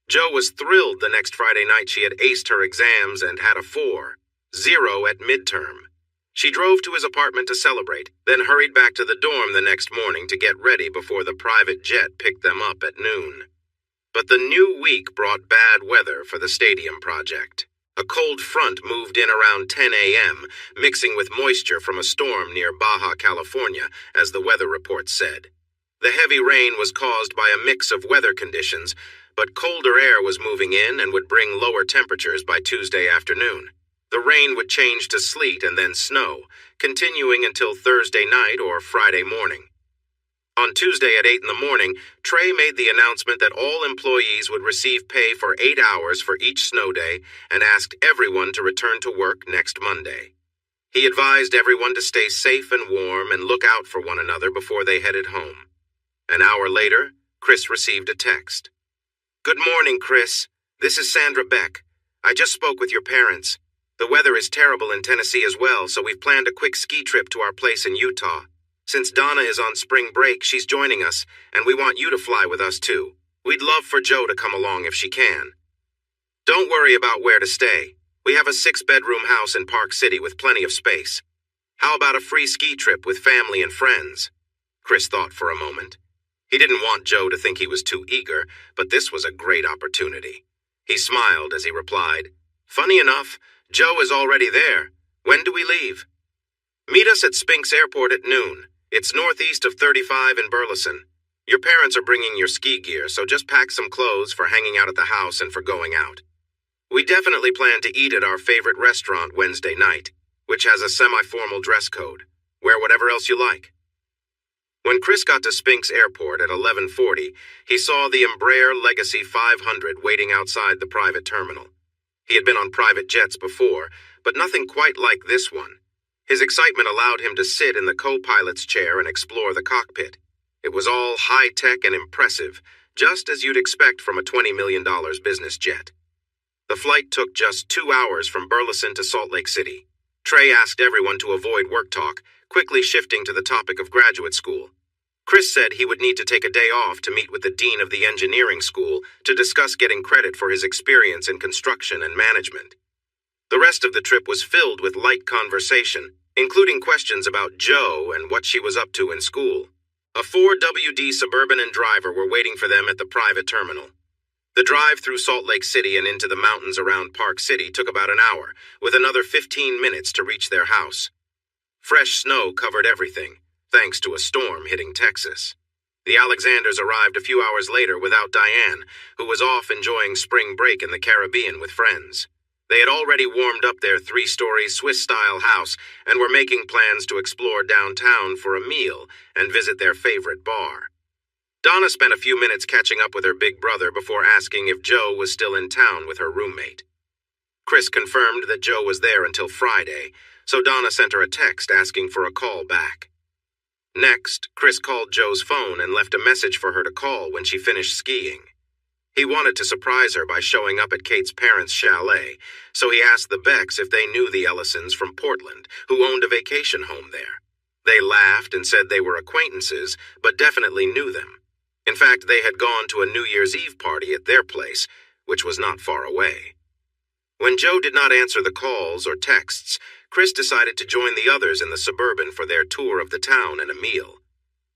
Joe was thrilled the next Friday night she had aced her exams and had a 4.0 at midterm. She drove to his apartment to celebrate, then hurried back to the dorm the next morning to get ready before the private jet picked them up at noon. But the new week brought bad weather for the stadium project. A cold front moved in around 10 a.m., mixing with moisture from a storm near Baja California, as the weather report said. The heavy rain was caused by a mix of weather conditions, but colder air was moving in and would bring lower temperatures by Tuesday afternoon. The rain would change to sleet and then snow, continuing until Thursday night or Friday morning. On Tuesday at 8 in the morning, Trey made the announcement that all employees would receive pay for 8 hours for each snow day and asked everyone to return to work next Monday. He advised everyone to stay safe and warm and look out for one another before they headed home. An hour later, Chris received a text. "Good morning, Chris. This is Sandra Beck. I just spoke with your parents. The weather is terrible in Tennessee as well, so we've planned a quick ski trip to our place in Utah. Since Donna is on spring break, she's joining us, and we want you to fly with us too. We'd love for Joe to come along if she can. Don't worry about where to stay. We have a 6-bedroom house in Park City with plenty of space. How about a free ski trip with family and friends?" Chris thought for a moment. He didn't want Joe to think he was too eager, but this was a great opportunity. He smiled as he replied, "Funny enough, Joe is already there. When do we leave?" "Meet us at Spinks Airport at noon. It's northeast of 35 in Burleson. Your parents are bringing your ski gear, so just pack some clothes for hanging out at the house and for going out. We definitely plan to eat at our favorite restaurant Wednesday night, which has a semi-formal dress code. Wear whatever else you like." When Chris got to Spinks Airport at 11:40, he saw the Embraer Legacy 500 waiting outside the private terminal. He had been on private jets before, but nothing quite like this one. His excitement allowed him to sit in the co-pilot's chair and explore the cockpit. It was all high-tech and impressive, just as you'd expect from a $20 million business jet. The flight took just 2 hours from Burleson to Salt Lake City. Trey asked everyone to avoid work talk, quickly shifting to the topic of graduate school. Chris said he would need to take a day off to meet with the dean of the engineering school to discuss getting credit for his experience in construction and management. The rest of the trip was filled with light conversation, including questions about Joe and what she was up to in school. A Ford WD Suburban and driver were waiting for them at the private terminal. The drive through Salt Lake City and into the mountains around Park City took about an hour, with another 15 minutes to reach their house. Fresh snow covered everything, thanks to a storm hitting Texas. The Alexanders arrived a few hours later without Diane, who was off enjoying spring break in the Caribbean with friends. They had already warmed up their 3-story Swiss-style house and were making plans to explore downtown for a meal and visit their favorite bar. Donna spent a few minutes catching up with her big brother before asking if Joe was still in town with her roommate. Chris confirmed that Joe was there until Friday, so Donna sent her a text asking for a call back. Next, Chris called Joe's phone and left a message for her to call when she finished skiing. He wanted to surprise her by showing up at Kate's parents' chalet, so he asked the Becks if they knew the Ellisons from Portland, who owned a vacation home there. They laughed and said they were acquaintances, but definitely knew them. In fact, they had gone to a New Year's Eve party at their place, which was not far away. When Joe did not answer the calls or texts, Chris decided to join the others in the Suburban for their tour of the town and a meal.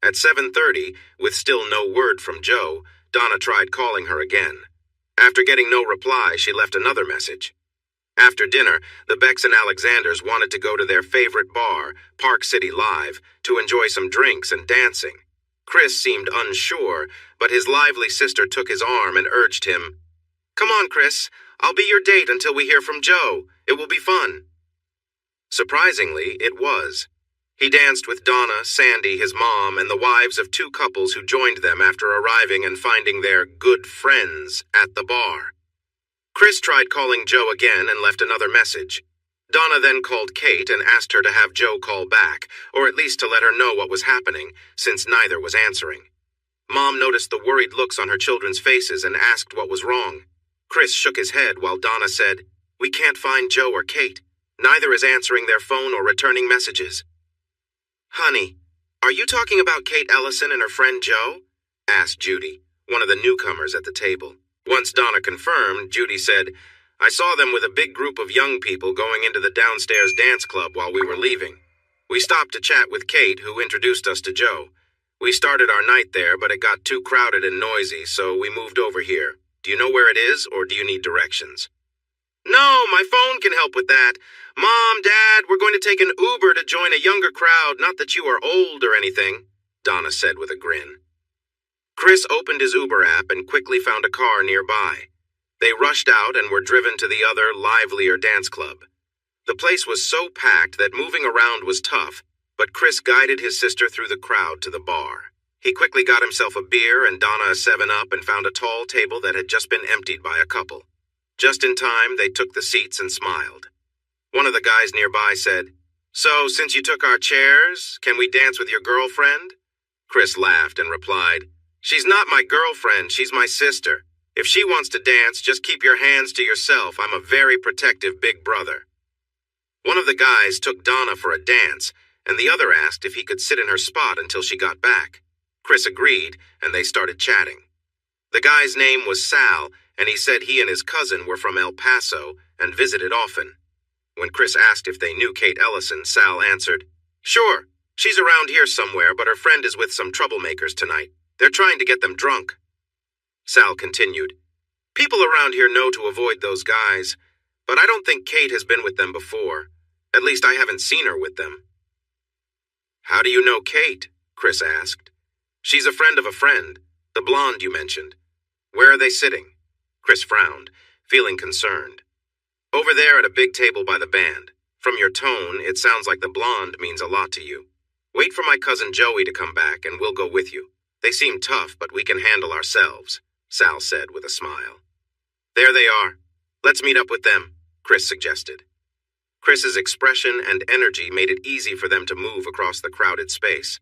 At 7:30, with still no word from Joe, Donna tried calling her again. After getting no reply, she left another message. After dinner, the Becks and Alexanders wanted to go to their favorite bar, Park City Live, to enjoy some drinks and dancing. Chris seemed unsure, but his lively sister took his arm and urged him, "Come on, Chris. I'll be your date until we hear from Joe. It will be fun." Surprisingly, it was. He danced with Donna, Sandy, his mom, and the wives of 2 couples who joined them after arriving and finding their good friends at the bar. Chris tried calling Joe again and left another message. Donna then called Kate and asked her to have Joe call back, or at least to let her know what was happening, since neither was answering. Mom noticed the worried looks on her children's faces and asked what was wrong. Chris shook his head while Donna said, "We can't find Joe or Kate. Neither is answering their phone or returning messages." "Honey, are you talking about Kate Ellison and her friend Joe?" asked Judy, one of the newcomers at the table. Once Donna confirmed, Judy said, "I saw them with a big group of young people going into the downstairs dance club while we were leaving. We stopped to chat with Kate, who introduced us to Joe. We started our night there, but it got too crowded and noisy, so we moved over here. Do you know where it is, or do you need directions? No, my phone can help with that. Mom, Dad, we're going to take an Uber to join a younger crowd, not that you are old or anything, Donna said with a grin. Chris opened his Uber app and quickly found a car nearby. They rushed out and were driven to the other, livelier dance club. The place was so packed that moving around was tough, but Chris guided his sister through the crowd to the bar. He quickly got himself a beer and Donna a 7-Up and found a tall table that had just been emptied by a couple. Just in time, they took the seats and smiled. One of the guys nearby said, "So, since you took our chairs, can we dance with your girlfriend?" Chris laughed and replied, "She's not my girlfriend, she's my sister. If she wants to dance, just keep your hands to yourself. I'm a very protective big brother." One of the guys took Donna for a dance, and the other asked if he could sit in her spot until she got back. Chris agreed, and they started chatting. The guy's name was Sal, and he said he and his cousin were from El Paso and visited often. When Chris asked if they knew Kate Ellison, Sal answered, "Sure, she's around here somewhere, but her friend is with some troublemakers tonight. They're trying to get them drunk." Sal continued, "People around here know to avoid those guys, but I don't think Kate has been with them before. At least I haven't seen her with them." "How do you know Kate?" Chris asked. "She's a friend of a friend, the blonde you mentioned. Where are they sitting?" Chris frowned, feeling concerned. "Over there at a big table by the band. From your tone, it sounds like the blonde means a lot to you. Wait for my cousin Joey to come back and we'll go with you. They seem tough, but we can handle ourselves," Sal said with a smile. "There they are. Let's meet up with them," Chris suggested. Chris's expression and energy made it easy for them to move across the crowded space.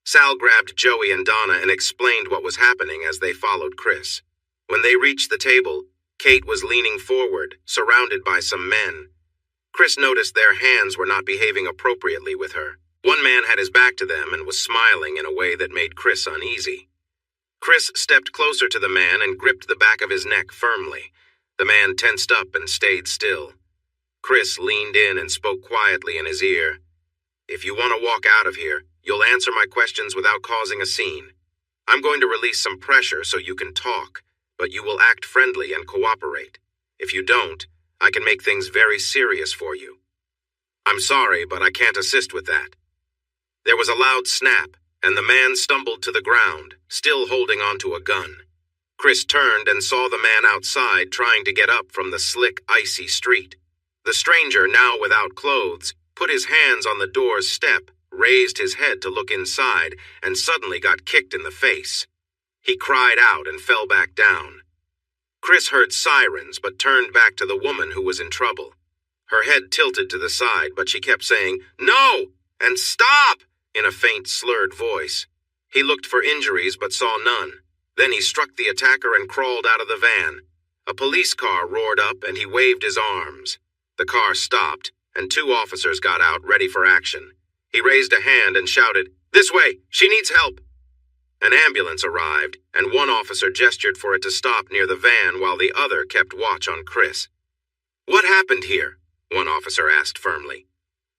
Sal grabbed Joey and Donna and explained what was happening as they followed Chris. When they reached the table, Kate was leaning forward, surrounded by some men. Chris noticed their hands were not behaving appropriately with her. One man had his back to them and was smiling in a way that made Chris uneasy. Chris stepped closer to the man and gripped the back of his neck firmly. The man tensed up and stayed still. Chris leaned in and spoke quietly in his ear. "If you want to walk out of here, you'll answer my questions without causing a scene. I'm going to release some pressure so you can talk, but you will act friendly and cooperate. If you don't, I can make things very serious for you." "I'm sorry, but I can't assist with that." There was a loud snap, and the man stumbled to the ground, still holding onto a gun. Chris turned and saw the man outside trying to get up from the slick, icy street. The stranger, now without clothes, put his hands on the door's step, raised his head to look inside, and suddenly got kicked in the face. He cried out and fell back down. Chris heard sirens but turned back to the woman who was in trouble. Her head tilted to the side, but she kept saying, "No!" and "Stop!" in a faint, slurred voice. He looked for injuries but saw none. Then he struck the attacker and crawled out of the van. A police car roared up and he waved his arms. The car stopped, and 2 officers got out ready for action. He raised a hand and shouted, "This way! She needs help!" An ambulance arrived, and one officer gestured for it to stop near the van while the other kept watch on Chris. "What happened here?" one officer asked firmly.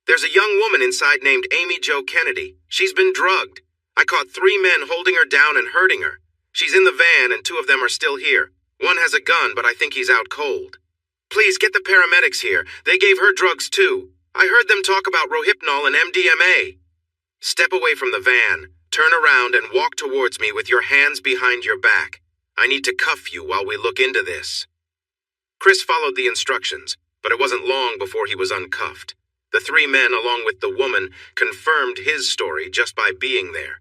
"There's a young woman inside named Amy Jo Kennedy. She's been drugged. I caught 3 men holding her down and hurting her. She's in the van and 2 of them are still here. One has a gun, but I think he's out cold. Please get the paramedics here. They gave her drugs too. I heard them talk about Rohypnol and MDMA. Step away from the van, turn around and walk towards me with your hands behind your back. I need to cuff you while we look into this." Chris followed the instructions, but it wasn't long before he was uncuffed. The 3 men, along with the woman, confirmed his story just by being there.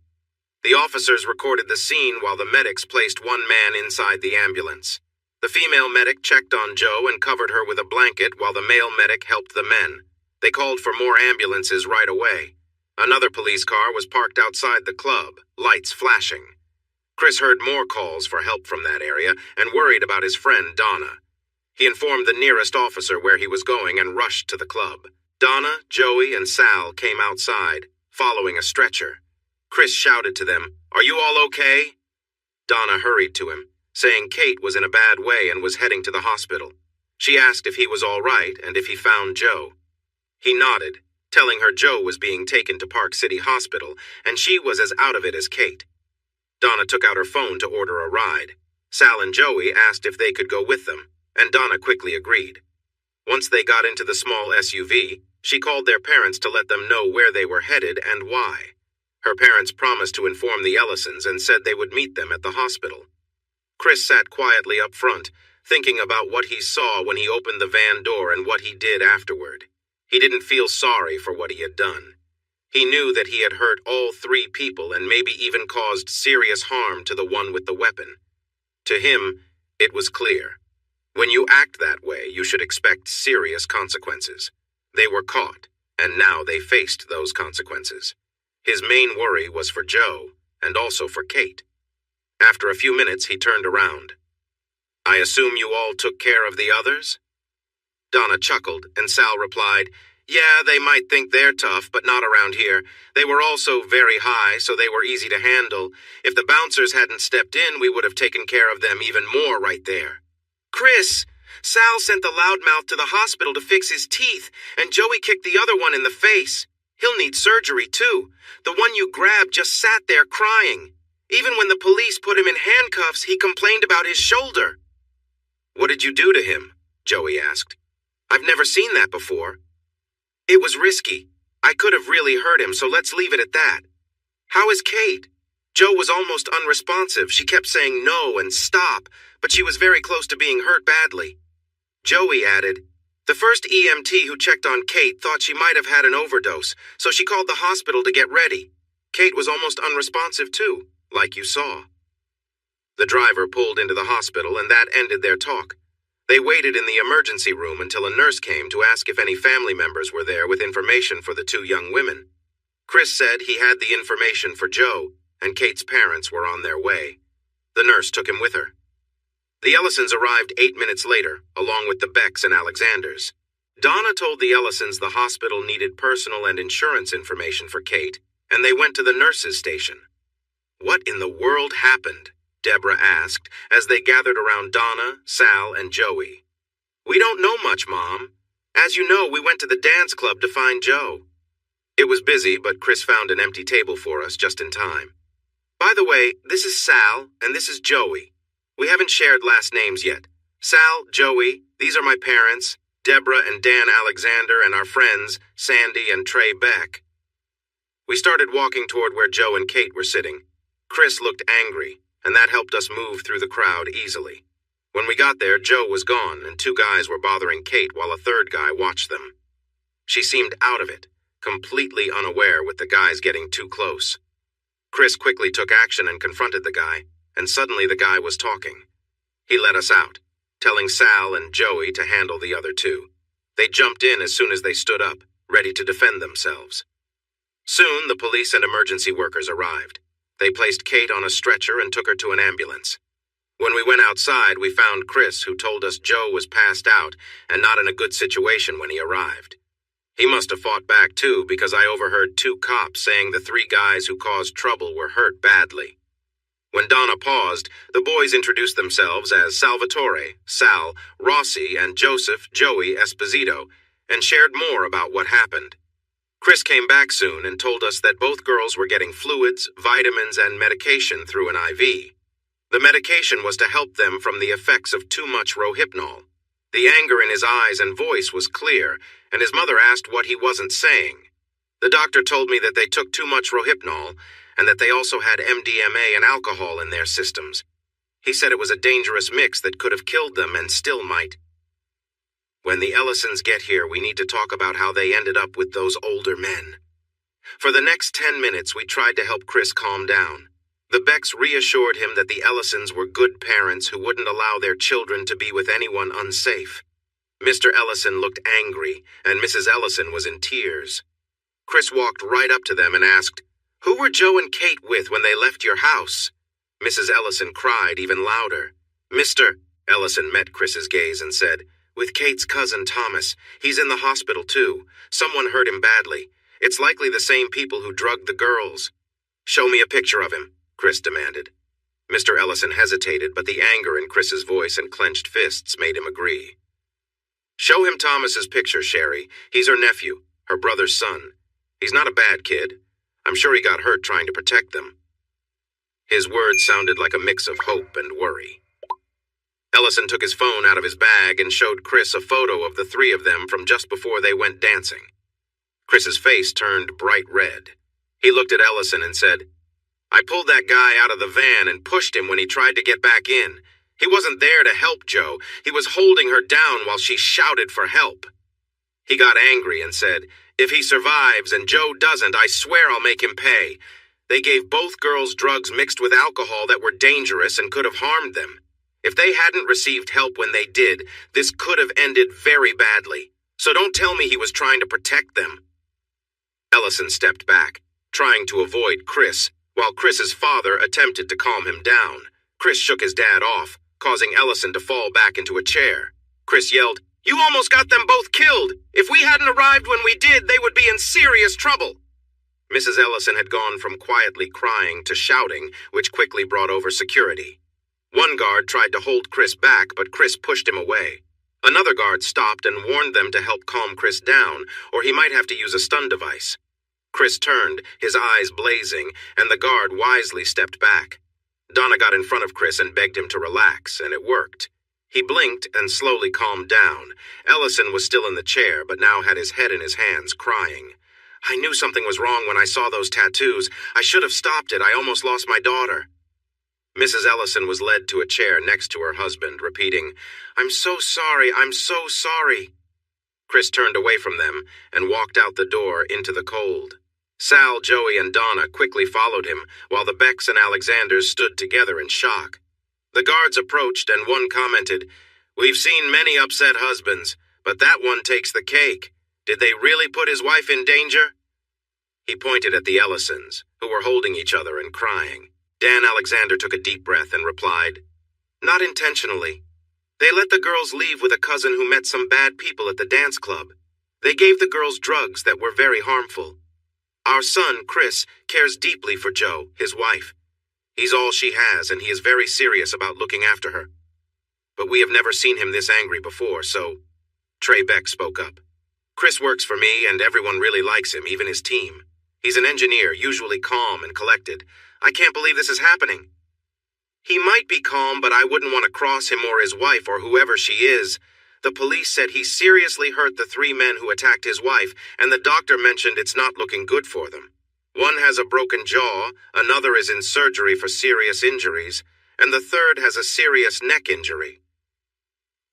The officers recorded the scene while the medics placed 1 man inside the ambulance. The female medic checked on Jo and covered her with a blanket while the male medic helped the men. They called for more ambulances right away. Another police car was parked outside the club, lights flashing. Chris heard more calls for help from that area and worried about his friend Donna. He informed the nearest officer where he was going and rushed to the club. Donna, Joey, and Sal came outside, following a stretcher. Chris shouted to them, "Are you all okay?" Donna hurried to him, saying Kate was in a bad way and was heading to the hospital. She asked if he was all right and if he found Jo. He nodded, telling her Joe was being taken to Park City Hospital and she was as out of it as Kate. Donna took out her phone to order a ride. Sal and Joey asked if they could go with them, and Donna quickly agreed. Once they got into the small SUV, she called their parents to let them know where they were headed and why. Her parents promised to inform the Ellisons and said they would meet them at the hospital. Chris sat quietly up front, thinking about what he saw when he opened the van door and what he did afterward. He didn't feel sorry for what he had done. He knew that he had hurt all 3 people and maybe even caused serious harm to the one with the weapon. To him, it was clear. When you act that way, you should expect serious consequences. They were caught, and now they faced those consequences. His main worry was for Joe, and also for Kate. After a few minutes, he turned around. "I assume you all took care of the others?" Donna chuckled, and Sal replied, "Yeah, they might think they're tough, but not around here. They were also very high, so they were easy to handle. If the bouncers hadn't stepped in, we would have taken care of them even more right there." "Chris, Sal sent the loudmouth to the hospital to fix his teeth, and Joey kicked the other one in the face. He'll need surgery, too. The one you grabbed just sat there crying. Even when the police put him in handcuffs, he complained about his shoulder." "What did you do to him?" Joey asked. "I've never seen that before." "It was risky. I could have really hurt him, so let's leave it at that. How is Kate?" Joe was almost unresponsive. She kept saying no and stop, but she was very close to being hurt badly. Joey added, "The first EMT who checked on Kate thought she might have had an overdose, so she called the hospital to get ready. Kate was almost unresponsive too, like you saw." The driver pulled into the hospital, and that ended their talk. They waited in the emergency room until a nurse came to ask if any family members were there with information for the 2 young women. Chris said he had the information for Joe, and Kate's parents were on their way. The nurse took him with her. The Ellisons arrived 8 minutes later, along with the Becks and Alexanders. Donna told the Ellisons the hospital needed personal and insurance information for Kate, and they went to the nurses' station. "What in the world happened?" Deborah asked as they gathered around Donna, Sal, and Joey. "We don't know much, Mom. As you know, we went to the dance club to find Joe." It was busy, but Chris found an empty table for us just in time. "By the way, this is Sal, and this is Joey. We haven't shared last names yet. Sal, Joey, these are my parents, Deborah and Dan Alexander, and our friends, Sandy and Trey Beck." We started walking toward where Joe and Kate were sitting. Chris looked angry, and that helped us move through the crowd easily. When we got there, Joe was gone, and 2 guys were bothering Kate while a 3rd guy watched them. She seemed out of it, completely unaware with the guys getting too close. Chris quickly took action and confronted the guy, and suddenly the guy was talking. He let us out, telling Sal and Joey to handle the other 2. They jumped in as soon as they stood up, ready to defend themselves. Soon, the police and emergency workers arrived. They placed Kate on a stretcher and took her to an ambulance. When we went outside, we found Chris, who told us Joe was passed out and not in a good situation when he arrived. He must have fought back too, because I overheard 2 cops saying the 3 guys who caused trouble were hurt badly. When Donna paused, the boys introduced themselves as Salvatore, Sal, Rossi, and Joseph, Joey Esposito, and shared more about what happened. Chris came back soon and told us that both girls were getting fluids, vitamins, and medication through an IV. The medication was to help them from the effects of too much Rohypnol. The anger in his eyes and voice was clear, and his mother asked what he wasn't saying. The doctor told me that they took too much Rohypnol, and that they also had MDMA and alcohol in their systems. He said it was a dangerous mix that could have killed them and still might. When the Ellisons get here, we need to talk about how they ended up with those older men. For the next 10 minutes, we tried to help Chris calm down. The Becks reassured him that the Ellisons were good parents who wouldn't allow their children to be with anyone unsafe. Mr. Ellison looked angry, and Mrs. Ellison was in tears. Chris walked right up to them and asked, "Who were Joe and Kate with when they left your house?" Mrs. Ellison cried even louder. "Mr. Ellison met Chris's gaze and said, "With Kate's cousin Thomas. He's in the hospital too. Someone hurt him badly. It's likely the same people who drugged the girls." "Show me a picture of him," Chris demanded. Mr. Ellison hesitated, but the anger in Chris's voice and clenched fists made him agree. "Show him Thomas's picture, Sherry. He's her nephew. her brother's son. He's not a bad kid. I'm sure he got hurt trying to protect them. His words sounded like a mix of hope and worry. Ellison took his phone out of his bag and showed Chris a photo of the three of them from just before they went dancing. Chris's face turned bright red. He looked at Ellison and said, "I pulled that guy out of the van and pushed him when he tried to get back in. He wasn't there to help Jo. He was holding her down while she shouted for help." He got angry and said, "If he survives and Jo doesn't, I swear I'll make him pay. They gave both girls drugs mixed with alcohol that were dangerous and could have harmed them. If they hadn't received help when they did, this could have ended very badly. So don't tell me he was trying to protect them." Ellison stepped back, trying to avoid Chris, while Chris's father attempted to calm him down. Chris shook his dad off, causing Ellison to fall back into a chair. Chris yelled, "You almost got them both killed! If we hadn't arrived when we did, they would be in serious trouble!" Mrs. Ellison had gone from quietly crying to shouting, which quickly brought over security. One guard tried to hold Chris back, but Chris pushed him away. Another guard stopped and warned them to help calm Chris down, or he might have to use a stun device. Chris turned, his eyes blazing, and the guard wisely stepped back. Donna got in front of Chris and begged him to relax, and it worked. He blinked and slowly calmed down. Ellison was still in the chair, but now had his head in his hands, crying. "I knew something was wrong when I saw those tattoos. I should have stopped it. I almost lost my daughter." Mrs. Ellison was led to a chair next to her husband, repeating, "I'm so sorry, I'm so sorry." Chris turned away from them and walked out the door into the cold. Sal, Joey, and Donna quickly followed him, while the Becks and Alexanders stood together in shock. The guards approached, and one commented, "We've seen many upset husbands, but that one takes the cake. Did they really put his wife in danger?" He pointed at the Ellisons, who were holding each other and crying. Dan Alexander took a deep breath and replied, "Not intentionally. They let the girls leave with a cousin who met some bad people at the dance club. They gave the girls drugs that were very harmful. Our son, Chris, cares deeply for Jo, his wife. He's all she has, and he is very serious about looking after her. But we have never seen him this angry before, so..." Trey Beck spoke up. "Chris works for me, and everyone really likes him, even his team. He's an engineer, usually calm and collected. I can't believe this is happening." "He might be calm, but I wouldn't want to cross him or his wife or whoever she is. The police said he seriously hurt the three men who attacked his wife, and the doctor mentioned it's not looking good for them. One has a broken jaw, another is in surgery for serious injuries, and the third has a serious neck injury."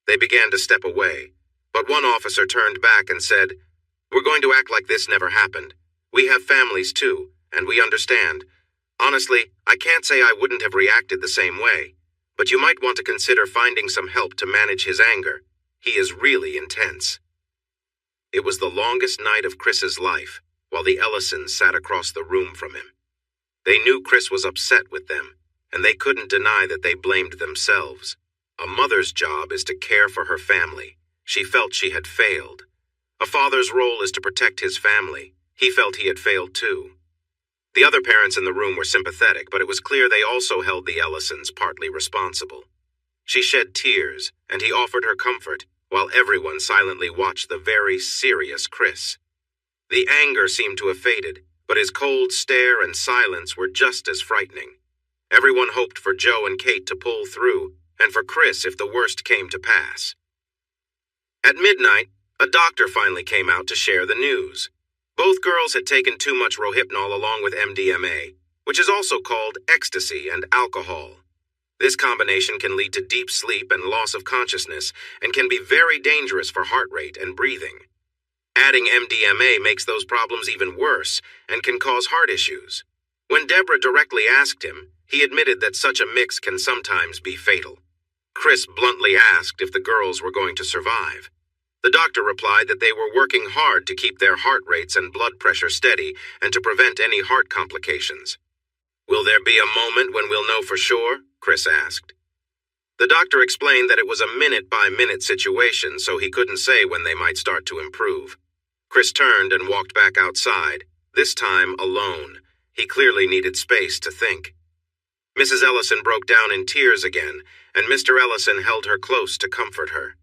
They began to step away, but one officer turned back and said, "We're going to act like this never happened. We have families too, and we understand. Honestly, I can't say I wouldn't have reacted the same way, but you might want to consider finding some help to manage his anger. He is really intense." It was the longest night of Chris's life, while the Ellisons sat across the room from him. They knew Chris was upset with them, and they couldn't deny that they blamed themselves. A mother's job is to care for her family. She felt she had failed. A father's role is to protect his family. He felt he had failed too. The other parents in the room were sympathetic, but it was clear they also held the Ellisons partly responsible. She shed tears, and he offered her comfort, while everyone silently watched the very serious Chris. The anger seemed to have faded, but his cold stare and silence were just as frightening. Everyone hoped for Jo and Kate to pull through, and for Chris if the worst came to pass. At midnight, a doctor finally came out to share the news. Both girls had taken too much Rohypnol along with MDMA, which is also called ecstasy and alcohol. This combination can lead to deep sleep and loss of consciousness, and can be very dangerous for heart rate and breathing. Adding MDMA makes those problems even worse, and can cause heart issues. When Deborah directly asked him, he admitted that such a mix can sometimes be fatal. Chris bluntly asked if the girls were going to survive. The doctor replied that they were working hard to keep their heart rates and blood pressure steady and to prevent any heart complications. "Will there be a moment when we'll know for sure?" Chris asked. The doctor explained that it was a minute-by-minute situation, so he couldn't say when they might start to improve. Chris turned and walked back outside, this time alone. He clearly needed space to think. Mrs. Ellison broke down in tears again, and Mr. Ellison held her close to comfort her.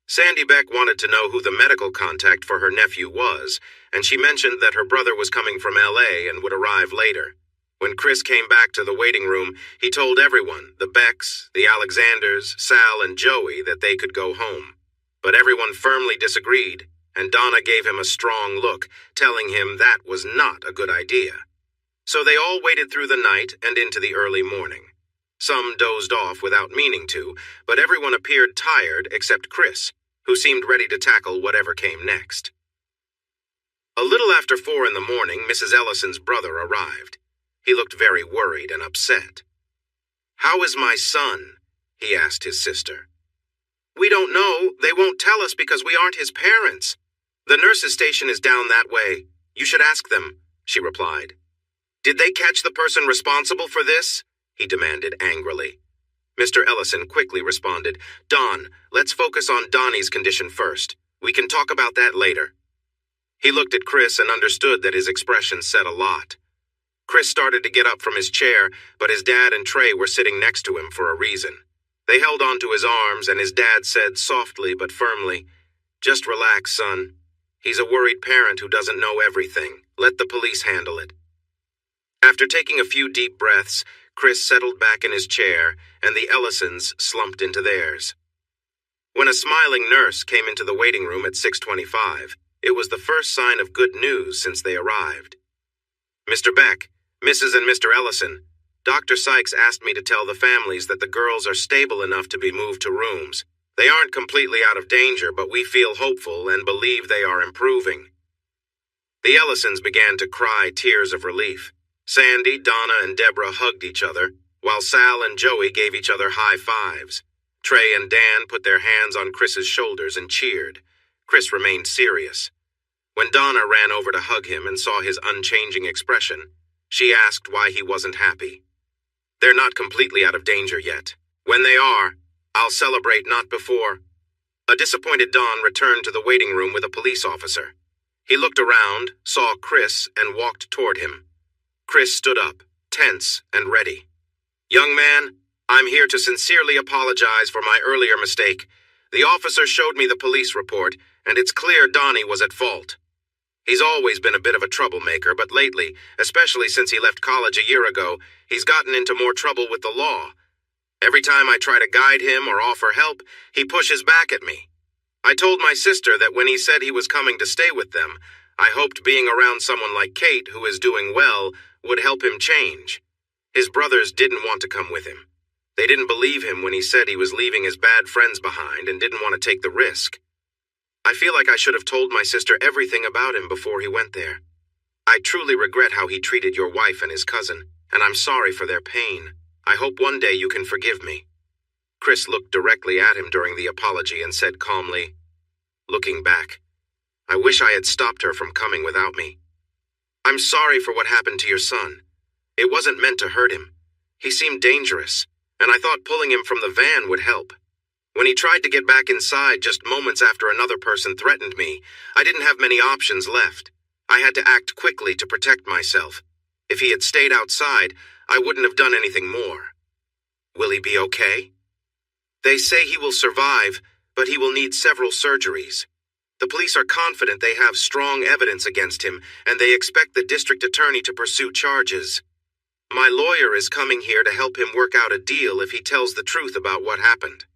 Sandy Beck wanted to know who the medical contact for her nephew was, and she mentioned that her brother was coming from LA and would arrive later. When Chris came back to the waiting room, he told everyone, the Becks, the Alexanders, Sal, and Joey, that they could go home. But everyone firmly disagreed, and Donna gave him a strong look, telling him that was not a good idea. So they all waited through the night and into the early morning. Some dozed off without meaning to, but everyone appeared tired except Chris, who seemed ready to tackle whatever came next. A little after 4 in the morning, Mrs. Ellison's brother arrived. He looked very worried and upset. "How is my son?" he asked his sister. "We don't know. They won't tell us because we aren't his parents. The nurse's station is down that way. You should ask them," she replied. "Did they catch the person responsible for this?" he demanded angrily. Mr. Ellison quickly responded, "Don, let's focus on Donnie's condition first. We can talk about that later." He looked at Chris and understood that his expression said a lot. Chris started to get up from his chair, but his dad and Trey were sitting next to him for a reason. They held onto his arms, and his dad said softly but firmly, "Just relax, son. He's a worried parent who doesn't know everything. Let the police handle it." After taking a few deep breaths, Chris settled back in his chair, and the Ellisons slumped into theirs. When a smiling nurse came into the waiting room at 6:25, it was the first sign of good news since they arrived. "Mr. Beck, Mrs. and Mr. Ellison, Dr. Sykes asked me to tell the families that the girls are stable enough to be moved to rooms. They aren't completely out of danger, but we feel hopeful and believe they are improving." The Ellisons began to cry tears of relief. Sandy, Donna, and Deborah hugged each other, while Sal and Joey gave each other high fives. Trey and Dan put their hands on Chris's shoulders and cheered. Chris remained serious. When Donna ran over to hug him and saw his unchanging expression, she asked why he wasn't happy. "They're not completely out of danger yet. When they are, I'll celebrate, not before." A disappointed Don returned to the waiting room with a police officer. He looked around, saw Chris, and walked toward him. Chris stood up, tense and ready. "Young man, I'm here to sincerely apologize for my earlier mistake. The officer showed me the police report, and it's clear Donnie was at fault. He's always been a bit of a troublemaker, but lately, especially since he left college a year ago, he's gotten into more trouble with the law. Every time I try to guide him or offer help, he pushes back at me. I told my sister that when he said he was coming to stay with them, I hoped being around someone like Kate, who is doing well, would help him change. His brothers didn't want to come with him. They didn't believe him when he said he was leaving his bad friends behind and didn't want to take the risk. I feel like I should have told my sister everything about him before he went there. I truly regret how he treated your wife and his cousin, and I'm sorry for their pain. I hope one day you can forgive me." Chris looked directly at him during the apology and said calmly, "Looking back, I wish I had stopped her from coming without me. I'm sorry for what happened to your son. It wasn't meant to hurt him. He seemed dangerous, and I thought pulling him from the van would help. When he tried to get back inside just moments after another person threatened me, I didn't have many options left. I had to act quickly to protect myself. If he had stayed outside, I wouldn't have done anything more. Will he be okay? They say he will survive, but he will need several surgeries. The police are confident they have strong evidence against him, and they expect the district attorney to pursue charges. My lawyer is coming here to help him work out a deal if he tells the truth about what happened.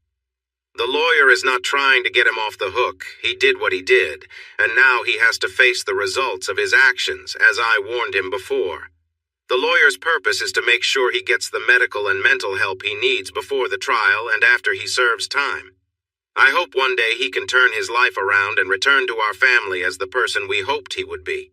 The lawyer is not trying to get him off the hook. He did what he did, and now he has to face the results of his actions, as I warned him before. The lawyer's purpose is to make sure he gets the medical and mental help he needs before the trial and after he serves time. I hope one day he can turn his life around and return to our family as the person we hoped he would be."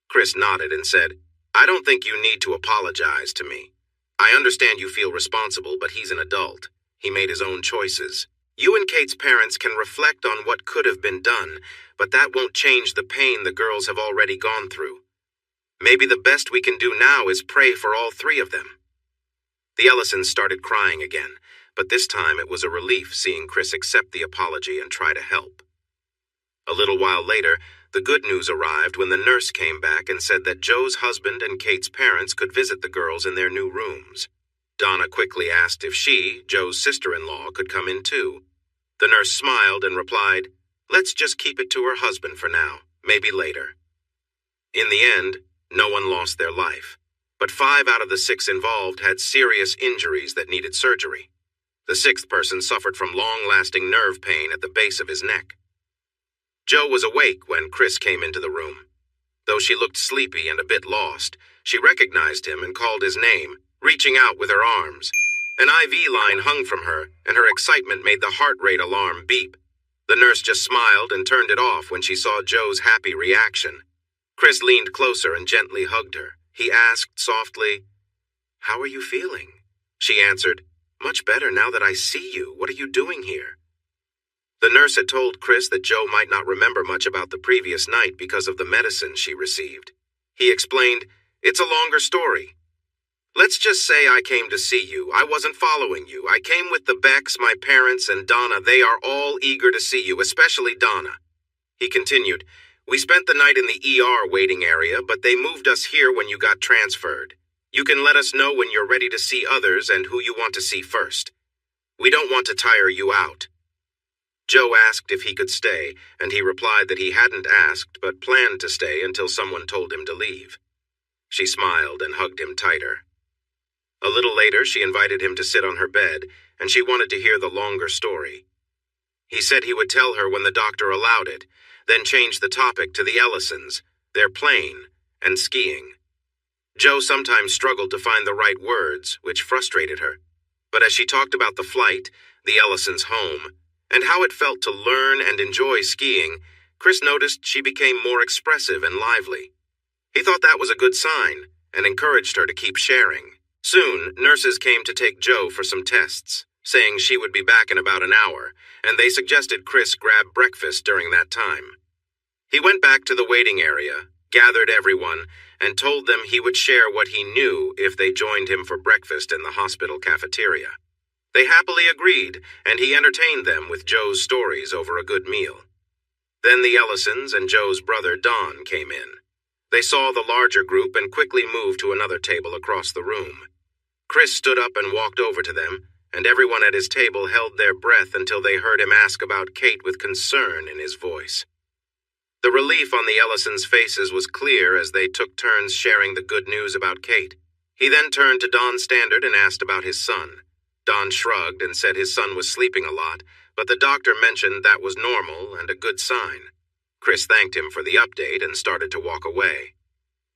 Chris nodded and said, "I don't think you need to apologize to me. I understand you feel responsible, but he's an adult. He made his own choices. You and Kate's parents can reflect on what could have been done, but that won't change the pain the girls have already gone through. Maybe the best we can do now is pray for all three of them." The Ellisons started crying again, but this time it was a relief seeing Chris accept the apology and try to help. A little while later, the good news arrived when the nurse came back and said that Joe's husband and Kate's parents could visit the girls in their new rooms. Donna quickly asked if she, Joe's sister-in-law, could come in too. The nurse smiled and replied, "Let's just keep it to her husband for now, maybe later." In the end, no one lost their life, but 5 out of the 6 involved had serious injuries that needed surgery. The 6th person suffered from long-lasting nerve pain at the base of his neck. Joe was awake when Chris came into the room. Though she looked sleepy and a bit lost, she recognized him and called his name, reaching out with her arms. An IV line hung from her, and her excitement made the heart rate alarm beep. The nurse just smiled and turned it off when she saw Joe's happy reaction. Chris leaned closer and gently hugged her. He asked softly, "How are you feeling?" She answered, "Much better now that I see you. What are you doing here?" The nurse had told Chris that Joe might not remember much about the previous night because of the medicine she received. He explained, "It's a longer story. Let's just say I came to see you. I wasn't following you. I came with the Becks, my parents, and Donna. They are all eager to see you, especially Donna." He continued, "We spent the night in the ER waiting area, but they moved us here when you got transferred. You can let us know when you're ready to see others and who you want to see first. We don't want to tire you out." Joe asked if he could stay, and he replied that he hadn't asked but planned to stay until someone told him to leave. She smiled and hugged him tighter. A little later, she invited him to sit on her bed, and she wanted to hear the longer story. He said he would tell her when the doctor allowed it, then changed the topic to the Ellisons, their plane, and skiing. Joe sometimes struggled to find the right words, which frustrated her. But as she talked about the flight, the Ellisons' home, and how it felt to learn and enjoy skiing, Chris noticed she became more expressive and lively. He thought that was a good sign, and encouraged her to keep sharing. Soon, nurses came to take Joe for some tests, saying she would be back in about an hour, and they suggested Chris grab breakfast during that time. He went back to the waiting area, gathered everyone, and told them he would share what he knew if they joined him for breakfast in the hospital cafeteria. They happily agreed, and he entertained them with Joe's stories over a good meal. Then the Ellisons and Joe's brother Don came in. They saw the larger group and quickly moved to another table across the room. Chris stood up and walked over to them, and everyone at his table held their breath until they heard him ask about Kate with concern in his voice. The relief on the Ellisons' faces was clear as they took turns sharing the good news about Kate. He then turned to Don Standard and asked about his son. Don shrugged and said his son was sleeping a lot, but the doctor mentioned that was normal and a good sign. Chris thanked him for the update and started to walk away.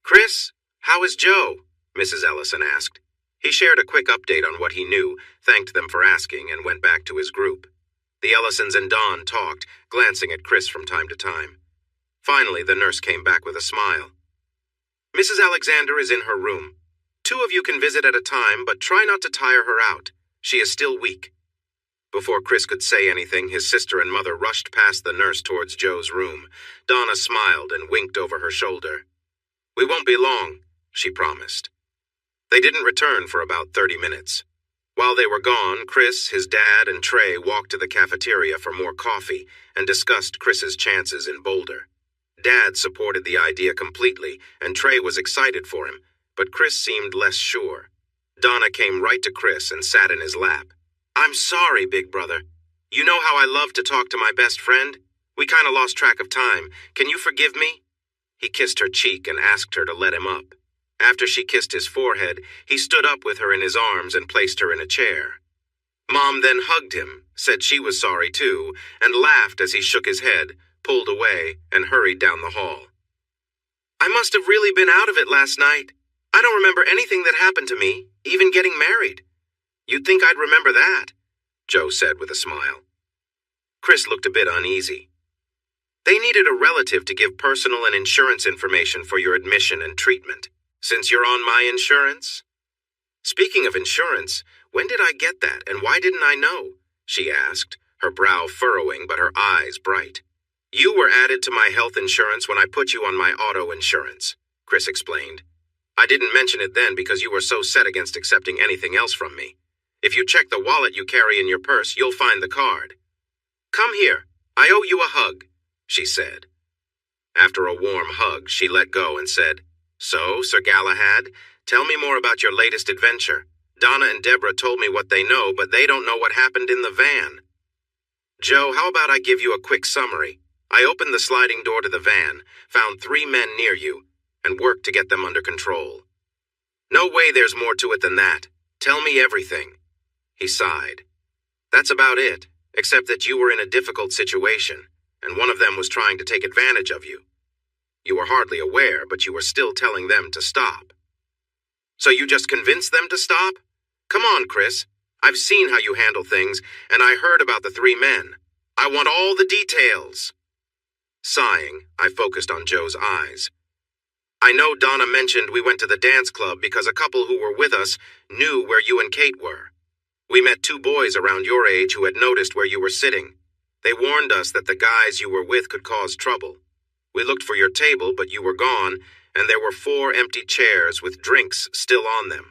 "Chris, how is Joe?" Mrs. Ellison asked. He shared a quick update on what he knew, thanked them for asking, and went back to his group. The Ellisons and Don talked, glancing at Chris from time to time. Finally, the nurse came back with a smile. "Mrs. Alexander is in her room. 2 of you can visit at a time, but try not to tire her out. She is still weak." Before Chris could say anything, his sister and mother rushed past the nurse towards Joe's room. Donna smiled and winked over her shoulder. "We won't be long," she promised. They didn't return for about 30 minutes. While they were gone, Chris, his dad, and Trey walked to the cafeteria for more coffee and discussed Chris's chances in Boulder. Dad supported the idea completely, and Trey was excited for him, but Chris seemed less sure. Donna came right to Chris and sat in his lap. "I'm sorry, big brother. You know how I love to talk to my best friend? We kinda lost track of time. Can you forgive me?" He kissed her cheek and asked her to let him up. After she kissed his forehead, he stood up with her in his arms and placed her in a chair. Mom then hugged him, said she was sorry too, and laughed as he shook his head, pulled away, and hurried down the hall. "I must have really been out of it last night. I don't remember anything that happened to me, even getting married. You'd think I'd remember that," Joe said with a smile. Chris looked a bit uneasy. "They needed a relative to give personal and insurance information for your admission and treatment. Since you're on my insurance?" "Speaking of insurance, when did I get that, and why didn't I know?" she asked, her brow furrowing but her eyes bright. "You were added to my health insurance when I put you on my auto insurance," Chris explained. "I didn't mention it then because you were so set against accepting anything else from me. If you check the wallet you carry in your purse, you'll find the card." "Come here. I owe you a hug," she said. After a warm hug, she let go and said, "So, Sir Galahad, tell me more about your latest adventure. Donna and Deborah told me what they know, but they don't know what happened in the van." Joe, how about I give you a quick summary? I opened the sliding door to the van, found 3 men near you, and worked to get them under control. No way there's more to it than that. Tell me everything. He sighed. That's about it, except that you were in a difficult situation, and one of them was trying to take advantage of you. You were hardly aware, but you were still telling them to stop. So you just convinced them to stop? Come on, Chris. I've seen how you handle things, and I heard about the 3 men. I want all the details. Sighing, I focused on Joe's eyes. I know Donna mentioned we went to the dance club because a couple who were with us knew where you and Kate were. We met 2 boys around your age who had noticed where you were sitting. They warned us that the guys you were with could cause trouble. We looked for your table, but you were gone, and there were 4 empty chairs with drinks still on them.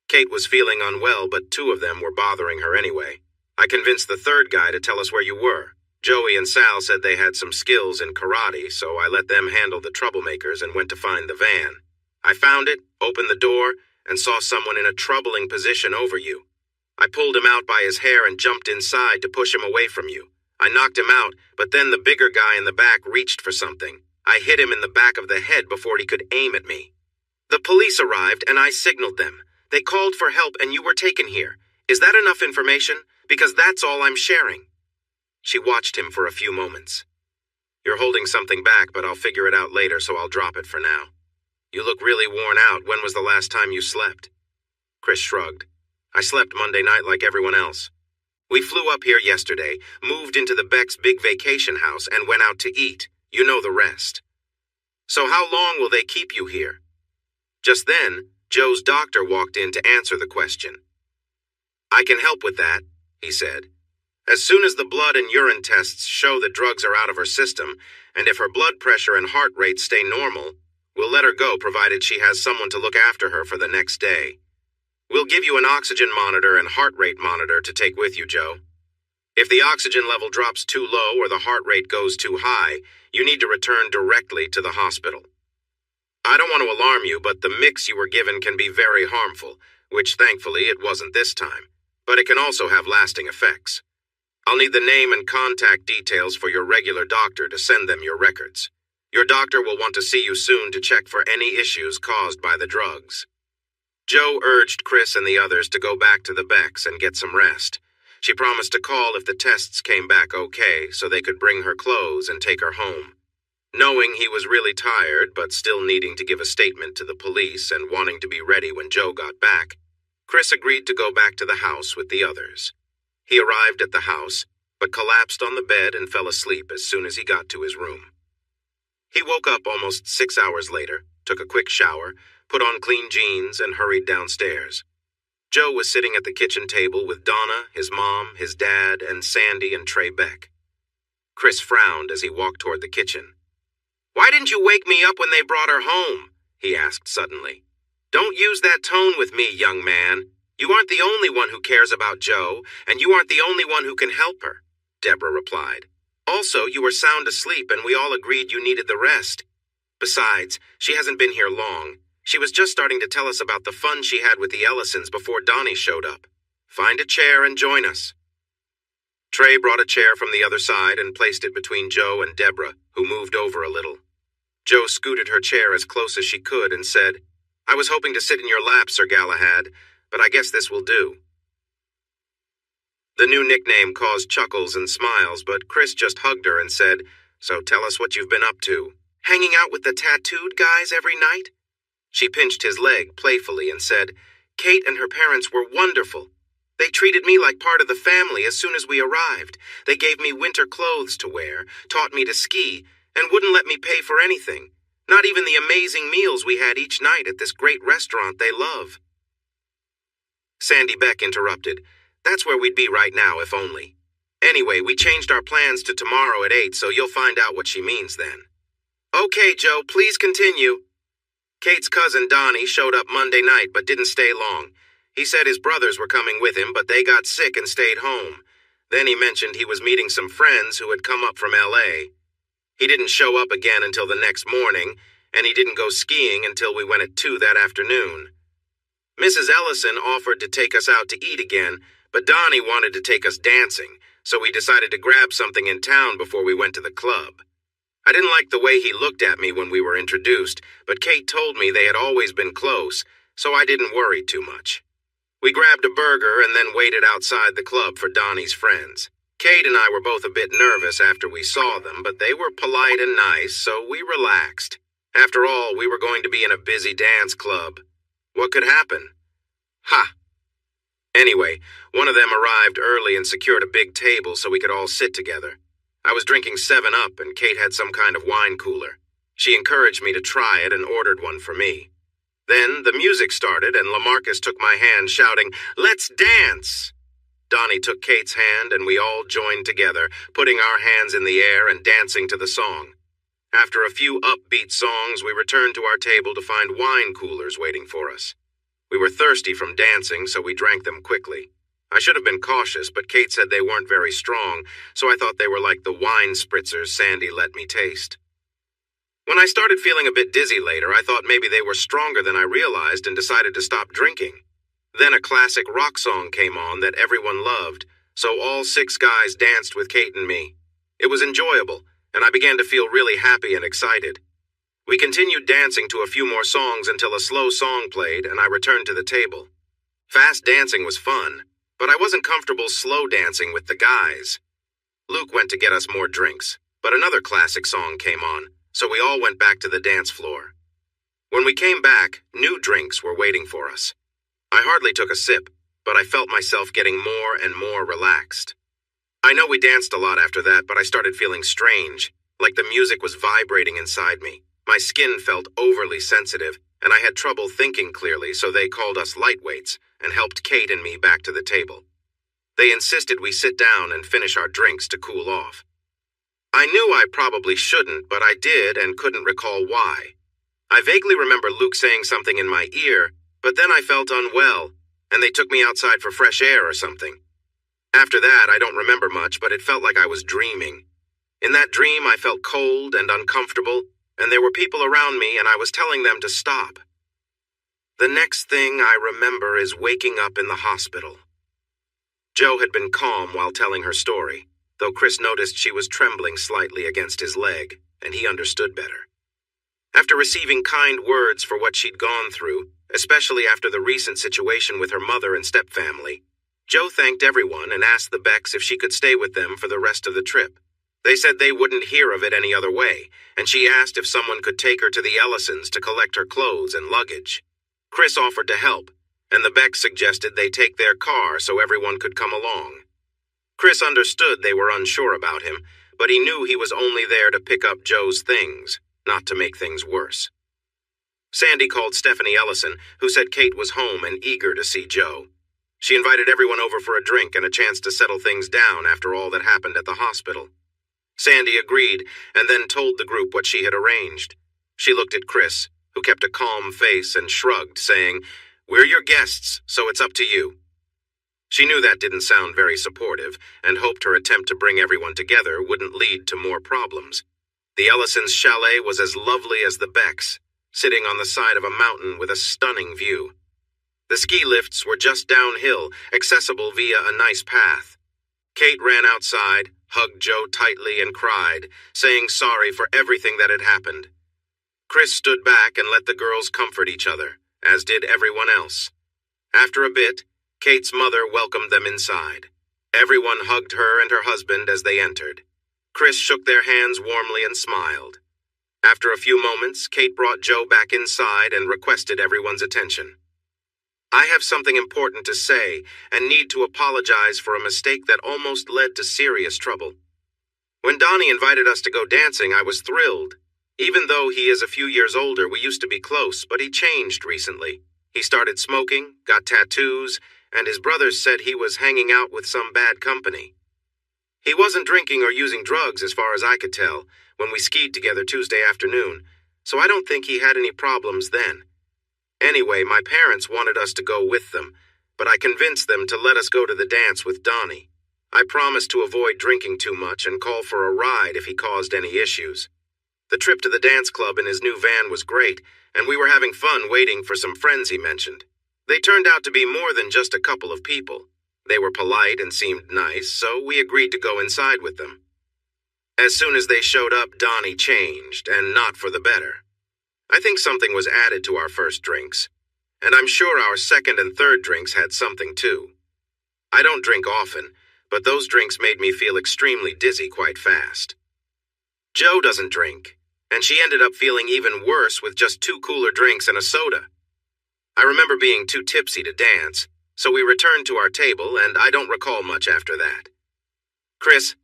Kate was feeling unwell, but 2 of them were bothering her anyway. I convinced the 3rd guy to tell us where you were. Joey and Sal said they had some skills in karate, so I let them handle the troublemakers and went to find the van. I found it, opened the door, and saw someone in a troubling position over you. I pulled him out by his hair and jumped inside to push him away from you. I knocked him out, but then the bigger guy in the back reached for something. I hit him in the back of the head before he could aim at me. The police arrived, and I signaled them. They called for help, and you were taken here. Is that enough information? Because that's all I'm sharing. She watched him for a few moments. You're holding something back, but I'll figure it out later, so I'll drop it for now. You look really worn out. When was the last time you slept? Chris shrugged. I slept Monday night like everyone else. We flew up here yesterday, moved into the Beck's big vacation house, and went out to eat. You know the rest. So how long will they keep you here? Just then, Joe's doctor walked in to answer the question. I can help with that, he said. As soon as the blood and urine tests show the drugs are out of her system, and if her blood pressure and heart rate stay normal, we'll let her go provided she has someone to look after her for the next day. We'll give you an oxygen monitor and heart rate monitor to take with you, Joe. If the oxygen level drops too low or the heart rate goes too high, you need to return directly to the hospital. I don't want to alarm you, but the mix you were given can be very harmful, which thankfully it wasn't this time, but it can also have lasting effects. I'll need the name and contact details for your regular doctor to send them your records. Your doctor will want to see you soon to check for any issues caused by the drugs. Joe urged Chris and the others to go back to the Becks and get some rest. She promised to call if the tests came back okay so they could bring her clothes and take her home. Knowing he was really tired but still needing to give a statement to the police and wanting to be ready when Joe got back, Chris agreed to go back to the house with the others. He arrived at the house, but collapsed on the bed and fell asleep as soon as he got to his room. He woke up almost 6 hours later, took a quick shower, put on clean jeans, and hurried downstairs. Joe was sitting at the kitchen table with Donna, his mom, his dad, and Sandy and Trey Beck. Chris frowned as he walked toward the kitchen. Why didn't you wake me up when they brought her home? He asked suddenly. Don't use that tone with me, young man. You aren't the only one who cares about Joe, and you aren't the only one who can help her, Deborah replied. Also, you were sound asleep, and we all agreed you needed the rest. Besides, she hasn't been here long. She was just starting to tell us about the fun she had with the Ellisons before Donnie showed up. Find a chair and join us. Trey brought a chair from the other side and placed it between Joe and Deborah, who moved over a little. Joe scooted her chair as close as she could and said, I was hoping to sit in your lap, Sir Galahad, but I guess this will do. The new nickname caused chuckles and smiles, but Chris just hugged her and said, So tell us what you've been up to. Hanging out with the tattooed guys every night? She pinched his leg playfully and said, Kate and her parents were wonderful. They treated me like part of the family as soon as we arrived. They gave me winter clothes to wear, taught me to ski, and wouldn't let me pay for anything. Not even the amazing meals we had each night at this great restaurant they love. Sandy Beck interrupted. That's where we'd be right now, if only. Anyway, we changed our plans to tomorrow at 8, so you'll find out what she means then. Okay, Joe, please continue. Kate's cousin Donnie showed up Monday night but didn't stay long. He said his brothers were coming with him, but they got sick and stayed home. Then he mentioned he was meeting some friends who had come up from L.A. He didn't show up again until the next morning, and he didn't go skiing until we went at 2 that afternoon. Mrs. Ellison offered to take us out to eat again, but Donnie wanted to take us dancing, so we decided to grab something in town before we went to the club. I didn't like the way he looked at me when we were introduced, but Kate told me they had always been close, so I didn't worry too much. We grabbed a burger and then waited outside the club for Donnie's friends. Kate and I were both a bit nervous after we saw them, but they were polite and nice, so we relaxed. After all, we were going to be in a busy dance club. What could happen? Ha! Anyway, one of them arrived early and secured a big table so we could all sit together. I was drinking 7-Up and Kate had some kind of wine cooler. She encouraged me to try it and ordered one for me. Then the music started and LaMarcus took my hand shouting, "Let's dance!" Donnie took Kate's hand and we all joined together, putting our hands in the air and dancing to the song. After a few upbeat songs, we returned to our table to find wine coolers waiting for us. We were thirsty from dancing, so we drank them quickly. I should have been cautious, but Kate said they weren't very strong, so I thought they were like the wine spritzers Sandy let me taste. When I started feeling a bit dizzy later, I thought maybe they were stronger than I realized and decided to stop drinking. Then a classic rock song came on that everyone loved, so all 6 guys danced with Kate and me. It was enjoyable, and I began to feel really happy and excited. We continued dancing to a few more songs until a slow song played and I returned to the table. Fast dancing was fun, but I wasn't comfortable slow dancing with the guys. Luke went to get us more drinks, but another classic song came on, so we all went back to the dance floor. When we came back, new drinks were waiting for us. I hardly took a sip, but I felt myself getting more and more relaxed. I know we danced a lot after that, but I started feeling strange, like the music was vibrating inside me. My skin felt overly sensitive, and I had trouble thinking clearly, so they called us lightweights and helped Kate and me back to the table. They insisted we sit down and finish our drinks to cool off. I knew I probably shouldn't, but I did and couldn't recall why. I vaguely remember Luke saying something in my ear, but then I felt unwell, and they took me outside for fresh air or something. After that, I don't remember much, but it felt like I was dreaming. In that dream, I felt cold and uncomfortable, and there were people around me, and I was telling them to stop. The next thing I remember is waking up in the hospital. Jo had been calm while telling her story, though Chris noticed she was trembling slightly against his leg, and he understood better. After receiving kind words for what she'd gone through, especially after the recent situation with her mother and stepfamily, Jo thanked everyone and asked the Becks if she could stay with them for the rest of the trip. They said they wouldn't hear of it any other way, and she asked if someone could take her to the Ellisons to collect her clothes and luggage. Chris offered to help, and the Becks suggested they take their car so everyone could come along. Chris understood they were unsure about him, but he knew he was only there to pick up Jo's things, not to make things worse. Sandy called Stephanie Ellison, who said Kate was home and eager to see Jo. She invited everyone over for a drink and a chance to settle things down after all that happened at the hospital. Sandy agreed and then told the group what she had arranged. She looked at Chris, who kept a calm face and shrugged, saying, "We're your guests, so it's up to you." She knew that didn't sound very supportive and hoped her attempt to bring everyone together wouldn't lead to more problems. The Ellisons' chalet was as lovely as the Becks, sitting on the side of a mountain with a stunning view. The ski lifts were just downhill, accessible via a nice path. Kate ran outside, hugged Jo tightly and cried, saying sorry for everything that had happened. Chris stood back and let the girls comfort each other, as did everyone else. After a bit, Kate's mother welcomed them inside. Everyone hugged her and her husband as they entered. Chris shook their hands warmly and smiled. After a few moments, Kate brought Jo back inside and requested everyone's attention. "I have something important to say and need to apologize for a mistake that almost led to serious trouble. When Donnie invited us to go dancing, I was thrilled. Even though he is a few years older, we used to be close, but he changed recently. He started smoking, got tattoos, and his brothers said he was hanging out with some bad company. He wasn't drinking or using drugs as far as I could tell when we skied together Tuesday afternoon, so I don't think he had any problems then. Anyway, my parents wanted us to go with them, but I convinced them to let us go to the dance with Donnie. I promised to avoid drinking too much and call for a ride if he caused any issues. The trip to the dance club in his new van was great, and we were having fun waiting for some friends he mentioned. They turned out to be more than just a couple of people. They were polite and seemed nice, so we agreed to go inside with them. As soon as they showed up, Donnie changed, and not for the better. I think something was added to our first drinks, and I'm sure our second and third drinks had something too. I don't drink often, but those drinks made me feel extremely dizzy quite fast. Jo doesn't drink, and she ended up feeling even worse with just 2 cooler drinks and a soda. I remember being too tipsy to dance, so we returned to our table, and I don't recall much after that. Chris,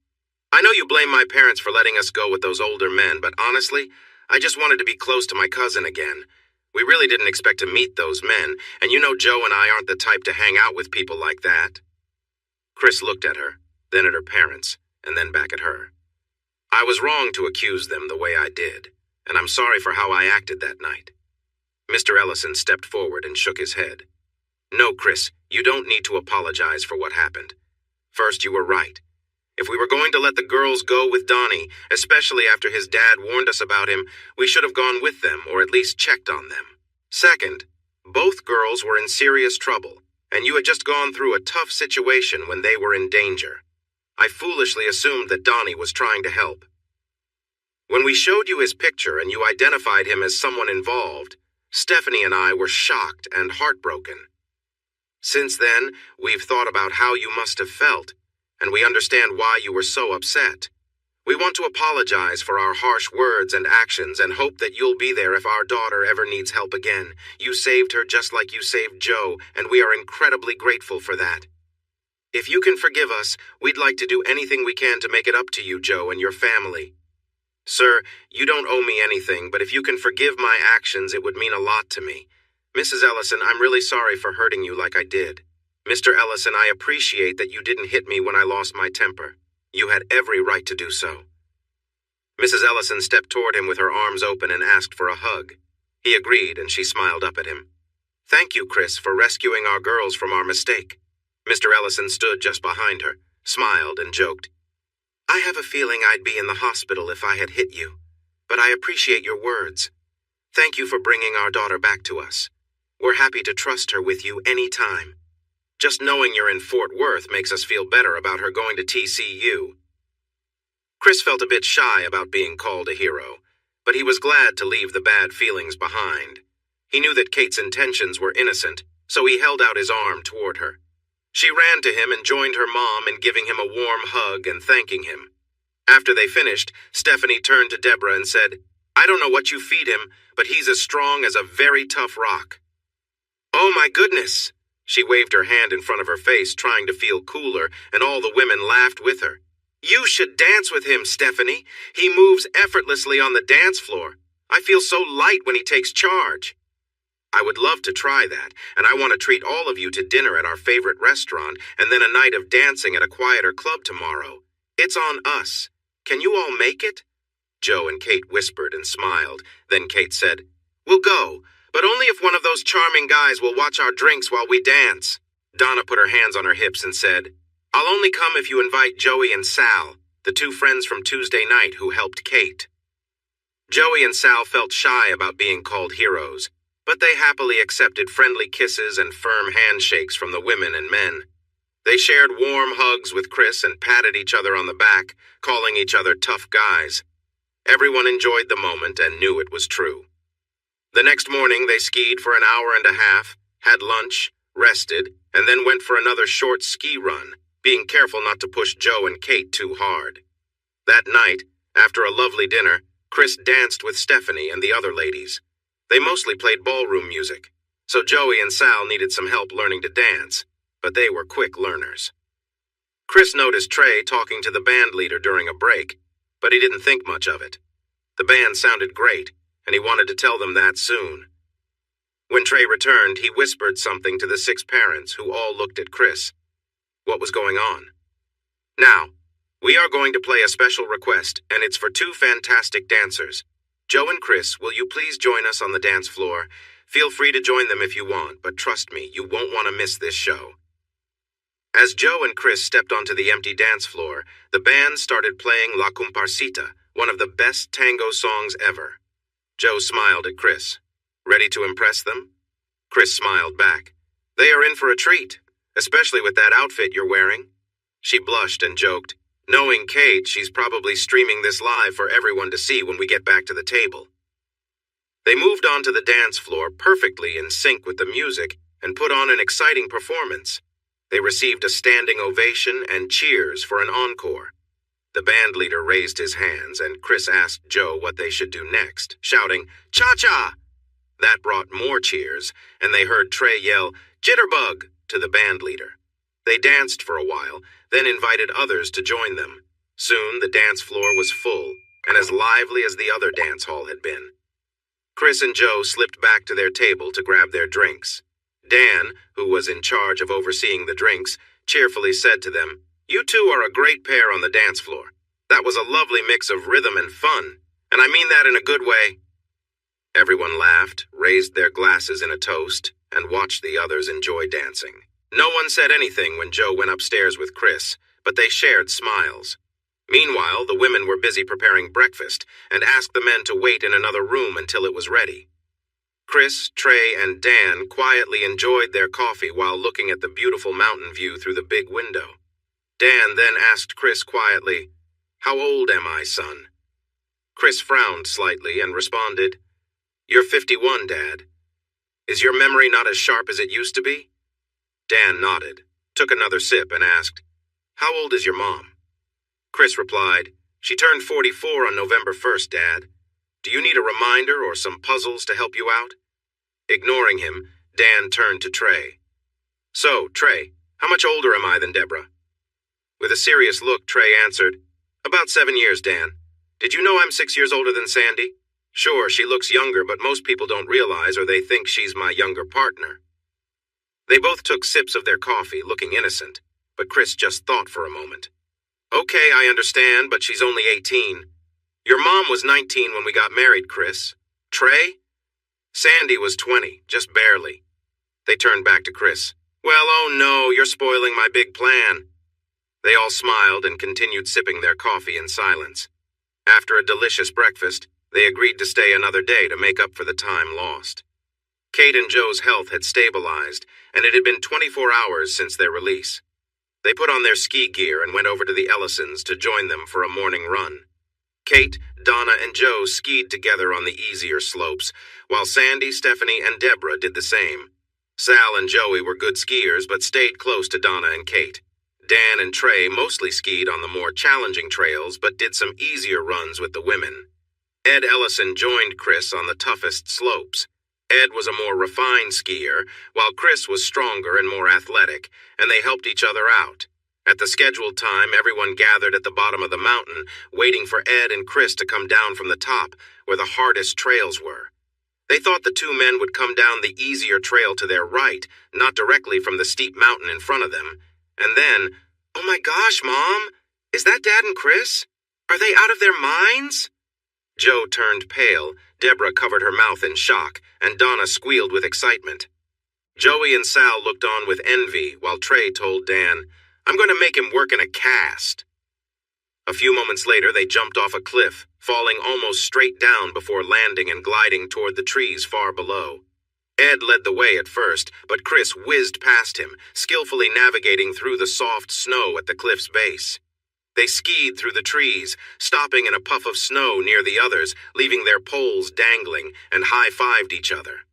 I know you blame my parents for letting us go with those older men, but honestly, I just wanted to be close to my cousin again. We really didn't expect to meet those men, and you know Jo and I aren't the type to hang out with people like that. Chris looked at her, then at her parents, and then back at her. I was wrong to accuse them the way I did, and I'm sorry for how I acted that night. Mr. Ellison stepped forward and shook his head. No, Chris, you don't need to apologize for what happened. First, you were right. If we were going to let the girls go with Donnie, especially after his dad warned us about him, we should have gone with them or at least checked on them. Second, both girls were in serious trouble, and you had just gone through a tough situation when they were in danger. I foolishly assumed that Donnie was trying to help. When we showed you his picture and you identified him as someone involved, Stephanie and I were shocked and heartbroken. Since then, we've thought about how you must have felt, and we understand why you were so upset. We want to apologize for our harsh words and actions and hope that you'll be there if our daughter ever needs help again. You saved her just like you saved Jo, and we are incredibly grateful for that. If you can forgive us, we'd like to do anything we can to make it up to you, Jo, and your family. Sir, you don't owe me anything, but if you can forgive my actions, it would mean a lot to me. Mrs. Ellison, I'm really sorry for hurting you like I did. Mr. Ellison, I appreciate that you didn't hit me when I lost my temper. You had every right to do so. Mrs. Ellison stepped toward him with her arms open and asked for a hug. He agreed, and she smiled up at him. Thank you, Chris, for rescuing our girls from our mistake. Mr. Ellison stood just behind her, smiled, and joked. I have a feeling I'd be in the hospital if I had hit you, but I appreciate your words. Thank you for bringing our daughter back to us. We're happy to trust her with you any time. Just knowing you're in Fort Worth makes us feel better about her going to TCU. Chris felt a bit shy about being called a hero, but he was glad to leave the bad feelings behind. He knew that Kate's intentions were innocent, so he held out his arm toward her. She ran to him and joined her mom in giving him a warm hug and thanking him. After they finished, Stephanie turned to Deborah and said, I don't know what you feed him, but he's as strong as a very tough rock. Oh my goodness! She waved her hand in front of her face, trying to feel cooler, and all the women laughed with her. You should dance with him, Stephanie. He moves effortlessly on the dance floor. I feel so light when he takes charge. I would love to try that, and I want to treat all of you to dinner at our favorite restaurant, and then a night of dancing at a quieter club tomorrow. It's on us. Can you all make it? Jo and Kate whispered and smiled. Then Kate said, We'll go, but only if one of those charming guys will watch our drinks while we dance. Donna put her hands on her hips and said, I'll only come if you invite Joey and Sal, the 2 friends from Tuesday night who helped Kate. Joey and Sal felt shy about being called heroes, but they happily accepted friendly kisses and firm handshakes from the women and men. They shared warm hugs with Chris and patted each other on the back, calling each other tough guys. Everyone enjoyed the moment and knew it was true. The next morning, they skied for an hour and a half, had lunch, rested, and then went for another short ski run, being careful not to push Jo and Kate too hard. That night, after a lovely dinner, Chris danced with Stephanie and the other ladies. They mostly played ballroom music, so Joey and Sal needed some help learning to dance, but they were quick learners. Chris noticed Trey talking to the band leader during a break, but he didn't think much of it. The band sounded great, and he wanted to tell them that soon. When Trey returned, he whispered something to the 6 parents, who all looked at Chris. What was going on? Now, we are going to play a special request, and it's for 2 fantastic dancers. Jo and Chris, will you please join us on the dance floor? Feel free to join them if you want, but trust me, you won't want to miss this show. As Jo and Chris stepped onto the empty dance floor, the band started playing La Comparsita, one of the best tango songs ever. Jo smiled at Chris. Ready to impress them? Chris smiled back. They are in for a treat. especially with that outfit you're wearing." She blushed and joked, "Knowing Kate, she's probably streaming this live for everyone to see when we get back to the table." They moved on to the dance floor perfectly in sync with the music and put on an exciting performance. They received a standing ovation and cheers for an encore. The band leader raised his hands and Chris asked Joe what they should do next, shouting, "Cha-cha!" That brought more cheers, and they heard Trey yell, "Jitterbug!" to the band leader. They danced for a while, then invited others to join them. Soon the dance floor was full and as lively as the other dance hall had been. Chris and Joe slipped back to their table to grab their drinks. Dan, who was in charge of overseeing the drinks, cheerfully said to them, "You two are a great pair on the dance floor. That was a lovely mix of rhythm and fun, and I mean that in a good way." Everyone laughed, raised their glasses in a toast, and watched the others enjoy dancing. No one said anything when Joe went upstairs with Chris, but they shared smiles. Meanwhile, the women were busy preparing breakfast and asked the men to wait in another room until it was ready. Chris, Trey, and Dan quietly enjoyed their coffee while looking at the beautiful mountain view through the big window. Dan then asked Chris quietly, "How old am I, son?" Chris frowned slightly and responded, "You're 51, Dad. Is your memory not as sharp as it used to be?" Dan nodded, took another sip, and asked, "How old is your mom?" Chris replied, "She turned 44 on November 1st, Dad. Do you need a reminder or some puzzles to help you out?" Ignoring him, Dan turned to Trey. "So, Trey, how much older am I than Deborah?" With a serious look, Trey answered, "About 7 years, Dan. Did you know I'm 6 years older than Sandy? Sure, she looks younger, but most people don't realize or they think she's my younger partner." They both took sips of their coffee, looking innocent, but Chris just thought for a moment. "Okay, I understand, but she's only 18. Your mom was 19 when we got married, Chris. Trey? Sandy was 20, just barely." They turned back to Chris. "Well, oh no, you're spoiling my big plan." They all smiled and continued sipping their coffee in silence. After a delicious breakfast, they agreed to stay another day to make up for the time lost. Kate and Joe's health had stabilized, and it had been 24 hours since their release. They put on their ski gear and went over to the Ellisons to join them for a morning run. Kate, Donna, and Joe skied together on the easier slopes, while Sandy, Stephanie, and Deborah did the same. Sal and Joey were good skiers but stayed close to Donna and Kate. Dan and Trey mostly skied on the more challenging trails but did some easier runs with the women. Ed Ellison joined Chris on the toughest slopes. Ed was a more refined skier, while Chris was stronger and more athletic, and they helped each other out. At the scheduled time, everyone gathered at the bottom of the mountain, waiting for Ed and Chris to come down from the top, where the hardest trails were. They thought the two men would come down the easier trail to their right, not directly from the steep mountain in front of them. And then, "Oh my gosh, Mom! Is that Dad and Chris? Are they out of their minds?" Joe turned pale, Deborah covered her mouth in shock, and Donna squealed with excitement. Joey and Sal looked on with envy, while Trey told Dan, "I'm going to make him work in a cast." A few moments later, they jumped off a cliff, falling almost straight down before landing and gliding toward the trees far below. Ed led the way at first, but Chris whizzed past him, skillfully navigating through the soft snow at the cliff's base. They skied through the trees, stopping in a puff of snow near the others, leaving their poles dangling, and high-fived each other.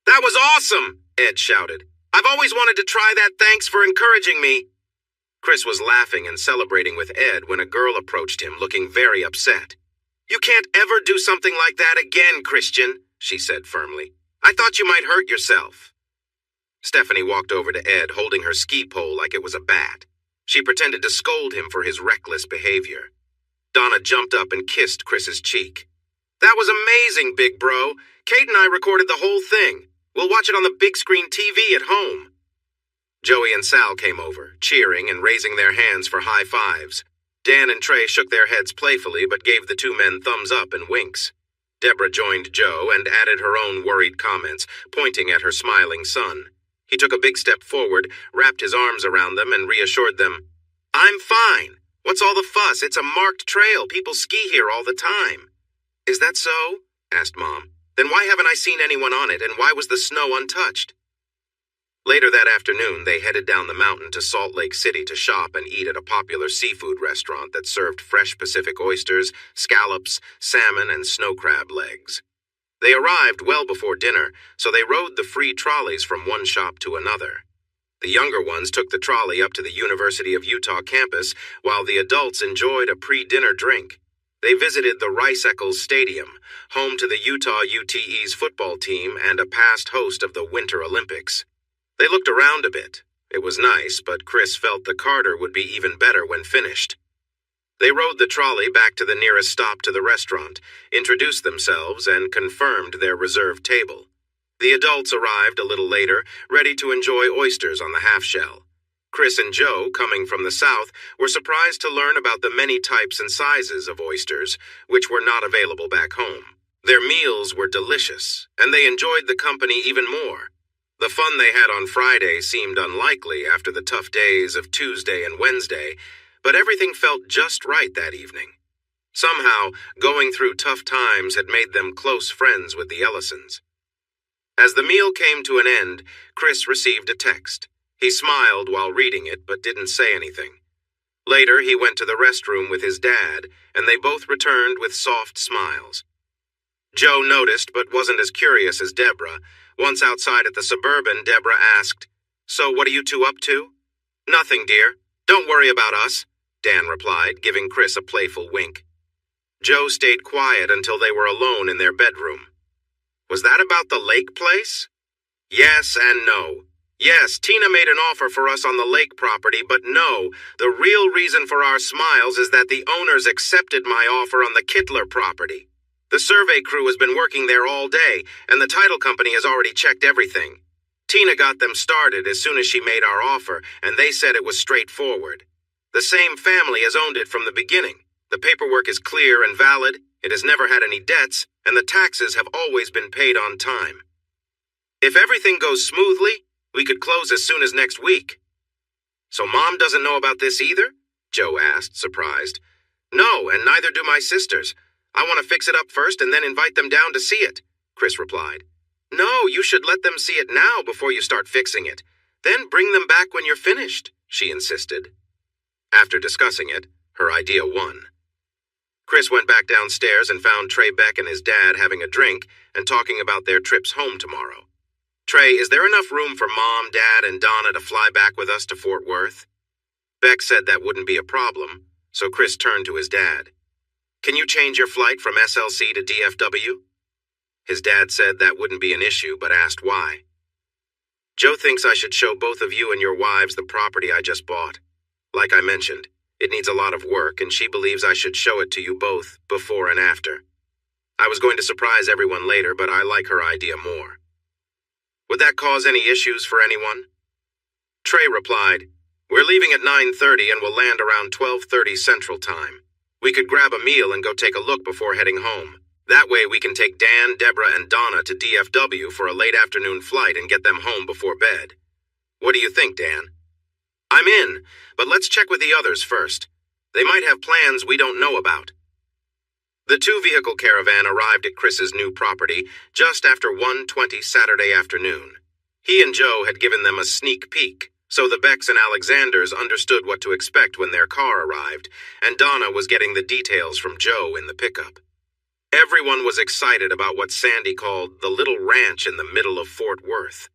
"That was awesome!" Ed shouted. "I've always wanted to try that. Thanks for encouraging me." Chris was laughing and celebrating with Ed when a girl approached him, looking very upset. "You can't ever do something like that again, Christian," she said firmly. "I thought you might hurt yourself." Stephanie walked over to Ed, holding her ski pole like it was a bat. She pretended to scold him for his reckless behavior. Donna jumped up and kissed Chris's cheek. "That was amazing, big bro. Kate and I recorded the whole thing. We'll watch it on the big screen TV at home." Joey and Sal came over, cheering and raising their hands for high fives. Dan and Trey shook their heads playfully but gave the two men thumbs up and winks. Deborah joined Joe and added her own worried comments, pointing at her smiling son. He took a big step forward, wrapped his arms around them, and reassured them, "I'm fine. What's all the fuss? It's a marked trail. People ski here all the time." "Is that so?" asked Mom. "Then why haven't I seen anyone on it, and why was the snow untouched?" Later that afternoon, they headed down the mountain to Salt Lake City to shop and eat at a popular seafood restaurant that served fresh Pacific oysters, scallops, salmon, and snow crab legs. They arrived well before dinner, so they rode the free trolleys from one shop to another. The younger ones took the trolley up to the University of Utah campus, while the adults enjoyed a pre-dinner drink. They visited the Rice Eccles Stadium, home to the Utah UTE's football team and a past host of the Winter Olympics. They looked around a bit. It was nice, but Chris felt the Carter would be even better when finished. They rode the trolley back to the nearest stop to the restaurant, introduced themselves, and confirmed their reserved table. The adults arrived a little later, ready to enjoy oysters on the half-shell. Chris and Joe, coming from the south, were surprised to learn about the many types and sizes of oysters, which were not available back home. Their meals were delicious, and they enjoyed the company even more. The fun they had on Friday seemed unlikely after the tough days of Tuesday and Wednesday, but everything felt just right that evening. Somehow, going through tough times had made them close friends with the Ellisons. As the meal came to an end, Chris received a text. He smiled while reading it, but didn't say anything. Later, he went to the restroom with his dad, and they both returned with soft smiles. Joe noticed, but wasn't as curious as Deborah. Once outside at the Suburban, Deborah asked, "So what are you two up to?" "Nothing, dear. Don't worry about us," Dan replied, giving Chris a playful wink. Joe stayed quiet until they were alone in their bedroom. "Was that about the lake place?" "Yes and no. Yes, Tina made an offer for us on the lake property, but no, the real reason for our smiles is that the owners accepted my offer on the Kittler property. The survey crew has been working there all day, and the title company has already checked everything. Tina got them started as soon as she made our offer, and they said it was straightforward. The same family has owned it from the beginning. The paperwork is clear and valid, it has never had any debts, and the taxes have always been paid on time. If everything goes smoothly, we could close as soon as next week." "So Mom doesn't know about this either?" Joe asked, surprised. "No, and neither do my sisters. I want to fix it up first and then invite them down to see it," Chris replied. "No, you should let them see it now before you start fixing it. Then bring them back when you're finished," she insisted. After discussing it, her idea won. Chris went back downstairs and found Trey Beck and his dad having a drink and talking about their trips home tomorrow. "Trey, is there enough room for Mom, Dad, and Donna to fly back with us to Fort Worth?" Beck said that wouldn't be a problem, so Chris turned to his dad. "Can you change your flight from SLC to DFW?" His dad said that wouldn't be an issue, but asked why. "Joe thinks I should show both of you and your wives the property I just bought. Like I mentioned, it needs a lot of work, and she believes I should show it to you both before and after. I was going to surprise everyone later, but I like her idea more." "Would that cause any issues for anyone?" Trey replied, "We're leaving at 9:30 and will land around 12:30 Central Time. We could grab a meal and go take a look before heading home. That way we can take Dan, Deborah, and Donna to DFW for a late afternoon flight and get them home before bed. What do you think, Dan?" "I'm in, but let's check with the others first. They might have plans we don't know about." The two-vehicle caravan arrived at Chris's new property just after 1:20 Saturday afternoon. He and Joe had given them a sneak peek, so the Becks and Alexanders understood what to expect when their car arrived, and Donna was getting the details from Joe in the pickup. Everyone was excited about what Sandy called the little ranch in the middle of Fort Worth.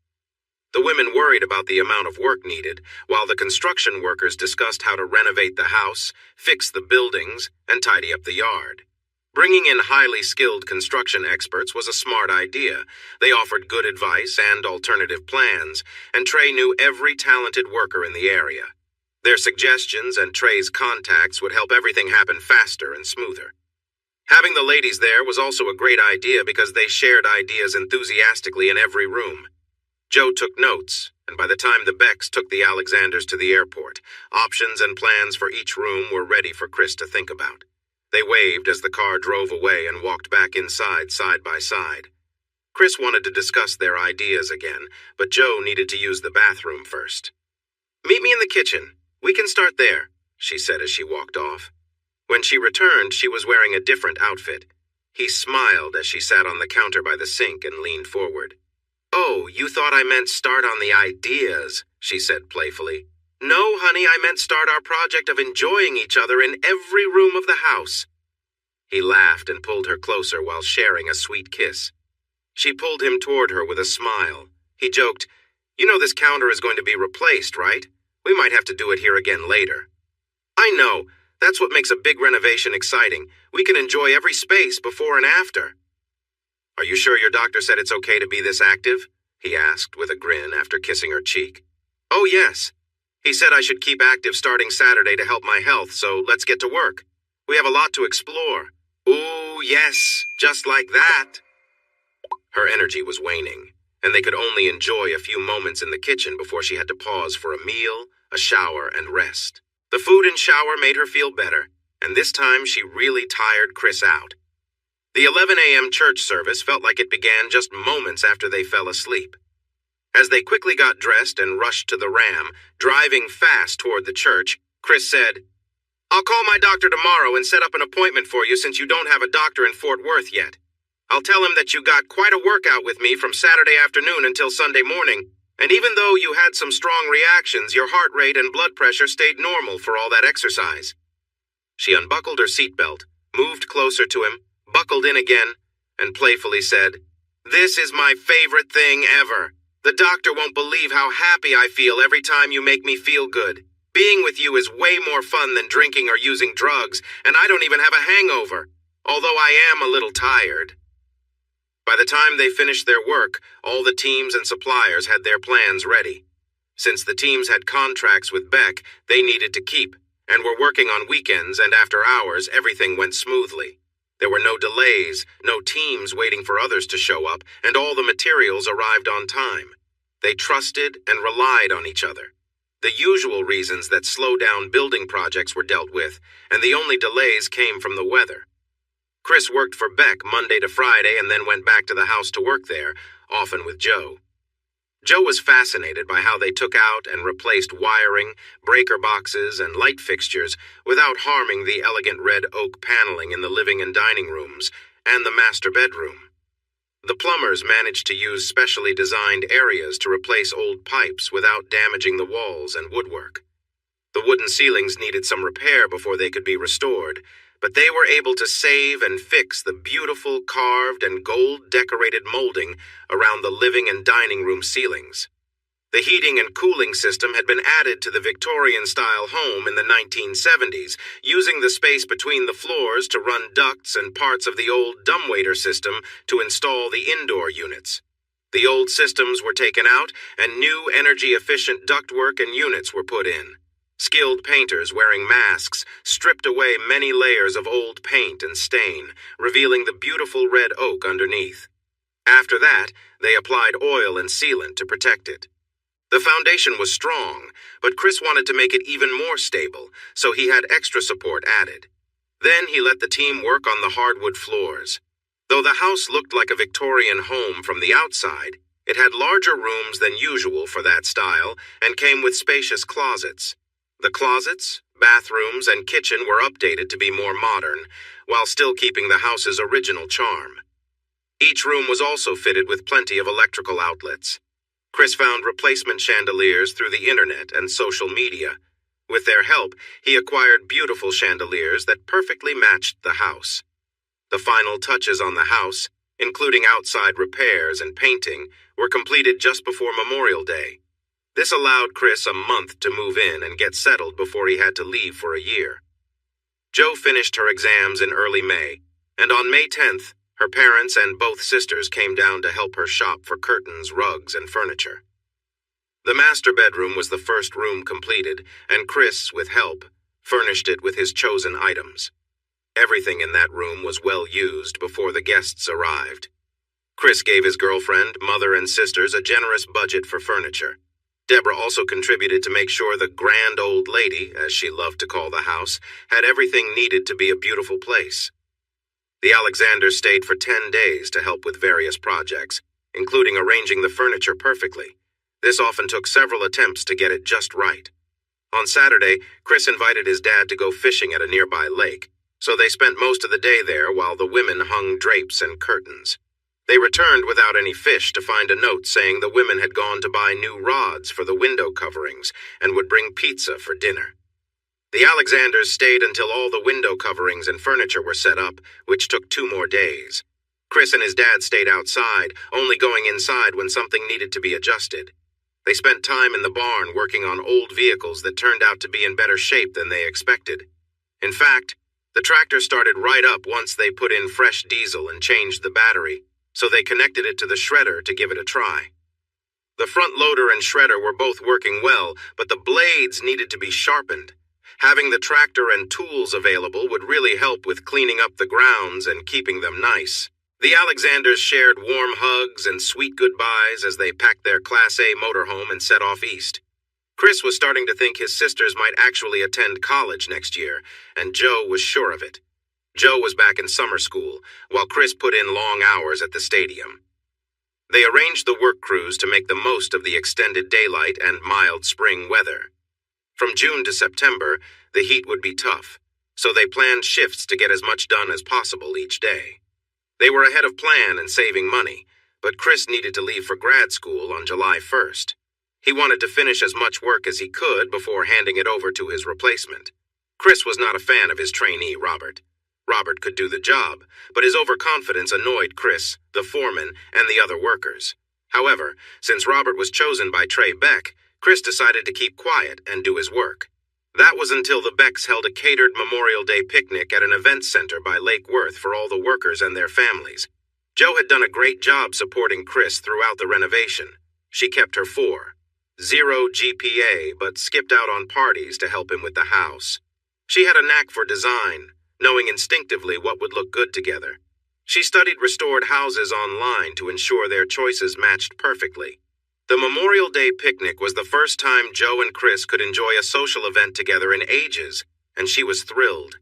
The women worried about the amount of work needed, while the construction workers discussed how to renovate the house, fix the buildings, and tidy up the yard. Bringing in highly skilled construction experts was a smart idea. They offered good advice and alternative plans, and Trey knew every talented worker in the area. Their suggestions and Trey's contacts would help everything happen faster and smoother. Having the ladies there was also a great idea because they shared ideas enthusiastically in every room. Joe took notes, and by the time the Becks took the Alexanders to the airport, options and plans for each room were ready for Chris to think about. They waved as the car drove away and walked back inside side by side. Chris wanted to discuss their ideas again, but Joe needed to use the bathroom first. "Meet me in the kitchen. We can start there," she said as she walked off. When she returned, she was wearing a different outfit. He smiled as she sat on the counter by the sink and leaned forward. Oh, you thought I meant start on the ideas, she said playfully. No, honey, I meant start our project of enjoying each other in every room of the house. He laughed and pulled her closer while sharing a sweet kiss. She pulled him toward her with a smile. He joked, You know this counter is going to be replaced, right? We might have to do it here again later. I know. That's what makes a big renovation exciting. We can enjoy every space before and after. Are you sure your doctor said it's okay to be this active? He asked with a grin after kissing her cheek. Oh, yes. He said I should keep active starting Saturday to help my health, so let's get to work. We have a lot to explore. Ooh, yes, just like that. Her energy was waning, and they could only enjoy a few moments in the kitchen before she had to pause for a meal, a shower, and rest. The food and shower made her feel better, and this time she really tired Chris out. The 11 a.m. church service felt like it began just moments after they fell asleep. As they quickly got dressed and rushed to the Ram, driving fast toward the church, Chris said, I'll call my doctor tomorrow and set up an appointment for you since you don't have a doctor in Fort Worth yet. I'll tell him that you got quite a workout with me from Saturday afternoon until Sunday morning, and even though you had some strong reactions, your heart rate and blood pressure stayed normal for all that exercise. She unbuckled her seatbelt, moved closer to him, buckled in again, and playfully said, This is my favorite thing ever. The doctor won't believe how happy I feel every time you make me feel good. Being with you is way more fun than drinking or using drugs, and I don't even have a hangover, although I am a little tired. By the time they finished their work, all the teams and suppliers had their plans ready. Since the teams had contracts with Beck they needed to keep, and were working on weekends and after hours, everything went smoothly. There were no delays, no teams waiting for others to show up, and all the materials arrived on time. They trusted and relied on each other. The usual reasons that slow down building projects were dealt with, and the only delays came from the weather. Chris worked for Beck Monday to Friday and then went back to the house to work there, often with Joe. Joe was fascinated by how they took out and replaced wiring, breaker boxes, and light fixtures without harming the elegant red oak paneling in the living and dining rooms and the master bedroom. The plumbers managed to use specially designed areas to replace old pipes without damaging the walls and woodwork. The wooden ceilings needed some repair before they could be restored, but they were able to save and fix the beautiful carved and gold-decorated molding around the living and dining room ceilings. The heating and cooling system had been added to the Victorian-style home in the 1970s, using the space between the floors to run ducts and parts of the old dumbwaiter system to install the indoor units. The old systems were taken out, and new energy-efficient ductwork and units were put in. Skilled painters wearing masks stripped away many layers of old paint and stain, revealing the beautiful red oak underneath. After that, they applied oil and sealant to protect it. The foundation was strong, but Chris wanted to make it even more stable, so he had extra support added. Then he let the team work on the hardwood floors. Though the house looked like a Victorian home from the outside, it had larger rooms than usual for that style and came with spacious closets. The closets, bathrooms, and kitchen were updated to be more modern, while still keeping the house's original charm. Each room was also fitted with plenty of electrical outlets. Chris found replacement chandeliers through the internet and social media. With their help, he acquired beautiful chandeliers that perfectly matched the house. The final touches on the house, including outside repairs and painting, were completed just before Memorial Day. This allowed Chris a month to move in and get settled before he had to leave for a year. Joe finished her exams in early May, and on May 10th, her parents and both sisters came down to help her shop for curtains, rugs, and furniture. The master bedroom was the first room completed, and Chris, with help, furnished it with his chosen items. Everything in that room was well used before the guests arrived. Chris gave his girlfriend, mother, and sisters a generous budget for furniture. Deborah also contributed to make sure the grand old lady, as she loved to call the house, had everything needed to be a beautiful place. The Alexanders stayed for 10 days to help with various projects, including arranging the furniture perfectly. This often took several attempts to get it just right. On Saturday, Chris invited his dad to go fishing at a nearby lake, so they spent most of the day there while the women hung drapes and curtains. They returned without any fish to find a note saying the women had gone to buy new rods for the window coverings and would bring pizza for dinner. The Alexanders stayed until all the window coverings and furniture were set up, which took 2 more days. Chris and his dad stayed outside, only going inside when something needed to be adjusted. They spent time in the barn working on old vehicles that turned out to be in better shape than they expected. In fact, the tractor started right up once they put in fresh diesel and changed the battery, so they connected it to the shredder to give it a try. The front loader and shredder were both working well, but the blades needed to be sharpened. Having the tractor and tools available would really help with cleaning up the grounds and keeping them nice. The Alexanders shared warm hugs and sweet goodbyes as they packed their Class A motorhome and set off east. Chris was starting to think his sisters might actually attend college next year, and Joe was sure of it. Joe was back in summer school, while Chris put in long hours at the stadium. They arranged the work crews to make the most of the extended daylight and mild spring weather. From June to September, the heat would be tough, so they planned shifts to get as much done as possible each day. They were ahead of plan and saving money, but Chris needed to leave for grad school on July 1st. He wanted to finish as much work as he could before handing it over to his replacement. Chris was not a fan of his trainee, Robert. Robert could do the job, but his overconfidence annoyed Chris, the foreman, and the other workers. However, since Robert was chosen by Trey Beck, Chris decided to keep quiet and do his work. That was until the Becks held a catered Memorial Day picnic at an event center by Lake Worth for all the workers and their families. Joe had done a great job supporting Chris throughout the renovation. She kept her 4.0 GPA, but skipped out on parties to help him with the house. She had a knack for design, knowing instinctively what would look good together. She studied restored houses online to ensure their choices matched perfectly. The Memorial Day picnic was the first time Joe and Chris could enjoy a social event together in ages, and she was thrilled.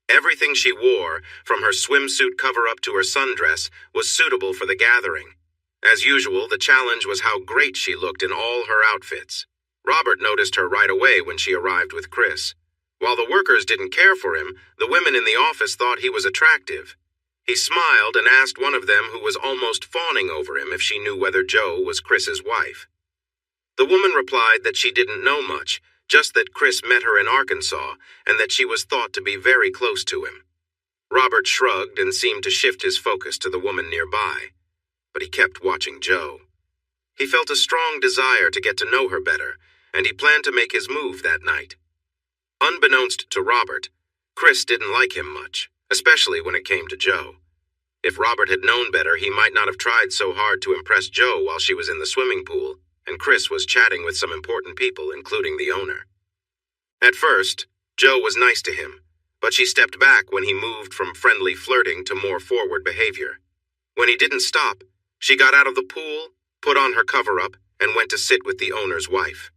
Everything she wore, from her swimsuit cover-up to her sundress, was suitable for the gathering. As usual, the challenge was how great she looked in all her outfits. Robert noticed her right away when she arrived with Chris. While the workers didn't care for him, the women in the office thought he was attractive. He smiled and asked one of them, who was almost fawning over him, if she knew whether Joe was Chris's wife. The woman replied that she didn't know much, just that Chris met her in Arkansas, and that she was thought to be very close to him. Robert shrugged and seemed to shift his focus to the woman nearby, but he kept watching Joe. He felt a strong desire to get to know her better, and he planned to make his move that night. Unbeknownst to Robert, Chris didn't like him much, especially when it came to Joe. If Robert had known better, he might not have tried so hard to impress Joe while she was in the swimming pool, and Chris was chatting with some important people, including the owner. At first, Joe was nice to him, but she stepped back when he moved from friendly flirting to more forward behavior. When he didn't stop, she got out of the pool, put on her cover-up, and went to sit with the owner's wife.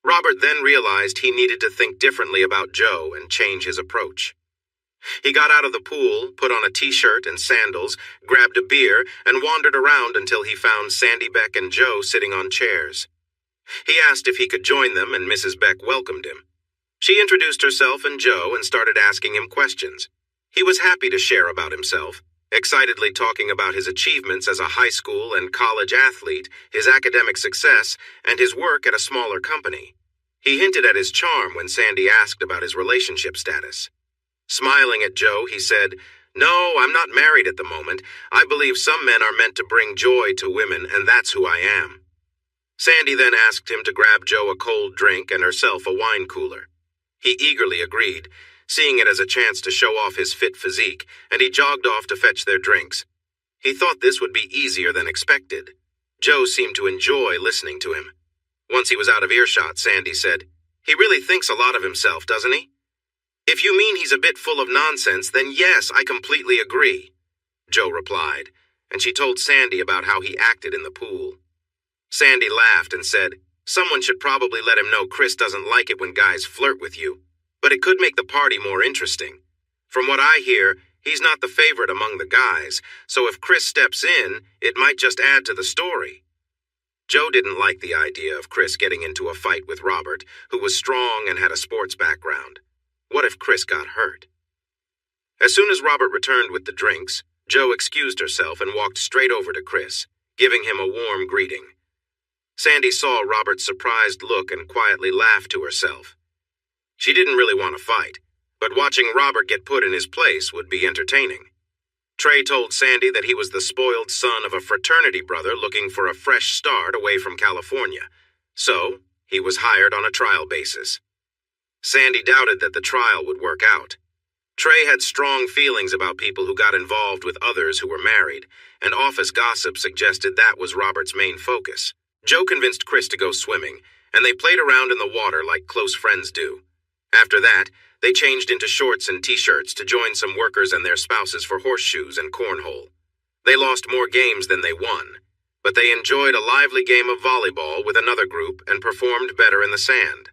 Robert then realized he needed to think differently about Joe and change his approach. He got out of the pool, put on a t-shirt and sandals, grabbed a beer, and wandered around until he found Sandy Beck and Joe sitting on chairs. He asked if he could join them, and Mrs. Beck welcomed him. She introduced herself and Joe and started asking him questions. He was happy to share about himself, excitedly talking about his achievements as a high school and college athlete, his academic success, and his work at a smaller company. He hinted at his charm when Sandy asked about his relationship status. Smiling at Joe, he said, "No, I'm not married at the moment. I believe some men are meant to bring joy to women, and that's who I am." Sandy then asked him to grab Joe a cold drink and herself a wine cooler. He eagerly agreed, seeing it as a chance to show off his fit physique, and he jogged off to fetch their drinks. He thought this would be easier than expected. Joe seemed to enjoy listening to him. Once he was out of earshot, Sandy said, "He really thinks a lot of himself, doesn't he?" "If you mean he's a bit full of nonsense, then yes, I completely agree," Joe replied, and she told Sandy about how he acted in the pool. Sandy laughed and said, "Someone should probably let him know Chris doesn't like it when guys flirt with you, but it could make the party more interesting. From what I hear, he's not the favorite among the guys, so if Chris steps in, it might just add to the story." Joe didn't like the idea of Chris getting into a fight with Robert, who was strong and had a sports background. What if Chris got hurt? As soon as Robert returned with the drinks, Jo excused herself and walked straight over to Chris, giving him a warm greeting. Sandy saw Robert's surprised look and quietly laughed to herself. She didn't really want to fight, but watching Robert get put in his place would be entertaining. Trey told Sandy that he was the spoiled son of a fraternity brother looking for a fresh start away from California, so he was hired on a trial basis. Sandy doubted that the trial would work out. Trey had strong feelings about people who got involved with others who were married, and office gossip suggested that was Robert's main focus. Jo convinced Chris to go swimming, and they played around in the water like close friends do. After that, they changed into shorts and t-shirts to join some workers and their spouses for horseshoes and cornhole. They lost more games than they won, but they enjoyed a lively game of volleyball with another group and performed better in the sand.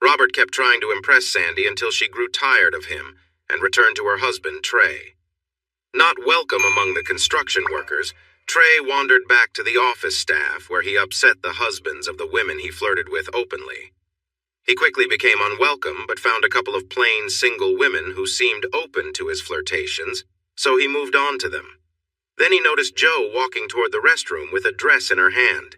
Robert kept trying to impress Sandy until she grew tired of him and returned to her husband, Trey. Not welcome among the construction workers, Trey wandered back to the office staff where he upset the husbands of the women he flirted with openly. He quickly became unwelcome but found a couple of plain single women who seemed open to his flirtations, so he moved on to them. Then he noticed Jo walking toward the restroom with a dress in her hand.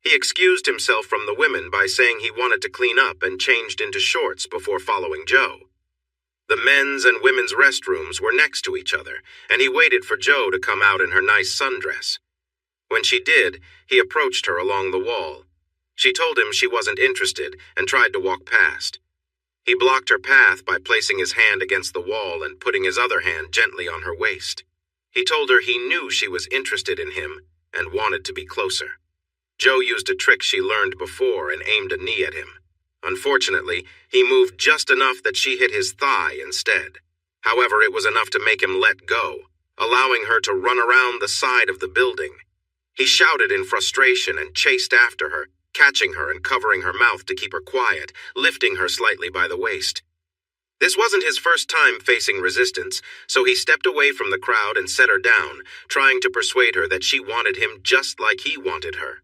He excused himself from the women by saying he wanted to clean up and changed into shorts before following Jo. The men's and women's restrooms were next to each other, and he waited for Jo to come out in her nice sundress. When she did, he approached her along the wall. She told him she wasn't interested and tried to walk past. He blocked her path by placing his hand against the wall and putting his other hand gently on her waist. He told her he knew she was interested in him and wanted to be closer. Jo used a trick she learned before and aimed a knee at him. Unfortunately, he moved just enough that she hit his thigh instead. However, it was enough to make him let go, allowing her to run around the side of the building. He shouted in frustration and chased after her, catching her and covering her mouth to keep her quiet, lifting her slightly by the waist. This wasn't his first time facing resistance, so he stepped away from the crowd and set her down, trying to persuade her that she wanted him just like he wanted her.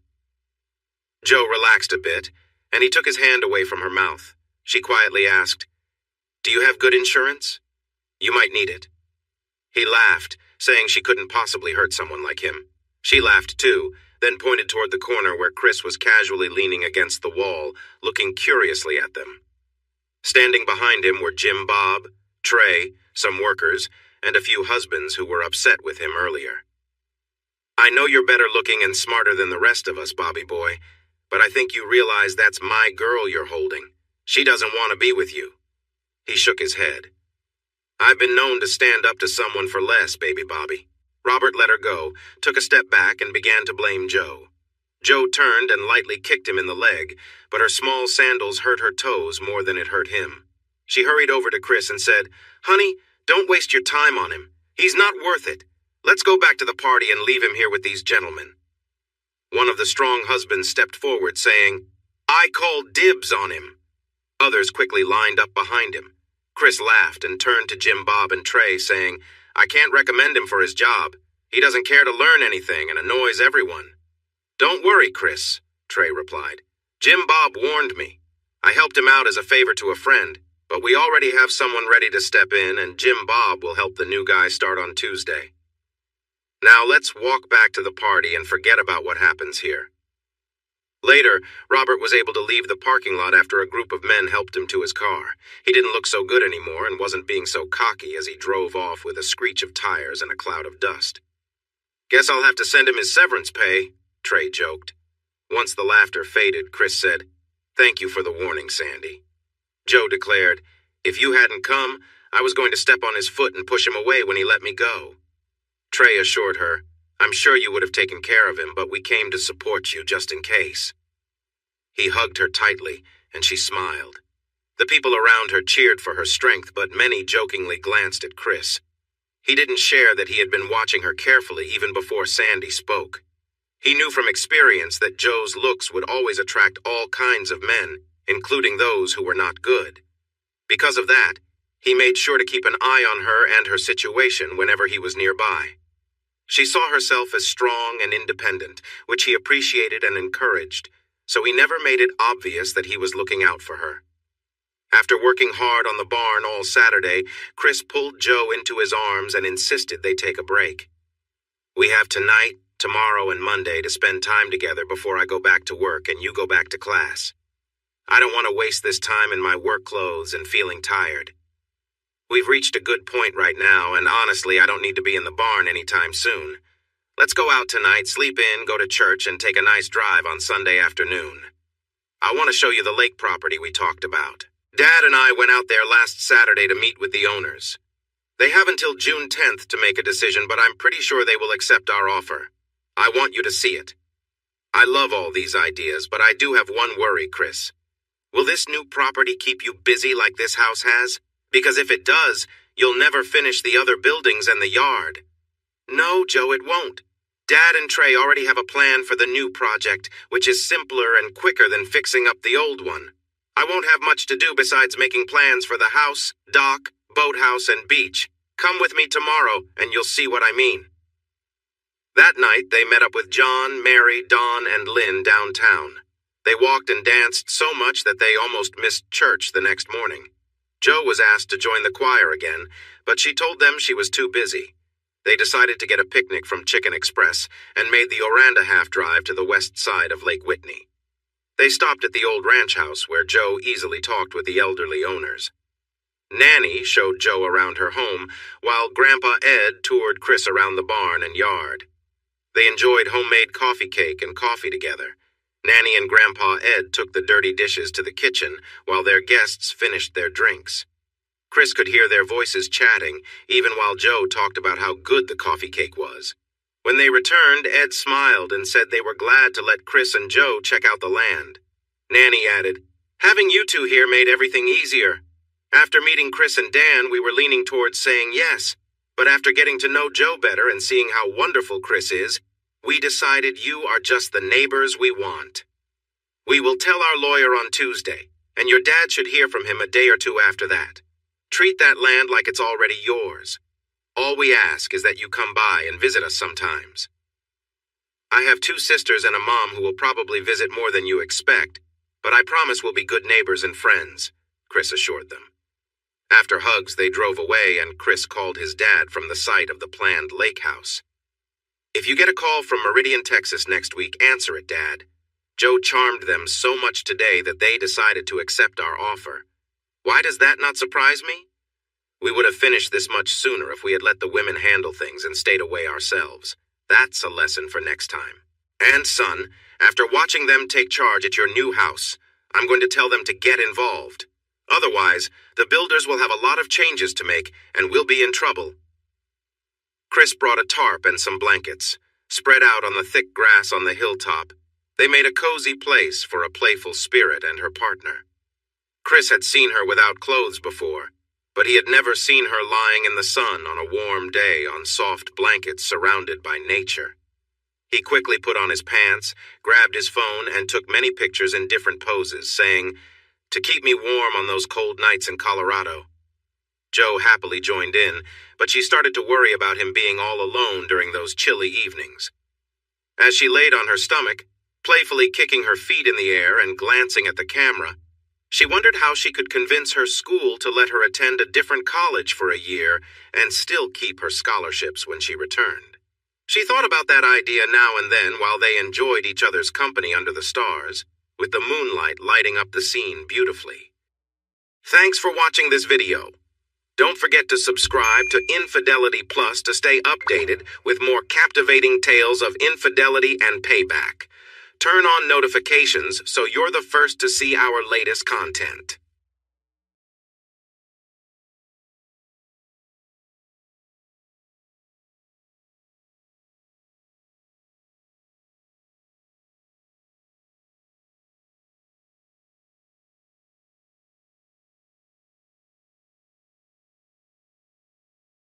Jo relaxed a bit, and he took his hand away from her mouth. She quietly asked, "Do you have good insurance? You might need it." He laughed, saying she couldn't possibly hurt someone like him. She laughed too, then pointed toward the corner where Chris was casually leaning against the wall, looking curiously at them. Standing behind him were Jim Bob, Trey, some workers, and a few husbands who were upset with him earlier. "I know you're better looking and smarter than the rest of us, Bobby boy, but I think you realize that's my girl you're holding. She doesn't want to be with you." He shook his head. "I've been known to stand up to someone for less, baby Bobby." Robert let her go, took a step back, and began to blame Jo. Jo turned and lightly kicked him in the leg, but her small sandals hurt her toes more than it hurt him. She hurried over to Chris and said, "Honey, don't waste your time on him. He's not worth it. Let's go back to the party and leave him here with these gentlemen." One of the strong husbands stepped forward, saying, "I call dibs on him." Others quickly lined up behind him. Chris laughed and turned to Jim Bob and Trey, saying, "I can't recommend him for his job. He doesn't care to learn anything and annoys everyone." "Don't worry, Chris," Trey replied. "Jim Bob warned me. I helped him out as a favor to a friend, but we already have someone ready to step in, and Jim Bob will help the new guy start on Tuesday. Now let's walk back to the party and forget about what happens here." Later, Robert was able to leave the parking lot after a group of men helped him to his car. He didn't look so good anymore and wasn't being so cocky as he drove off with a screech of tires and a cloud of dust. "Guess I'll have to send him his severance pay," Trey joked. Once the laughter faded, Chris said, "Thank you for the warning, Sandy." Jo declared, "If you hadn't come, I was going to step on his foot and push him away when he let me go." Trey assured her, "I'm sure you would have taken care of him, but we came to support you just in case." He hugged her tightly, and she smiled. The people around her cheered for her strength, but many jokingly glanced at Chris. He didn't share that he had been watching her carefully even before Sandy spoke. He knew from experience that Jo's looks would always attract all kinds of men, including those who were not good. Because of that, he made sure to keep an eye on her and her situation whenever he was nearby. She saw herself as strong and independent, which he appreciated and encouraged, so he never made it obvious that he was looking out for her. After working hard on the barn all Saturday, Chris pulled Joe into his arms and insisted they take a break. "We have tonight, tomorrow, and Monday to spend time together before I go back to work and you go back to class. I don't want to waste this time in my work clothes and feeling tired. We've reached a good point right now, and honestly, I don't need to be in the barn anytime soon. Let's go out tonight, sleep in, go to church, and take a nice drive on Sunday afternoon. I want to show you the lake property we talked about. Dad and I went out there last Saturday to meet with the owners. They have until June 10th to make a decision, but I'm pretty sure they will accept our offer. I want you to see it. I love all these ideas, but I do have one worry, Chris. Will this new property keep you busy like this house has? Because if it does, you'll never finish the other buildings and the yard." "No, Joe, it won't. Dad and Trey already have a plan for the new project, which is simpler and quicker than fixing up the old one. I won't have much to do besides making plans for the house, dock, boathouse, and beach. Come with me tomorrow, and you'll see what I mean." That night, they met up with John, Mary, Dawn, and Lynn downtown. They walked and danced so much that they almost missed church the next morning. Joe was asked to join the choir again, but she told them she was too busy. They decided to get a picnic from Chicken Express and made the Oranda half-drive to the west side of Lake Whitney. They stopped at the old ranch house where Joe easily talked with the elderly owners. Nanny showed Joe around her home, while Grandpa Ed toured Chris around the barn and yard. They enjoyed homemade coffee cake and coffee together. Nanny and Grandpa Ed took the dirty dishes to the kitchen while their guests finished their drinks. Chris could hear their voices chatting, even while Joe talked about how good the coffee cake was. When they returned, Ed smiled and said they were glad to let Chris and Joe check out the land. Nanny added, "Having you two here made everything easier. After meeting Chris and Dan, we were leaning towards saying yes, but after getting to know Joe better and seeing how wonderful Chris is, we decided you are just the neighbors we want. We will tell our lawyer on Tuesday, and your dad should hear from him a day or two after that. Treat that land like it's already yours. All we ask is that you come by and visit us sometimes. I have 2 sisters and a mom who will probably visit more than you expect, but I promise we'll be good neighbors and friends," Chris assured them. After hugs, they drove away, and Chris called his dad from the site of the planned lake house. "If you get a call from Meridian, Texas next week, answer it, Dad. Joe charmed them so much today that they decided to accept our offer. Why does that not surprise me? We would have finished this much sooner if we had let the women handle things and stayed away ourselves. That's a lesson for next time. And son, after watching them take charge at your new house, I'm going to tell them to get involved. Otherwise, the builders will have a lot of changes to make, and we'll be in trouble." Chris brought a tarp and some blankets. Spread out on the thick grass on the hilltop, they made a cozy place for a playful spirit and her partner. Chris had seen her without clothes before, but he had never seen her lying in the sun on a warm day on soft blankets surrounded by nature. He quickly put on his pants, grabbed his phone, and took many pictures in different poses, saying, "To keep me warm on those cold nights in Colorado." Joe happily joined in, but she started to worry about him being all alone during those chilly evenings. As she laid on her stomach, playfully kicking her feet in the air and glancing at the camera, she wondered how she could convince her school to let her attend a different college for a year and still keep her scholarships when she returned. She thought about that idea now and then while they enjoyed each other's company under the stars, with the moonlight lighting up the scene beautifully. Thanks for watching this video. Don't forget to subscribe to Infidelity Plus to stay updated with more captivating tales of infidelity and payback. Turn on notifications so you're the first to see our latest content.